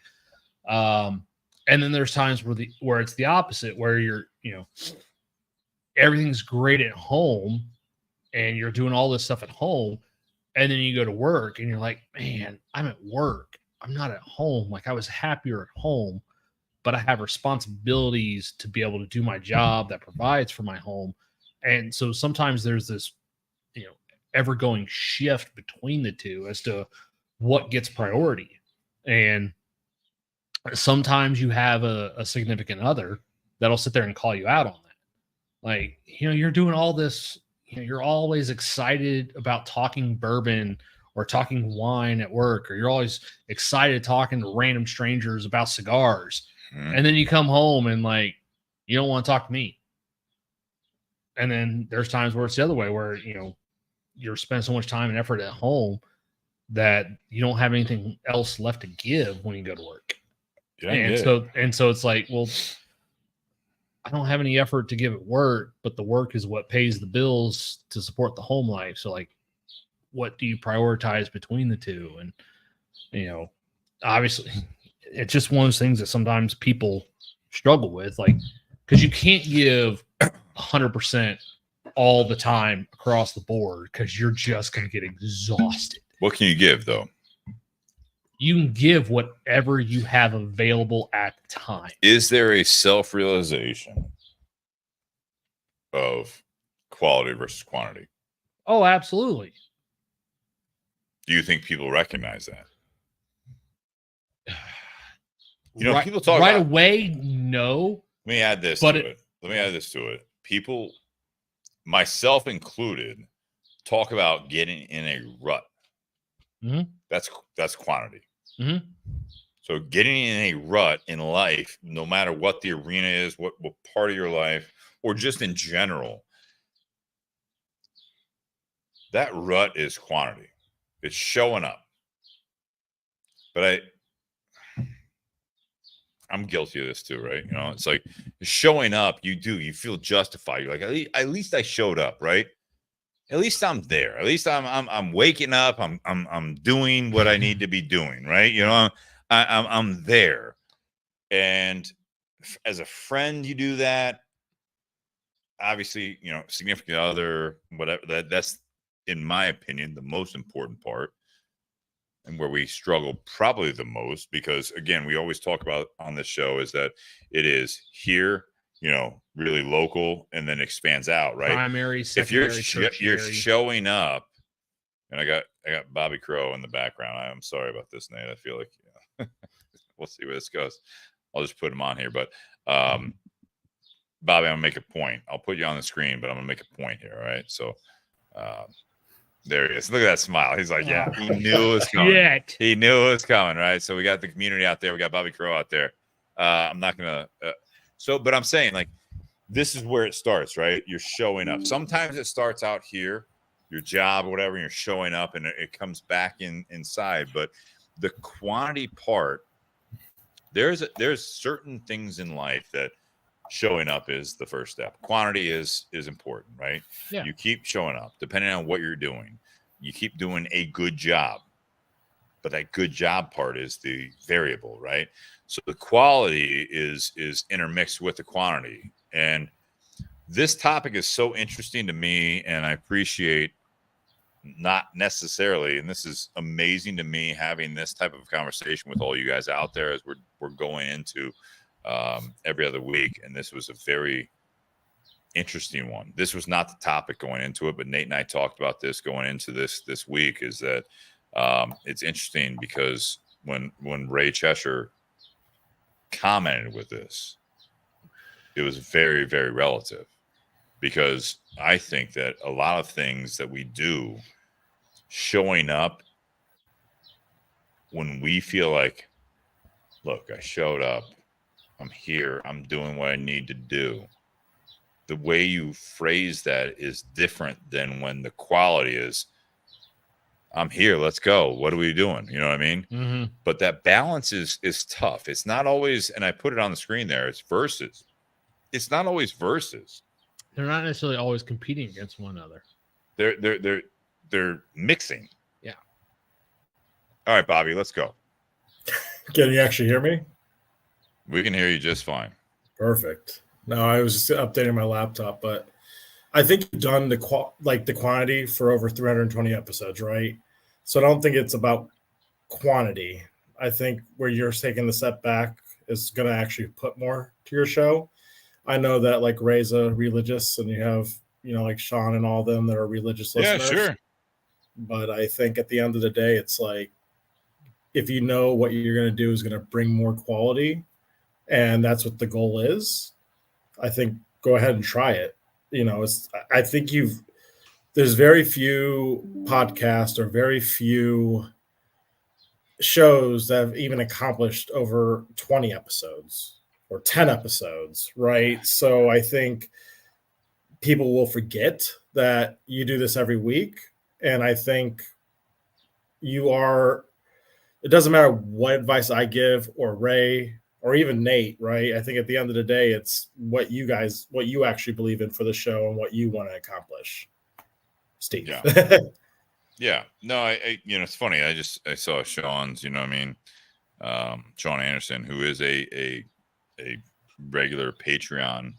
B: And then there's times where it's the opposite, where you're, everything's great at home and you're doing all this stuff at home, and then you go to work and you're like, man, I'm at work, I'm not at home. Like, I was happier at home, but I have responsibilities to be able to do my job that provides for my home. And so sometimes there's this, ever going shift between the two as to what gets priority. And sometimes you have a significant other that'll sit there and call you out on that. Like, you're doing all this, you're always excited about talking bourbon or talking wine at work, or you're always excited talking to random strangers about cigars. And then you come home and like, you don't want to talk to me. And then there's times where it's the other way, where, you're spending so much time and effort at home that you don't have anything else left to give when you go to work.
A: Yeah,
B: and so it's like, well, I don't have any effort to give at work, but the work is what pays the bills to support the home life. So like, what do you prioritize between the two? And, obviously it's just one of those things that sometimes people struggle with, like, because you can't give 100% all the time across the board, because you're just going to get exhausted.
A: What can you give though?
B: You can give whatever you have available at the time.
A: Is there a self-realization of quality versus quantity?
B: Oh, absolutely.
A: Do you think people recognize that?
B: People
A: talk
B: right
A: about,
B: away. No.
A: Let me add this to it. Let me add this to it. People, myself included, talk about getting in a rut.
B: Mm-hmm.
A: That's quantity.
B: Mm-hmm.
A: So getting in a rut in life, no matter what the arena is, what part of your life, or just in general, that rut is quantity. It's showing up. But I'm guilty of this too, right? It's like showing up. You feel justified. You're like, at least I showed up, right? At least I'm there. At least I'm waking up. I'm doing what I need to be doing, right? I'm there. And as a friend, you do that. Obviously, significant other, whatever. That's, in my opinion, the most important part, and where we struggle probably the most, because again, we always talk about on this show is that it is here, really local, and then expands out, right?
B: Primary, secondary,
A: if you're showing up, and I got Bobby Crow in the background. I'm sorry about this, Nate. I feel like we'll see where this goes. I'll just put him on here, but Bobby, I'm gonna make a point. I'll put you on the screen, but I'm gonna make a point here. All right, so there he is. Look at that smile. He's like, yeah, he knew it was coming. He knew it was coming, right? So we got the community out there. We got Bobby Crow out there. I'm not gonna. But I'm saying, like, this is where it starts, right? You're showing up. Sometimes it starts out here, your job or whatever, and you're showing up, and it comes back inside. But the quantity part, there's certain things in life that showing up is the first step. Quantity is important, right?
B: Yeah.
A: You keep showing up, depending on what you're doing. You keep doing a good job, but that good job part is the variable, right? So the quality is intermixed with the quantity. And this topic is so interesting to me, and I appreciate, not necessarily, and this is amazing to me, having this type of conversation with all you guys out there as we're going into every other week. And this was a very interesting one. This was not the topic going into it, but Nate and I talked about this going into this week, is that it's interesting because when Ray Cheshire commented with this, it was very, very relative, because I think that a lot of things that we do, showing up when we feel like, look, I showed up, I'm here, I'm doing what I need to do. The way you phrase that is different than when the quality is, I'm here, let's go. What are we doing? You know what I mean?
B: Mm-hmm.
A: But that balance is tough. It's not always, and I put it on the screen there, it's versus. It's not always versus.
B: They're not necessarily always competing against one another.
A: They're mixing.
B: Yeah.
A: All right, Bobby, let's go.
D: Can you actually hear me?
A: We can hear you just fine.
D: Perfect. No, I was just updating my laptop, but I think you've done the quantity for over 320 episodes, right? So I don't think it's about quantity. I think where you're taking the step back is going to actually put more to your show. I know that like Ray's a religious, and you have, like Sean and all them that are religious listeners.
A: Yeah, sure.
D: But I think at the end of the day, it's like, if you know what you're going to do is going to bring more quality, and that's what the goal is, I think go ahead and try it. I think there's very few podcasts or very few shows that have even accomplished over 20 episodes or 10 episodes, right? So I think people will forget that you do this every week. And I think it doesn't matter what advice I give, or Ray, or even Nate, right? I think at the end of the day, it's what you actually believe in for the show and what you want to accomplish. Steve.
A: Yeah. Yeah. No, it's funny. I saw Sean's, Sean Anderson, who is a regular Patreon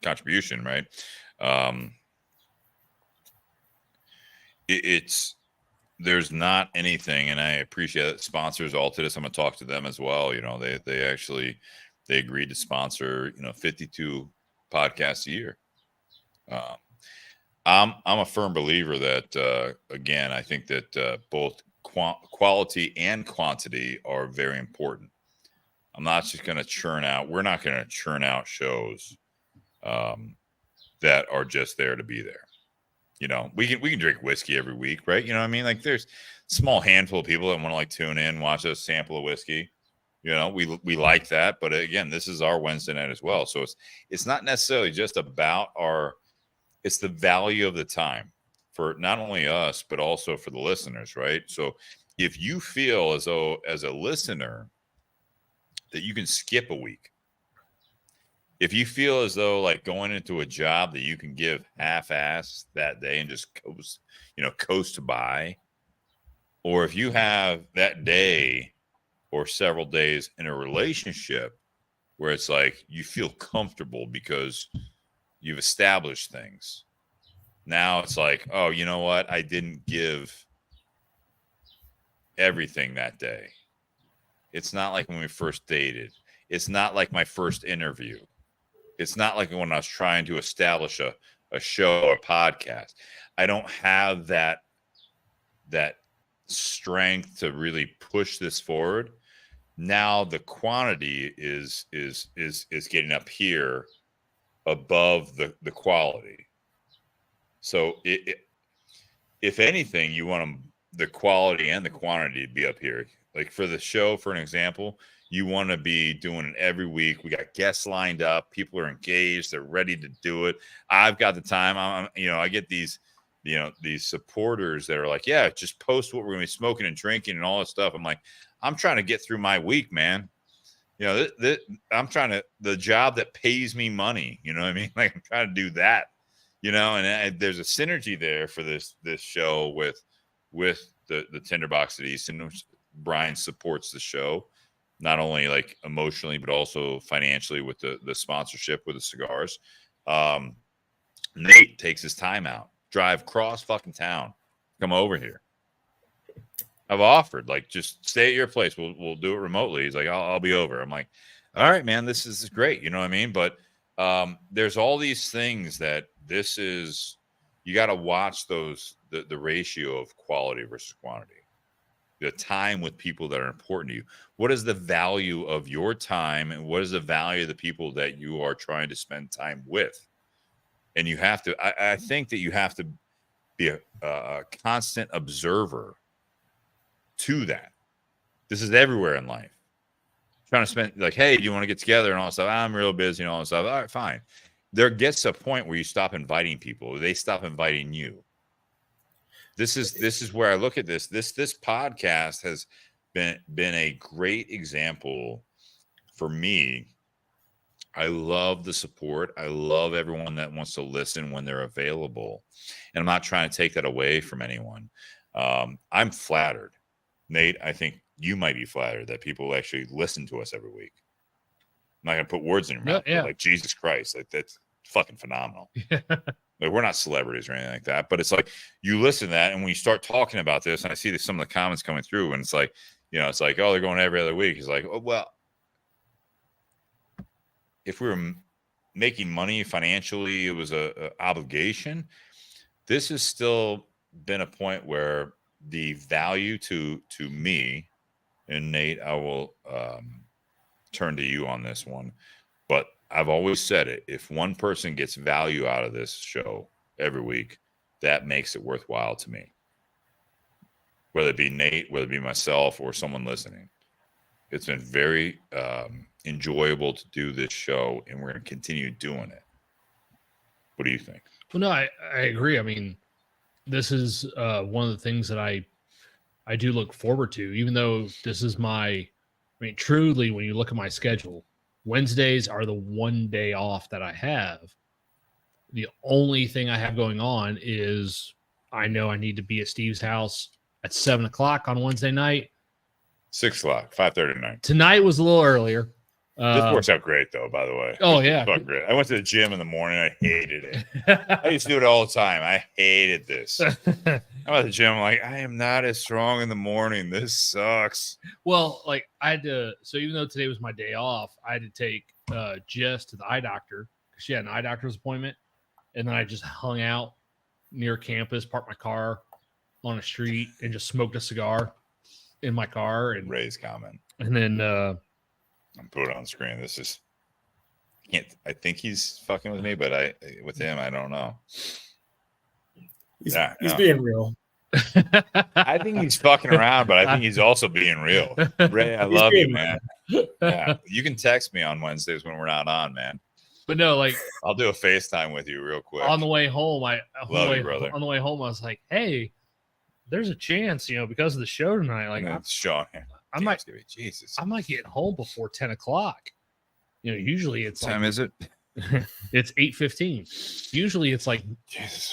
A: contribution, right? There's not anything, and I appreciate it. Sponsors Altadis, I'm gonna talk to them as well. They agreed to sponsor 52 podcasts a year. I'm a firm believer that again, I think that both quality and quantity are very important. I'm not just going to churn out. We're not going to churn out shows that are just there to be there. We can drink whiskey every week, right? You know what I mean? Like, there's a small handful of people that want to tune in, watch us sample a whiskey. We like that, but again, this is our Wednesday night as well. So it's not necessarily just about it's the value of the time for not only us, but also for the listeners, right? So if you feel as though, as a listener, that you can skip a week, if you feel as though going into a job that you can give half-ass that day and just coast by, or if you have that day or several days in a relationship where it's you feel comfortable because you've established things. Now it's oh, you know what? I didn't give everything that day. It's not like when we first dated. It's not like my first interview. It's not like when I was trying to establish a show or podcast. I don't have that strength to really push this forward. Now the quantity is getting up here above the quality. So if anything, you want the quality and the quantity to be up here. For the show, for an example, you want to be doing it every week. We got guests lined up. People are engaged. They're ready to do it. I've got the time. I get these supporters that are yeah, just post what we're going to be smoking and drinking and all that stuff. I'm trying to get through my week, man. I'm trying to, the job that pays me money, you know what I mean? I'm trying to do that, and there's a synergy there for this show with the Tinder Box at Easton. Brian supports the show, not only emotionally, but also financially with the sponsorship with the cigars. Nate takes his time out, drive cross fucking town, come over here. I've offered just stay at your place. We'll do it remotely. He's I'll be over. I'm all right, man, this is great. You know what I mean? But there's all these things that you got to watch the ratio of quality versus quantity. The time with people that are important to you. What is the value of your time, and what is the value of the people that you are trying to spend time with? And you have to, I think that you have to be a constant observer to that. This is everywhere in life. Trying to spend hey, do you want to get together and all that stuff? I'm real busy and all that stuff. All right, fine. There gets a point where you stop inviting people. They stop inviting you. This is where I look at this. This podcast has been a great example for me. I love the support. I love everyone that wants to listen when they're available. And I'm not trying to take that away from anyone. I'm flattered. Nate, I think you might be flattered that people actually listen to us every week. I'm not going to put words in your mouth.
B: Yeah.
A: But Jesus Christ, that's fucking phenomenal. We're not celebrities or anything like that, but it's you listen to that, and when you start talking about this, and I see some of the comments coming through, and it's oh, they're going every other week. It's oh, well, if we were making money financially, it was a obligation. This is still been a point where the value to me, and Nate, I will turn to you on this one, but I've always said it. If one person gets value out of this show every week, that makes it worthwhile to me. Whether it be Nate, whether it be myself, or someone listening. It's been very enjoyable to do this show, and we're going to continue doing it. What do you think?
B: Well, no, I agree. I mean, this is one of the things that I do look forward to, even though this is truly, when you look at my schedule, Wednesdays are the one day off that I have. The only thing I have going on is I know I need to be at Steve's house at 7:00 on Wednesday night.
A: 6:00, 5:39.
B: Tonight was a little earlier.
A: This works out great, though, by the way.
B: Oh, yeah.
A: Fucking great. I went to the gym in the morning. I hated it. I used to do it all the time. I hated this. I'm at the gym. I'm like, I am not as strong in the morning. This sucks.
B: Well, like I had to, so even though today was my day off, I had to take Jess to the eye doctor because she had an eye doctor's appointment. And then I just hung out near campus, parked my car on a street, and just smoked a cigar in my car. And
A: Ray's comment.
B: And then
A: I'm put it on the screen. This is I think he's fucking with me, but with him, I don't know.
D: He's being real.
A: I think he's fucking around, but I think he's also being real. Ray, I love you, man. Yeah, you can text me on Wednesdays when we're not on, man.
B: But no, like
A: I'll do a FaceTime with you real quick.
B: On the way home,
A: brother.
B: On the way home, I was like, "Hey, there's a chance, because of the show tonight. Like, I might get home before 10:00. Usually it's
A: what time is it?
B: It's 8:15. Usually it's like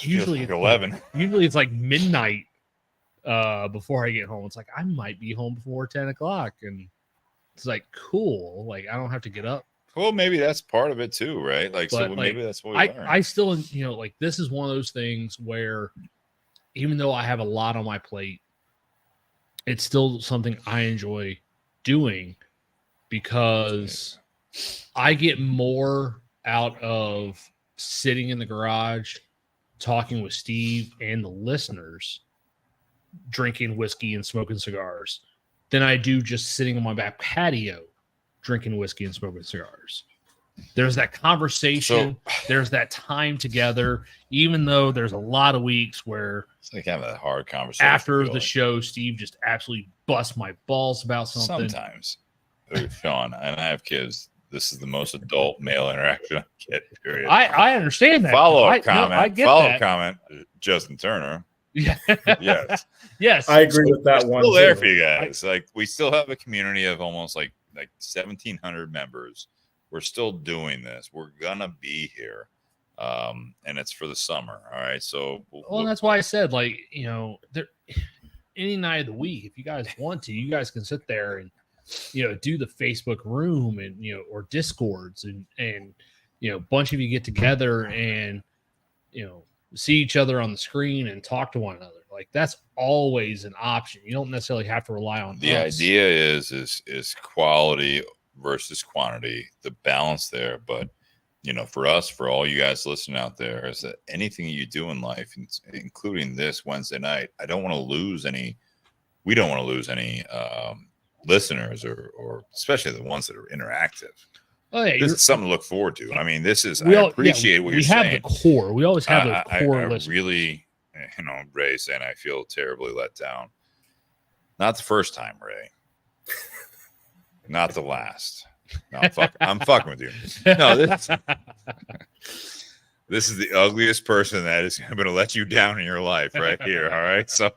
A: usually it's 11.
B: Usually it's like midnight before I get home. It's like I might be home before 10:00, and it's like cool. Like I don't have to get up.
A: Well, maybe that's part of it too, right? Like, but so maybe that's what we learn.
B: I still, like this is one of those things where even though I have a lot on my plate, it's still something I enjoy doing because I get more out of sitting in the garage, talking with Steve and the listeners, drinking whiskey and smoking cigars than I do just sitting on my back patio drinking whiskey and smoking cigars. There's that conversation. There's that time together, even though there's a lot of weeks where
A: it's like having a hard conversation
B: after the show, Steve just absolutely busts my balls about something.
A: Sometimes, Sean, and I have kids. This is the most adult male interaction I get, period.
B: I understand that.
A: Follow-up comment, Justin Turner.
B: Yeah.
A: Yes.
B: Yes.
D: I agree with that one.
A: Still there for you guys. Like we still have a community of almost like 1,700 members. We're still doing this. We're gonna be here, and it's for the summer. All right. So,
B: and that's why I said, like, there, any night of the week, if you guys want to, you guys can sit there and do the Facebook room and or Discords and a bunch of you get together and see each other on the screen and talk to one another. Like that's always an option. You don't necessarily have to rely on
A: the
B: us.
A: idea is quality versus quantity, the balance there. But for us, for all you guys listening out there, is that anything you do in life, including this Wednesday night, I don't want to lose any. We don't want to lose any listeners, or especially the ones that are interactive.
B: Oh, yeah,
A: this is something to look forward to. I mean, this is. I appreciate what you're saying.
B: We have the core. We always have the core.
A: I really, Ray saying I feel terribly let down. Not the first time, Ray. Not the last. No, I'm fucking with you. No, this is the ugliest person that is going to let you down in your life right here. All right. So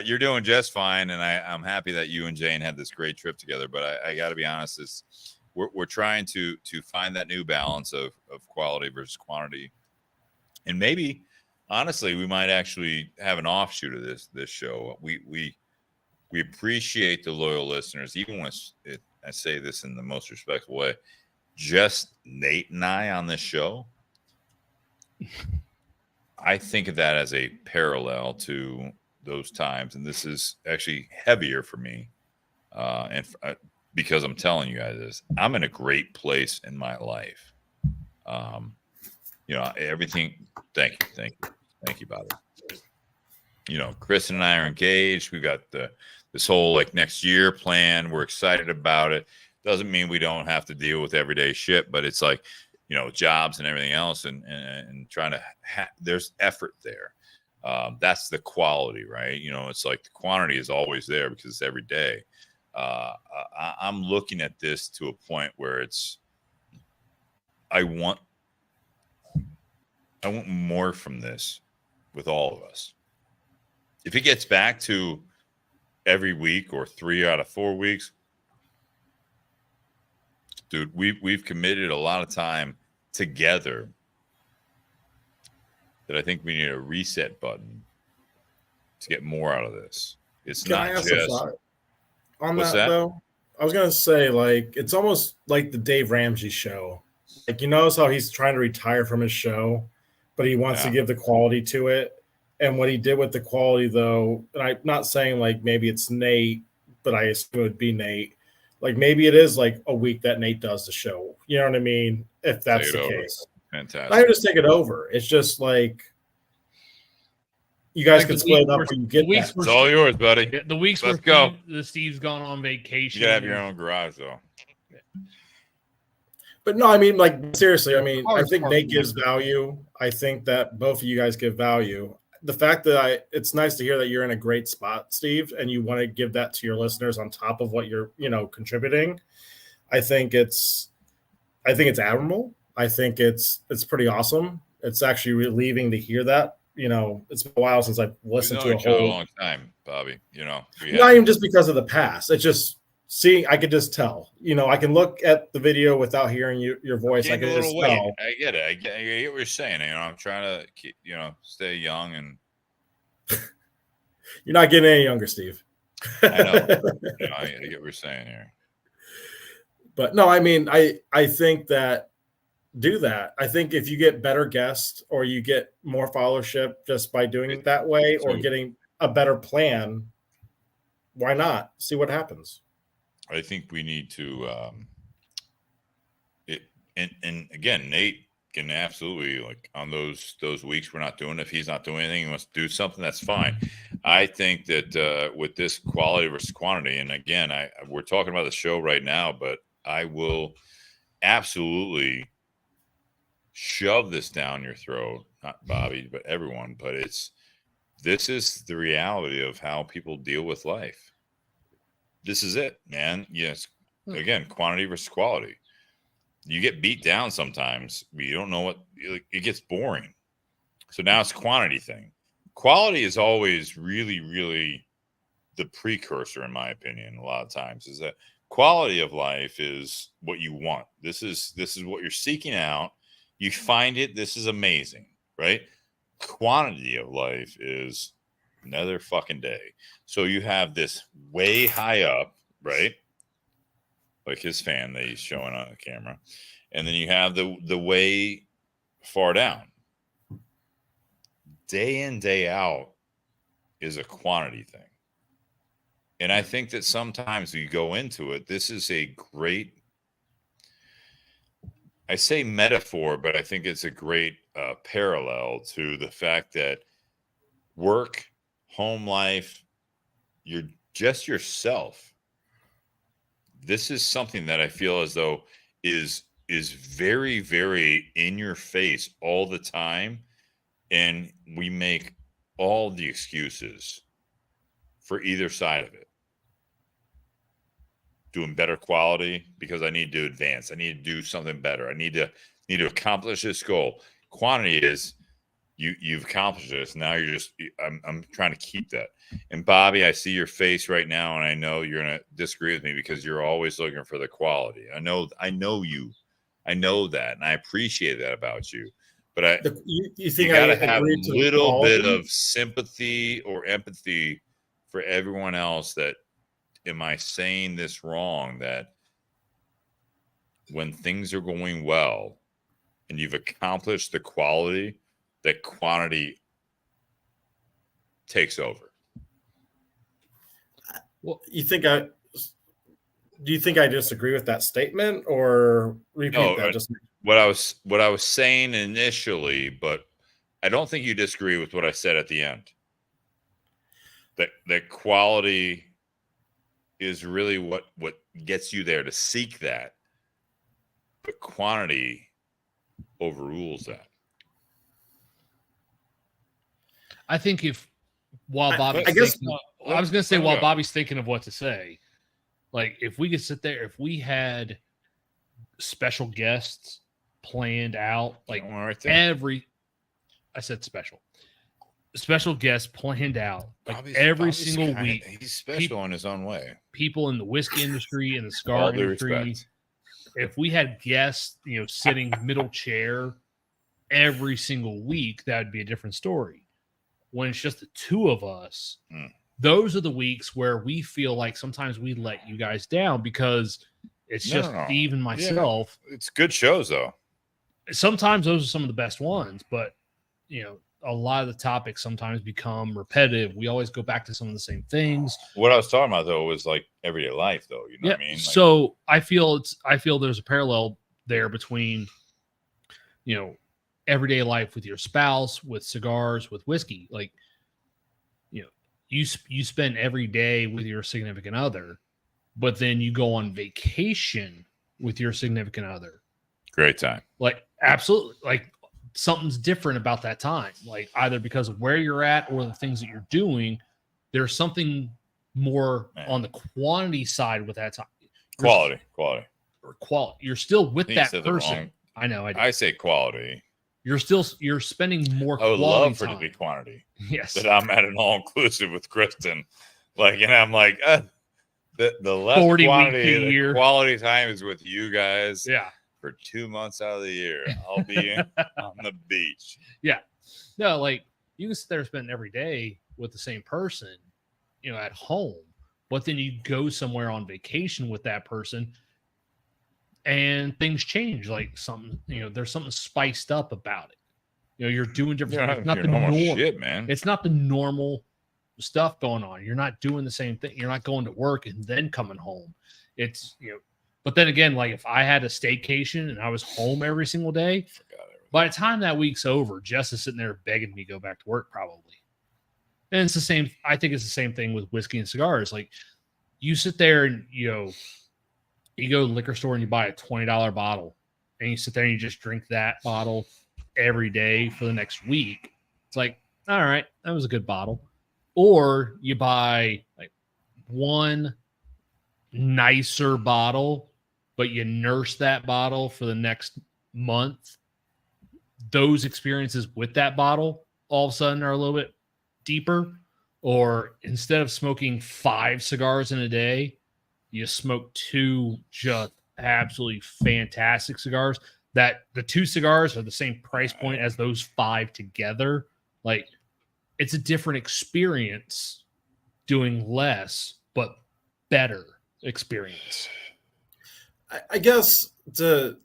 A: you're doing just fine. And I'm happy that you and Jane had this great trip together. But I got to be honest, we're trying to find that new balance of quality versus quantity. And maybe, honestly, we might actually have an offshoot of this show. We appreciate the loyal listeners, even when I say this in the most respectful way. Just Nate and I on this show, I think of that as a parallel to those times, and this is actually heavier for me. Because I'm telling you guys this, I'm in a great place in my life. Everything. Thank you, Bobby. Chris and I are engaged. We got this whole like next year plan. We're excited about it. Doesn't mean we don't have to deal with everyday shit, but it's like, jobs and everything else, and trying to there's effort there. That's the quality, right? It's like the quantity is always there because it's every day. I'm looking at this to a point where I want more from this with all of us. If it gets back to every week or 3 out of 4 weeks, dude, we've committed a lot of time together that I think we need a reset button to get more out of this. It's
D: Can I
A: not
D: ask
A: just
D: a thought on
A: What's
D: that,
A: that?
D: though? I was gonna say, like, it's almost like the Dave Ramsey show. Like, you notice how he's trying to retire from his show, but he wants to give the quality to it. And what he did with the quality, though, and I'm not saying like maybe it's Nate, but I assume it would be Nate. Like maybe it is like a week that Nate does the show. You know what I mean? If that's
A: Take it
D: the
A: over.
D: case.
A: Fantastic.
D: I just take it over. It's just like you guys
B: Like
D: can
B: the
D: split
B: week
D: it up
B: where-
D: when you
B: the
D: get
B: weeks
D: that.
A: It's all yours, buddy.
B: Yeah, the weeks
A: Let's
B: where
A: go.
B: Steve's gone on vacation.
A: You gotta have your own garage, though.
D: But no, I mean, like seriously, I mean, I
B: Always
D: think
B: part
D: Nate
B: of
D: gives value. I think that both of you guys give value. The fact that it's nice to hear that you're in a great spot, Steve, and you want to give that to your listeners on top of what you're, contributing. I think it's admirable. I think it's pretty awesome. It's actually relieving to hear that. It's been a while since I've listened to a
A: each other
D: whole.
A: a long time, Bobby.
D: Not even just because of the past. It's just seeing. I could just tell. I can look at the video without hearing your voice. I can just tell.
A: I get it. I get what you're saying. I'm trying to keep, stay young, and
D: You're not getting any younger, Steve.
A: I know. I get what you're saying here.
D: But no, I mean, I think that do that. I think if you get better guests or you get more followership just by doing it that way or getting a better plan, why not? See what happens.
A: I think we need to and again, Nate can absolutely, like, on those weeks we're not doing, if he's not doing anything, he wants to do something, that's fine. I think that with this quality versus quantity, and again, we're talking about the show right now, but I will absolutely shove this down your throat, not Bobby, but everyone. But this is the reality of how people deal with life. This is it, man. Yes. Again, quantity versus quality. You get beat down sometimes, but you don't know it gets boring. So now it's a quantity thing. Quality is always really, really the precursor, in my opinion. A lot of times is that quality of life is what you want. This is what you're seeking out. You find it. This is amazing, right? Quantity of life is another fucking day. So you have this way high up, right? Like his fan that he's showing on the camera. And then you have the way far down. Day in, day out is a quantity thing. And I think that sometimes we go into it, this is a great, I say metaphor, but I think it's a great parallel to the fact that work, home life, you're just yourself. This is something that I feel as though is very, very in your face all the time. And we make all the excuses for either side of it. Doing better quality because I need to advance. I need to do something better. I need to accomplish this goal. Quantity is you've accomplished this. Now you're just I'm trying to keep that. And Bobby, I see your face right now, and I know you're gonna disagree with me because you're always looking for the quality. I know you. I know that, and I appreciate that about you. But
D: you think
A: you gotta
D: I
A: have a
D: agree to
A: little bit
D: quality?
A: of sympathy or empathy for everyone else. That, am I saying this wrong? That when things are going well and you've accomplished the quality, that quantity takes over.
D: Well, do you think I disagree with that statement, or repeat that? Just
A: what I was saying initially, but I don't think you disagree with what I said at the end. that quality is really what gets you there to seek that. But quantity overrules that.
B: I think while Bobby's
D: I guess
B: thinking, I was going to say while Bobby's thinking of what to say, like if we could sit there, if we had special guests planned out, like
A: Right there.
B: I said special guests planned out, like
A: Bobby's
B: single week.
A: He's special in his own way.
B: People in the whiskey industry and the cigar
A: All due
B: industry.
A: respect.
B: If we had guests, sitting middle chair every single week, that would be a different story. When it's just the two of us, those are the weeks where we feel like sometimes we let you guys down because it's just Steve and myself.
A: Yeah. It's good shows, though.
B: Sometimes those are some of the best ones, but, a lot of the topics sometimes become repetitive. We always go back to some of the same things.
A: What I was talking about, though, was like everyday life, though. You know what I mean? Like,
B: so I feel there's a parallel there between, everyday life with your spouse, with cigars, with whiskey. Like, you spend every day with your significant other, but then you go on vacation with your significant other.
A: great time.
B: Like, absolutely. Like, something's different about that time, like either because of where you're at or the things that you're doing. There's something more on the quantity side with that time.
A: Quality.
B: You're still with that person. I know.
A: I say quality.
B: You're spending more.
A: I would
B: quality
A: love for it
B: time.
A: to be quantity.
B: Yes.
A: That I'm at an all inclusive with Kristen, and I'm like, the less
B: 40
A: quantity, the
B: year.
A: quality time is with you guys.
B: Yeah.
A: For 2 months out of the year, I'll be on the beach.
B: Yeah. No, like you can sit there and spend every day with the same person, at home, but then you go somewhere on vacation with that person and things change. Like something, there's something spiced up about it. You're doing different things. It's not the normal
A: shit, man.
B: It's not the normal stuff going on. You're not doing the same thing. You're not going to work and then coming home. It's, but then again, like if I had a staycation and I was home every single day, by the time that week's over, Jess is sitting there begging me to go back to work probably. And it's the same. I think it's the same thing with whiskey and cigars. Like you sit there and, you go to the liquor store and you buy a $20 bottle and you sit there and you just drink that bottle every day for the next week. It's like, all right, that was a good bottle. Or you buy like one nicer bottle, but you nurse that bottle for the next month. Those experiences with that bottle all of a sudden are a little bit deeper. Or instead of smoking 5 cigars in a day, you smoke 2 just absolutely fantastic cigars. That the 2 cigars are the same price point as those 5 together. Like it's a different experience doing less, but better experience.
D: I guess to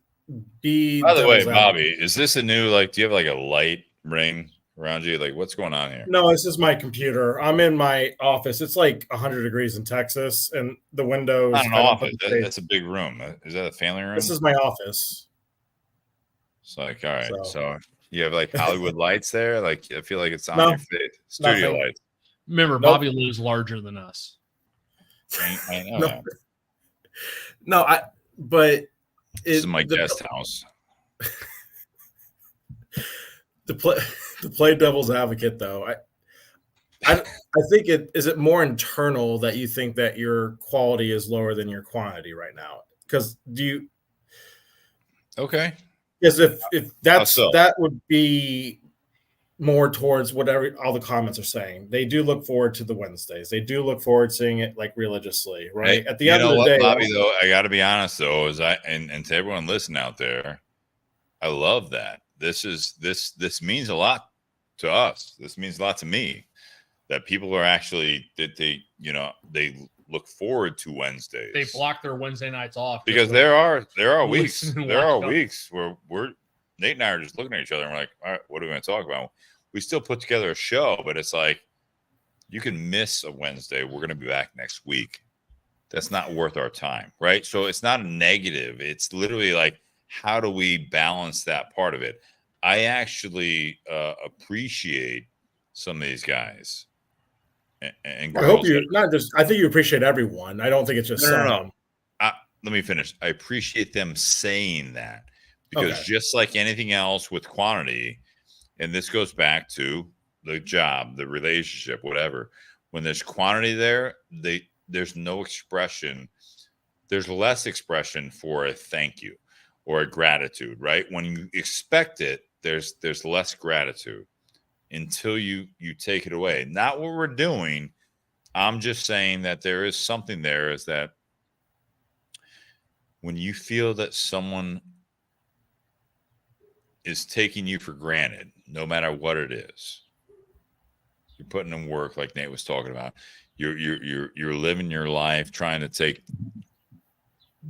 D: be.
A: By the way, Bobby, is this a new, do you have like a light ring around you? Like, what's going on here?
D: No, this is my computer. I'm in my office. It's like 100 degrees in Texas, and the windows.
A: Not an office. That's a big room. Is that a family room?
D: This is my office.
A: It's like, all right. So you have like Hollywood lights there. Like, I feel like it's on your face. Studio lights.
B: Remember, Bobby lives larger than us.
A: I know.
D: But
A: this is my guest house.
D: To play devil's advocate, though, I think is it more internal that you think that your quality is lower than your quantity right now? Because
A: Okay.
D: Because if that would be more towards whatever all the comments are saying. They do look forward to the Wednesdays. They do look forward to seeing it like religiously, right? At the end of the day,
A: Bobby, though, I got to be honest though, and to everyone listening out there, I love that. This means a lot to us. This means a lot to me that people are actually they look forward to Wednesdays.
B: They block their Wednesday nights off
A: because there are weeks where Nate and I are just looking at each other and we're like, all right, what are we going to talk about? We still put together a show, but it's like you can miss a Wednesday. We're going to be back next week. That's not worth our time, right? So it's not a negative. It's literally like, how do we balance that part of it? I actually appreciate some of these guys and
D: I hope
A: girls.
D: you not just. I think you appreciate everyone. I don't think it's just
A: No.
D: some.
A: Let me finish. I appreciate them saying that because
D: Okay.
A: just like anything else with quantity, and this goes back to the job, the relationship, whatever. When there's quantity there, there's no expression. There's less expression for a thank you or a gratitude, right? When you expect it, there's less gratitude until you take it away. Not what we're doing. I'm just saying that there is something there is that when you feel that someone is taking you for granted, no matter what it is, you're putting in work, like Nate was talking about. You're living your life trying to take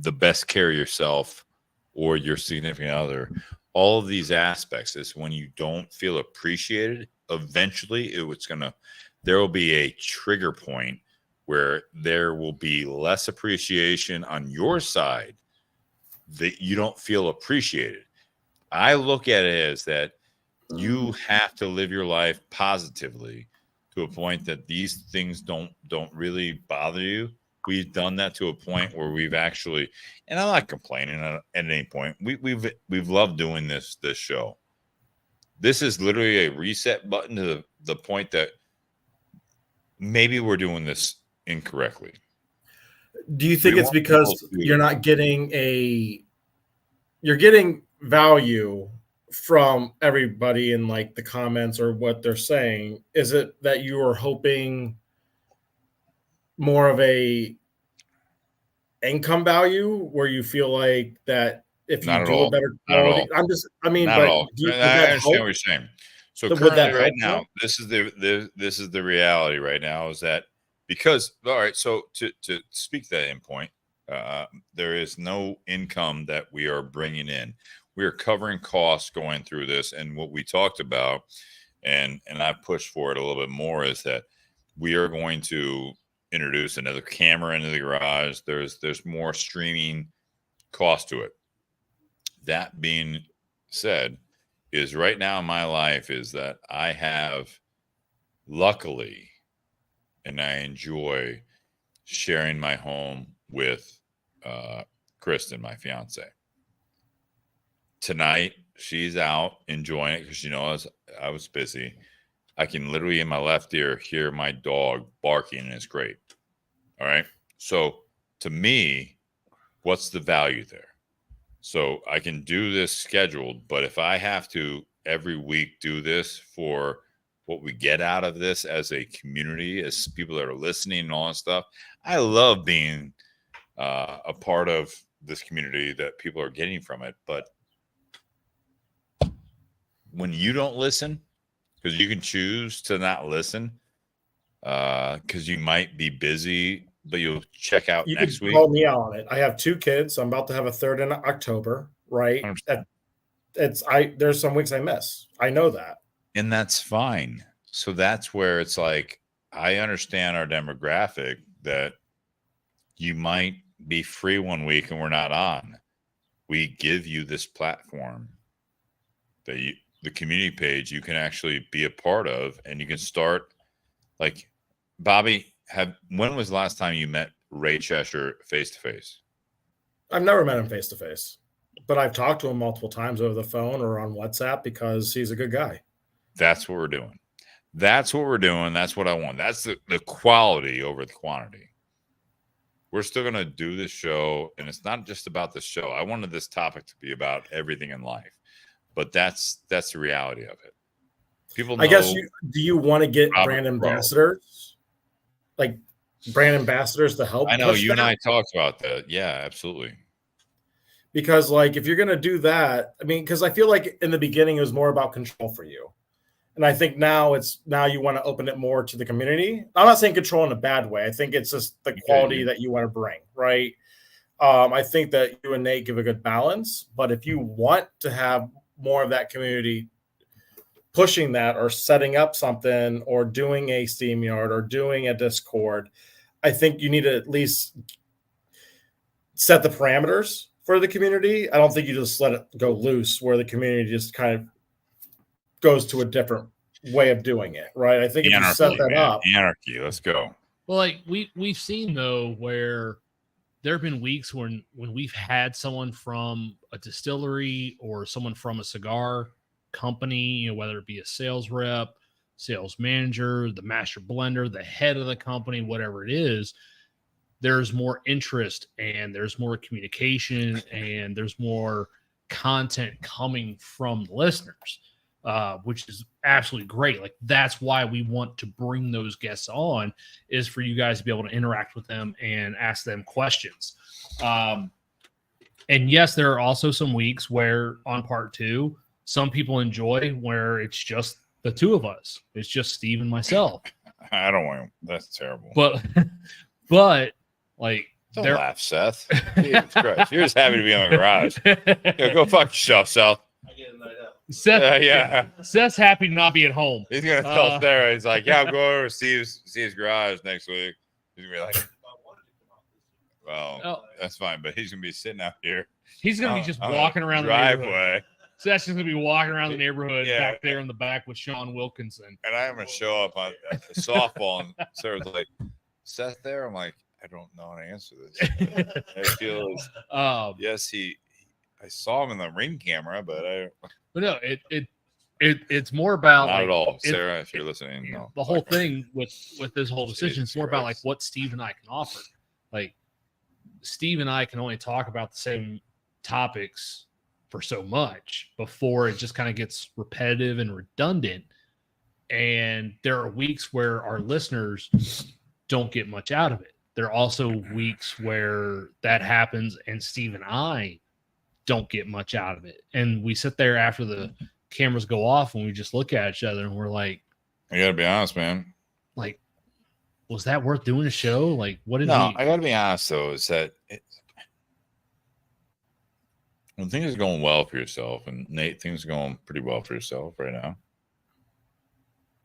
A: the best care of yourself or your significant other. All of these aspects is when you don't feel appreciated. Eventually, there will be a trigger point where there will be less appreciation on your side that you don't feel appreciated. I look at it as that you have to live your life positively to a point that these things don't really bother you. We've done that to a point where we've actually, and I'm not complaining at any point. We've loved doing this show. This is literally a reset button to the point that maybe we're doing this incorrectly.
D: Do you think it's because you're not getting you're getting value from everybody in like the comments or what they're saying? Is it that you are hoping more of a income value where you feel like that if you do a better quality,
A: I understand what you're saying. So currently right now, this is the reality right now is that because, all right, so to speak to that end point, there is no income that we are bringing in. We are covering costs going through this. And what we talked about, and I pushed for it a little bit more, is that we are going to introduce another camera into the garage. There's more streaming cost to it. That being said, is right now in my life is that I have luckily, and I enjoy sharing my home with Kristen, my fiance. Tonight, she's out enjoying it because she knows I was busy. I can literally in my left ear hear my dog barking, and it's great. All right. So to me, what's the value there? So I can do this scheduled, but if I have to every week do this for what we get out of this as a community, as people that are listening and all that stuff, I love being a part of this community that people are getting from it. But when you don't listen, because you can choose to not listen, because you might be busy, but you'll check out next week.
D: Call me out on it. I have 2 kids. So I'm about to have a third in October, right? There's some weeks I miss. I know that.
A: And that's fine. So that's where it's like, I understand our demographic that you might be free one week and we're not on. We give you this platform that the community page you can actually be a part of, and you can start like Bobby. When was the last time you met Ray Cheshire face to face?
C: I've never met him face to face, but I've talked to him multiple times over the phone or on WhatsApp because he's a good guy.
A: That's what we're doing. That's what we're doing. That's what I want. That's the quality over the quantity. We're still going to do this show, and it's not just about the show. I wanted this topic to be about everything in life, but that's the reality of it. People know,
C: I guess do you want to get brand ambassadors? Like brand ambassadors to help?
A: I know you and I talked about that. Yeah, absolutely.
C: Because like if you're going to do that, I mean, because I feel like in the beginning it was more about control for you. And I think now you want to open it more to the community. I'm not saying control in a bad way. I think it's just the quality that you want to bring, right? I think that you and Nate give a good balance. But if you want to have more of that community pushing that or setting up something or doing a SteamYard or doing a Discord, I think you need to at least set the parameters for the community. I don't think you just let it go loose where the community just kind of goes to a different
D: way of doing it, right? I think if you set that up,
A: anarchy. Let's go.
B: Well, like we've seen though where there have been weeks when we've had someone from a distillery or someone from a cigar company, whether it be a sales rep, sales manager, the master blender, the head of the company, whatever it is, there's more interest and there's more communication and there's more content coming from the listeners, which is absolutely great. Like that's why we want to bring those guests on, is for you guys to be able to interact with them and ask them questions. And yes, there are also some weeks where on part 2, some people enjoy where it's just the two of us. It's just Steve and myself.
A: I don't want. That's terrible.
B: But like,
A: don't laugh, Seth. Jesus Christ. You're just happy to be in the garage. Yeah, go fuck yourself, Seth.
E: I get a night out.
B: Seth,
A: yeah.
B: Seth's happy to not be at home.
A: He's gonna tell Sarah. He's like, "Yeah, I'm going over to Steve's garage next week." He's gonna be like, "Well, that's fine," but he's gonna be sitting out here.
B: He's gonna be just walking around the neighborhood.
A: driveway.
B: Seth's just gonna be walking around the neighborhood back there in the back with Sean Wilkinson.
A: And I'm gonna show up on the softball, and Sarah's like, "Seth there?" I'm like, "I don't know how to answer this." I feel yes, I saw him in the ring camera, but
B: no, it's more about
A: not
B: like,
A: at all, Sarah. If you're listening, no.
B: The whole thing with this whole decision is more about like what Steve and I can offer. Like Steve and I can only talk about the same topics for so much before it just kind of gets repetitive and redundant. And there are weeks where our listeners don't get much out of it. There are also weeks where that happens and Steve and I don't get much out of it. And we sit there after the cameras go off and we just look at each other and we're like,
A: I gotta be honest, man.
B: Like, was that worth doing a show? Like, what did
A: I gotta be honest though, is that when things are going well for yourself, and Nate, things are going pretty well for yourself right now.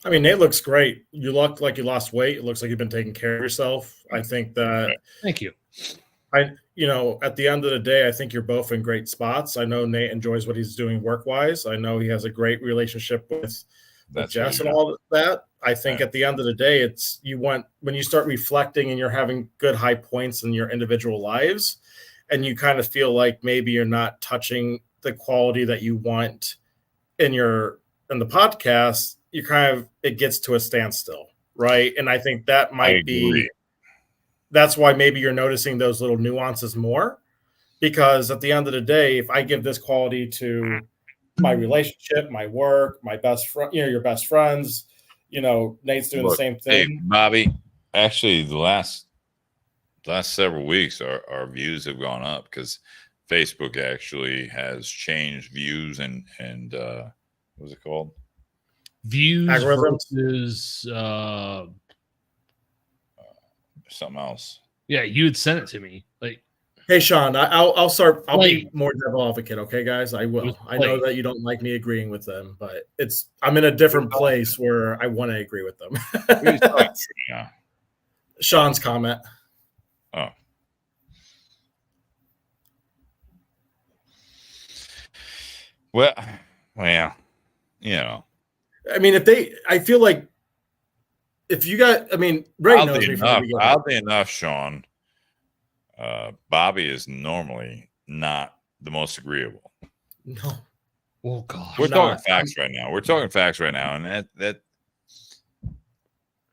D: I mean, Nate looks great. You look like you lost weight. It looks like you've been taking care of yourself. I think that.
B: Thank you.
D: At the end of the day, I think you're both in great spots. I know Nate enjoys what he's doing work-wise. I know he has a great relationship with Jess and all that. I think at the end of the day, when you start reflecting and you're having good high points in your individual lives, and you kind of feel like maybe you're not touching the quality that you want in the podcast, it gets to a standstill, right? And I think that might be. That's why maybe you're noticing those little nuances more, because at the end of the day, if I give this quality to my relationship, my work, my best friend, your best friends, Nate's doing the same thing.
A: Hey, Bobby, actually, the last several weeks, our views have gone up because Facebook actually has changed views and what was it called?
B: Views versus
A: something else.
B: Yeah, you had sent it to me. Like,
D: hey, Sean, I'll start. I'll be more devil advocate, okay, guys. I will. I know that you don't like me agreeing with them, but I'm in a different place where I want to agree with them.
A: Yeah.
D: Sean's comment.
A: Oh. Well, I mean,
D: I feel like if you got, Ray knows me from the beginning.
A: Oddly enough, Sean, Bobby is normally not the most agreeable.
D: No.
B: Oh God.
A: We're talking facts right now. And that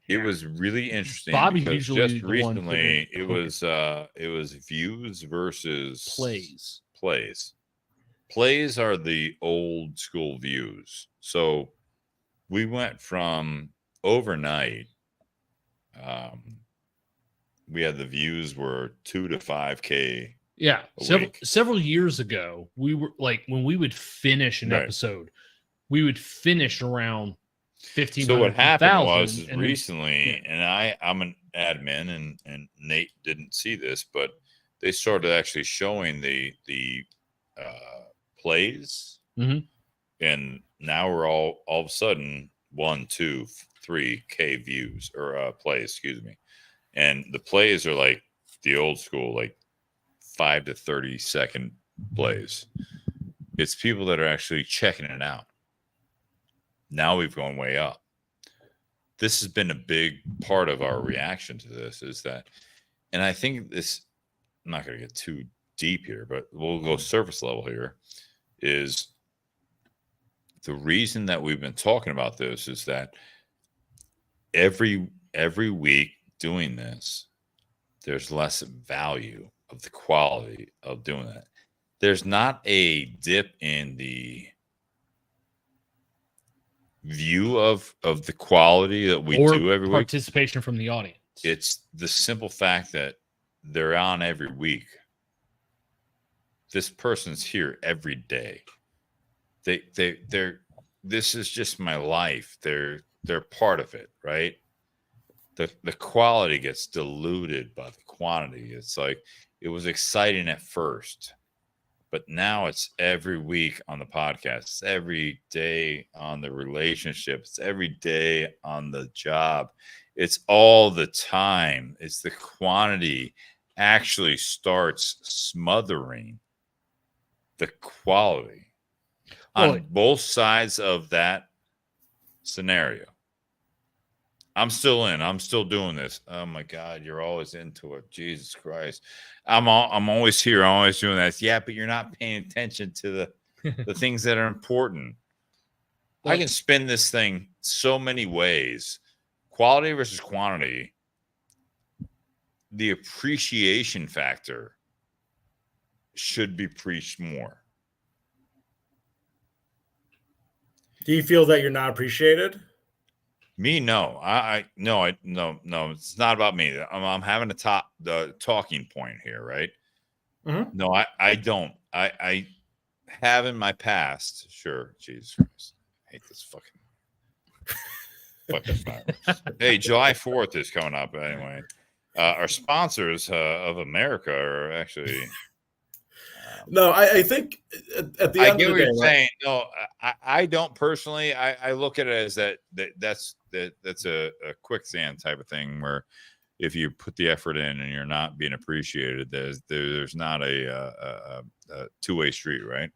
A: it was really interesting.
B: Bobby usually
A: just recently it was views versus
B: plays.
A: Plays are the old school views. So we went from overnight. We had the views were 2 to 5K.
B: Yeah. Several years ago, we were like, when we would finish an episode, we would finish around 1,500.
A: So what happened was recently, and I'm an admin, and Nate didn't see this, but they started actually showing the plays, and now we're all of a sudden 1, 2, 3K views or plays, excuse me, and the plays are like the old school, like 5 to 30 second plays. It's people that are actually checking it out. Now we've gone way up. This has been a big part of our reaction to this is that, and I think this, I'm not going to get too deep here, but we'll go surface level here, is the reason that we've been talking about this is that every week doing this, there's less value of the quality of doing that. There's not a dip in the view of the quality that we do every week.
B: Participation from the audience.
A: It's the simple fact that they're on every week. This person's here every day. They're this is just my life. They're part of it, right? The quality gets diluted by the quantity. It's like it was exciting at first, but now it's every week on the podcast. It's every day on the relationship. It's every day on the job. It's all the time. It's the quantity actually starts smothering the quality on both sides of that scenario. I'm still in. I'm still doing this. Oh my God, you're always into it. Jesus Christ. I'm always here. I'm always doing that. Yeah, but you're not paying attention to the things that are important. I can spin this thing so many ways. Quality versus quantity. The appreciation factor should be preached more.
D: Do you feel that you're not appreciated?
A: Me, no. No. It's not about me. I'm having the talking point here, right?
D: Mm-hmm.
A: No, I don't. I have in my past. Sure, Jesus Christ, I hate this fucking virus. Hey, July 4th is coming up anyway. Our sponsors of America are actually.
D: No, I think at the end
A: I
D: of
A: get
D: the
A: what
D: day,
A: you're saying. No, I don't personally. I look at it as that's a quicksand type of thing where if you put the effort in and you're not being appreciated, there's not a two-way street, right?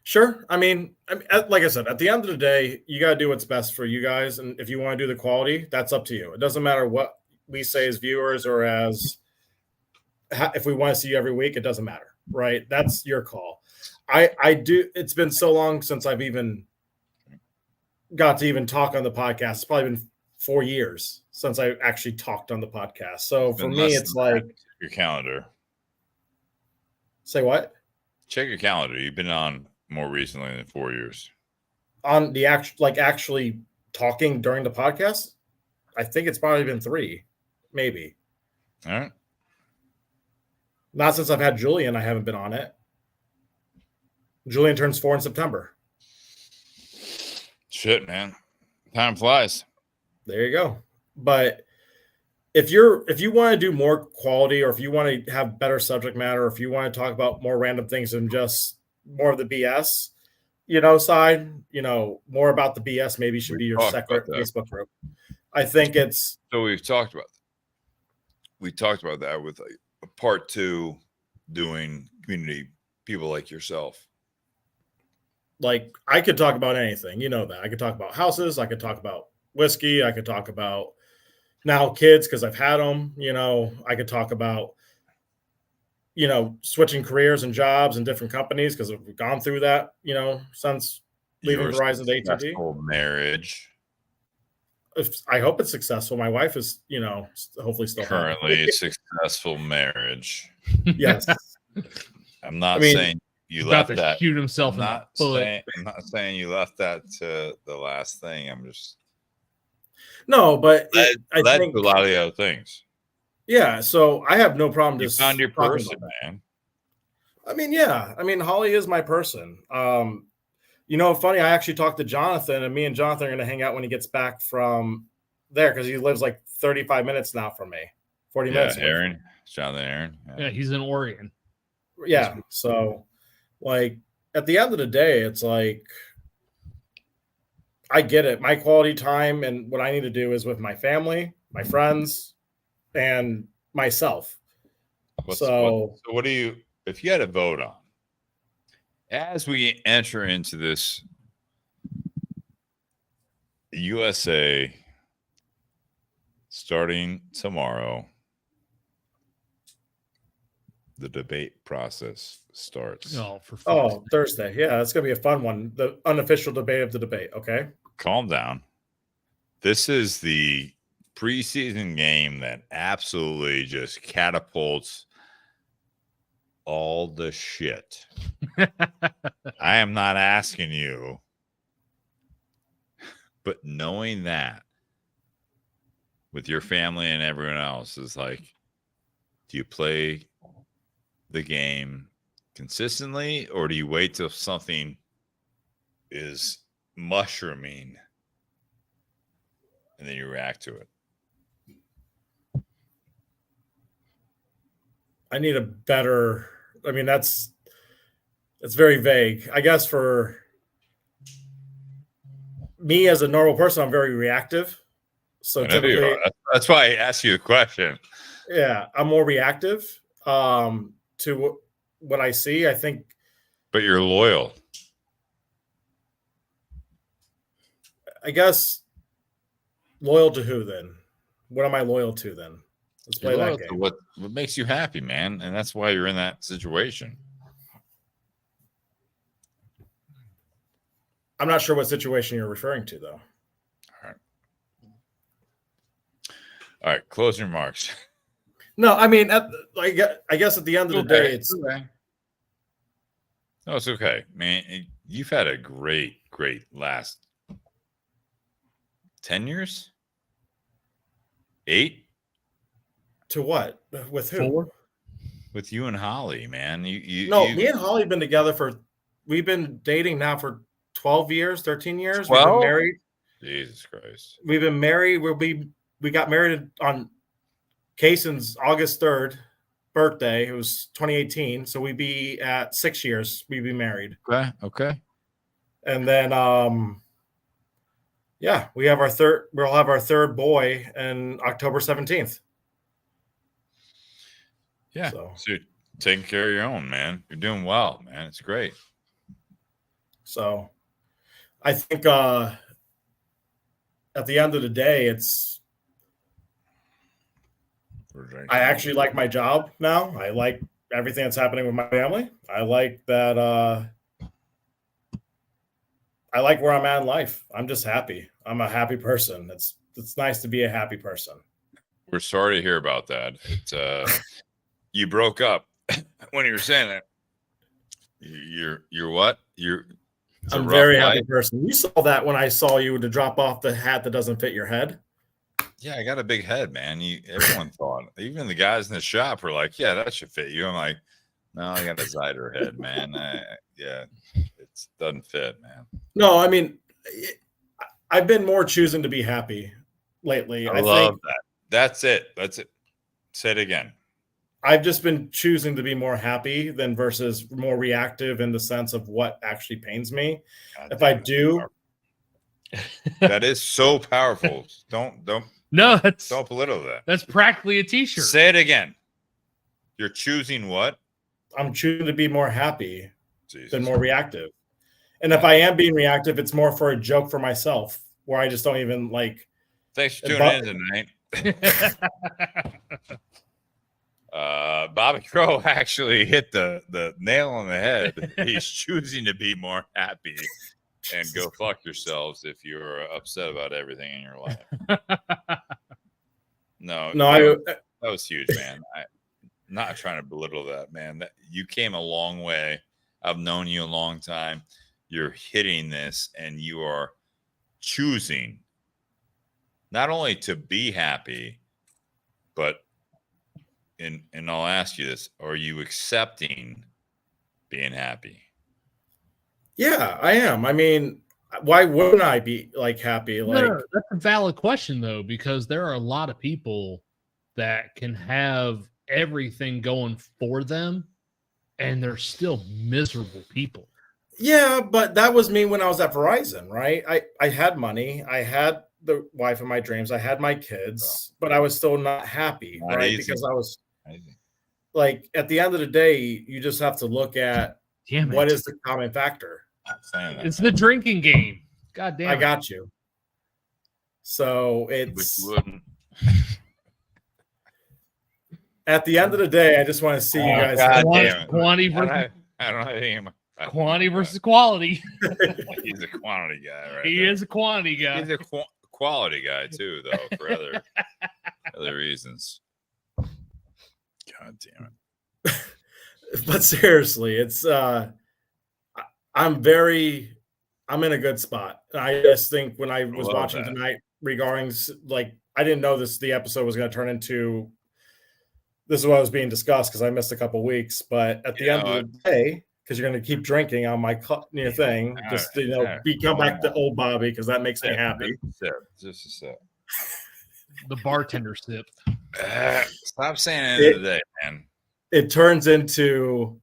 D: Sure. I mean, like I said, at the end of the day, you got to do what's best for you guys, and if you want to do the quality, that's up to you. It doesn't matter what we say as viewers or as if we want to see you every week, it doesn't matter, right? That's your call. I do. It's been so long since I've even got to even talk on the podcast. It's probably been 4 years since I actually talked on the podcast. So for me, it's like
A: your calendar.
D: Say what?
A: Check your calendar. You've been on more recently than 4 years.
D: On the actually talking during the podcast, I think it's probably been 3, maybe.
A: All right.
D: Not since I've had Julian, I haven't been on it. Julian turns 4 in September.
A: Shit, man. Time flies.
D: There you go. But if you want to do more quality, or if you want to have better subject matter, or if you want to talk about more random things than just more of the BS, side, more about the BS maybe should be your separate Facebook group. I think it's.
A: So we've talked about that. We talked about that with a part 2 doing community people like yourself.
D: Like I could talk about anything, that. I could talk about houses. I could talk about whiskey. I could talk about now kids because I've had them. I could talk about, switching careers and jobs and different companies because we've gone through that, since leaving Verizon to AT&T.
A: Marriage.
D: I hope it's successful. My wife is, hopefully still
A: currently successful marriage.
D: Yes.
A: I'm not saying you left that.
B: Shoot himself in the foot.
A: I'm not saying you left that to the last thing. I'm just.
D: No, but
A: I think a lot of the other things.
D: Yeah, so I have no problem
A: You
D: just
A: found your person, man.
D: I mean, yeah. I mean, Holly is my person. Funny, I actually talked to Jonathan, and me and Jonathan are going to hang out when he gets back from there because he lives like 35 minutes now from me. 40 minutes.
A: Aaron. Jonathan Aaron.
B: Yeah, he's in Oregon.
D: Yeah. So, like, at the end of the day, it's like, I get it. My quality time and what I need to do is with my family, my friends, and myself.
A: So what do you, if you had a vote on, as we enter into this USA starting tomorrow, the debate process starts.
D: Thursday. Yeah, it's going to be a fun one. The unofficial debate of the debate. Okay.
A: Calm down. This is the preseason game that absolutely just catapults all the shit. I am not asking you, but knowing that with your family and everyone else is like, do you play the game consistently, or do you wait till something is mushrooming and then you react to it?
D: I need a better, I mean, it's very vague. I guess for me as a normal person, I'm very reactive. So typically,
A: that's why I asked you a question.
D: Yeah, I'm more reactive to what I see. I think.
A: But you're loyal.
D: I guess loyal to who then? What am I loyal to then? Let's play that game.
A: What makes you happy, man? And that's why you're in that situation.
D: I'm not sure what situation you're referring to, though.
A: All right. Closing remarks.
D: No, I mean, I guess at the end of the day, it's
A: okay. No, it's okay, man. You've had a great last 10 years? 8?
D: To what? With who?
B: 4?
A: With you and Holly, man. Me
D: and Holly have been together we've been dating now for 12 years, 13 years.
A: 12?
D: We've been married.
A: Jesus Christ.
D: We've been married. We got married on Kaysen's August 3rd birthday. It was 2018. So we'd be at 6 years. We'd be married.
A: Okay.
D: And then, we'll have our third boy on October 17th.
A: Yeah. So you're taking care of your own, man. You're doing well, man. It's great.
D: So I think at the end of the day, I actually like my job now. I like everything that's happening with my family. I like that. I like where I'm at in life. I'm just happy. I'm a happy person. It's nice to be a happy person.
A: We're sorry to hear about that. You broke up when you were saying that. You're what?
D: I'm a very happy person. You saw that when I saw you to drop off the hat that doesn't fit your head.
A: Yeah, I got a big head, man. Everyone thought, even the guys in the shop were like, "Yeah, that should fit you." I'm like, "No, I got a Zyder head, man. It doesn't fit, man."
D: No, I mean, I've been more choosing to be happy lately.
A: I love that. That's it. Say it again.
D: I've just been choosing to be more happy than versus more reactive in the sense of what actually pains me. God, if I do,
A: that is so powerful. Don't belittle that.
B: That's practically a t-shirt.
A: Say it again. You're choosing what?
D: I'm choosing to be more happy than more reactive. And if I am being reactive, it's more for a joke for myself, where I just don't even like.
A: Thanks for tuning in tonight. Bobby Crow actually hit the nail on the head. He's choosing to be more happy. And go fuck yourselves if you're upset about everything in your life. No, that was huge, man. I'm not trying to belittle that, man. You came a long way. I've known you a long time. You're hitting this, and you are choosing not only to be happy, but and I'll ask you this: are you accepting being happy?
D: Yeah, I am. I mean, why wouldn't I be happy?
B: No, that's a valid question though, because there are a lot of people that can have everything going for them and they're still miserable people.
D: Yeah, but that was me when I was at Verizon, right? I had money, I had the wife of my dreams, I had my kids, but I was still not happy, right? Because I was at the end of the day, you just have to look at
B: Damn it.
D: What is the common factor?
A: I'm saying that.
B: It's the drinking game. God damn
D: I
B: it.
D: got you. So
A: But
D: it's
A: you wouldn't.
D: at the end of the day, I just want to see you guys.
A: God
B: Quantity-
A: damn it.
B: quantity
A: I don't
B: versus-
A: have- I don't have any.
B: Quantity versus quality.
A: He's a quantity guy, right?
B: He
A: there.
B: is a quantity guy.
A: He's a quality guy too, though, for other reasons. God damn it!
D: But seriously, it's I'm in a good spot. I just think when I was
A: Love
D: watching
A: that.
D: tonight regarding like I didn't know the episode was going to turn into this is what was being discussed because I missed a couple weeks. But at the end of the day, because you're going to keep drinking on my thing, just come back to old Bobby because that makes me happy.
A: Just a sip.
B: The bartender sip.
A: Stop saying end of the day, man.
D: It turns into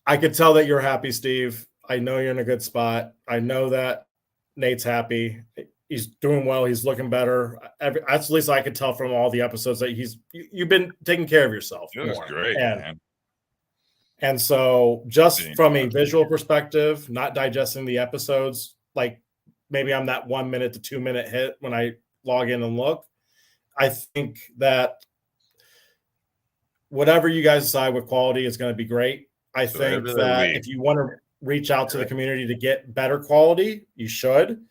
D: I could tell that you're happy, Steve. I know you're in a good spot. I know that Nate's happy. He's doing well. He's looking better. That's at least I could tell from all the episodes that you've been taking care of yourself.
A: It was
D: more.
A: great, man.
D: And so just from a visual perspective, not digesting the episodes, like maybe I'm that 1 minute to 2 minute hit when I log in and look. I think that whatever you guys decide with quality is going to be great. I think that if you want to reach out to the community to get better quality, you should.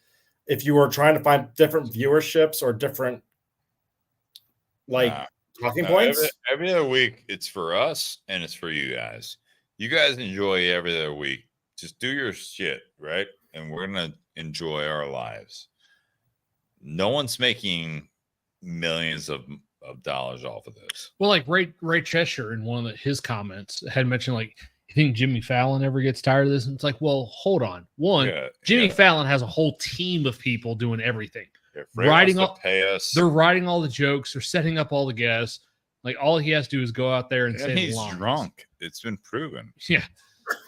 D: If you were trying to find different viewerships or different talking points,
A: every other week, it's for us and it's for you guys. You guys enjoy every other week. Just do your shit, right? And we're gonna enjoy our lives. No one's making millions of dollars off of this.
B: Well, like Ray Cheshire in one of his comments had mentioned, like, you think Jimmy Fallon ever gets tired of this? And it's like, well, hold on. Jimmy Fallon has a whole team of people doing everything. They're writing all the jokes. They're setting up all the guests. Like, all he has to do is go out there and say
A: he's
B: lines.
A: Drunk. It's been proven.
B: Yeah.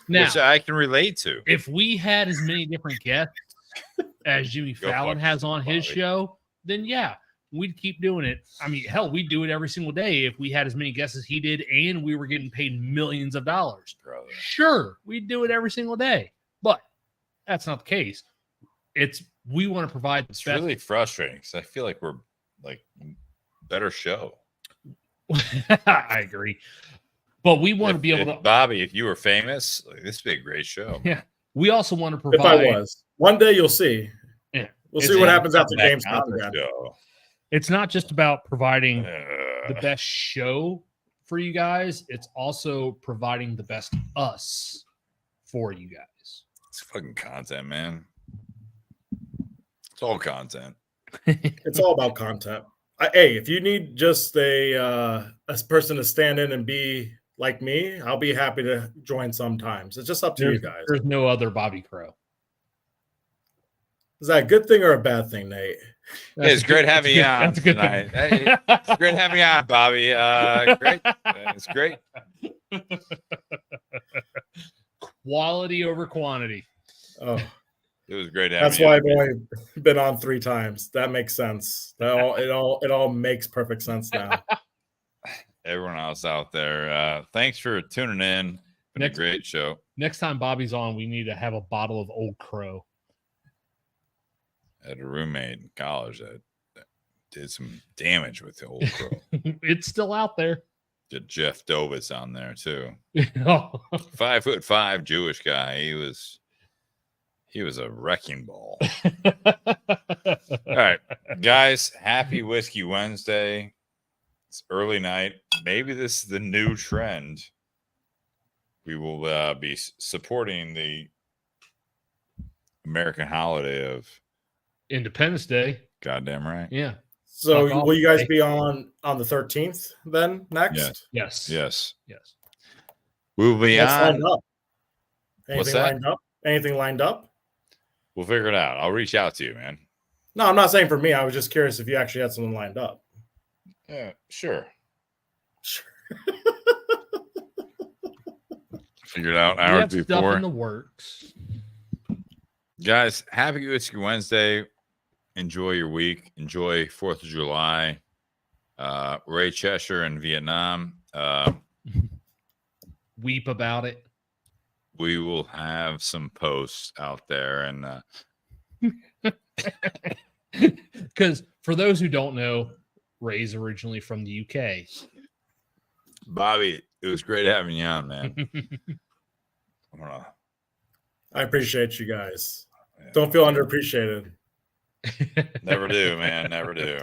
B: Now,
A: which I can relate to.
B: If we had as many different guests as Jimmy Fallon has on his show, then yeah, we'd keep doing it. I mean, hell, we'd do it every single day if we had as many guests as he did and we were getting paid millions of dollars.
A: Brother.
B: Sure, we'd do it every single day. But that's not the case. We want to provide the
A: It's
B: best.
A: really frustrating because I feel like we're like better show.
B: I agree. But we want to be able to.
A: Bobby, if you were famous, this would be a great show.
B: Yeah. We also want to provide.
D: If I was. One day you'll see.
B: Yeah.
D: We'll see what happens after James Cup again.
B: It's not just about providing the best show for you guys. It's also providing the best us for you guys.
A: It's fucking content, man. It's all content.
D: It's all about content. Hey, if you need just a person to stand in and be like me, I'll be happy to join sometimes. It's just up to you guys.
B: There's no other Bobby Crow.
D: Is that a good thing or a bad thing, Nate?
A: Yeah, it's great having you on
B: That's a good
A: tonight.
B: thing.
A: Hey, it's great having you on, Bobby. Great. It's great.
B: Quality over quantity.
D: Oh,
A: it was great having
D: that's
A: you.
D: why I've only been on 3 times. That makes sense. It all makes perfect sense now.
A: Everyone else out there, thanks for tuning in. Been a great show.
B: Next time Bobby's on, we need to have a bottle of Old Crow.
A: I had a roommate in college that did some damage with the Old Crow.
B: It's still out there.
A: Did Jeff Dovitz on there too?
B: Oh.
A: 5'5" Jewish guy. He was a wrecking ball. All right, guys. Happy Whiskey Wednesday. It's early night. Maybe this is the new trend. We will be supporting the American holiday of
B: Independence Day.
A: Goddamn right.
B: Yeah.
D: So will you guys be on the 13th then next?
B: Yes.
A: We'll be on.
D: What's that? Anything lined up?
A: We'll figure it out. I'll reach out to you, man.
D: No, I'm not saying for me. I was just curious if you actually had something lined up.
A: Yeah, sure. Figured out hours before.
B: Stuff in the works.
A: Guys, happy Whiskey Wednesday. Enjoy your week. Enjoy 4th of July. Ray Cheshire in Vietnam.
B: Weep about it.
A: we will have some posts out there, and
B: because for those who don't know, Ray's originally from the UK.
A: Bobby, it was great having you on, man.
D: I appreciate you guys. Don't feel underappreciated.
A: Never do, man. Never do.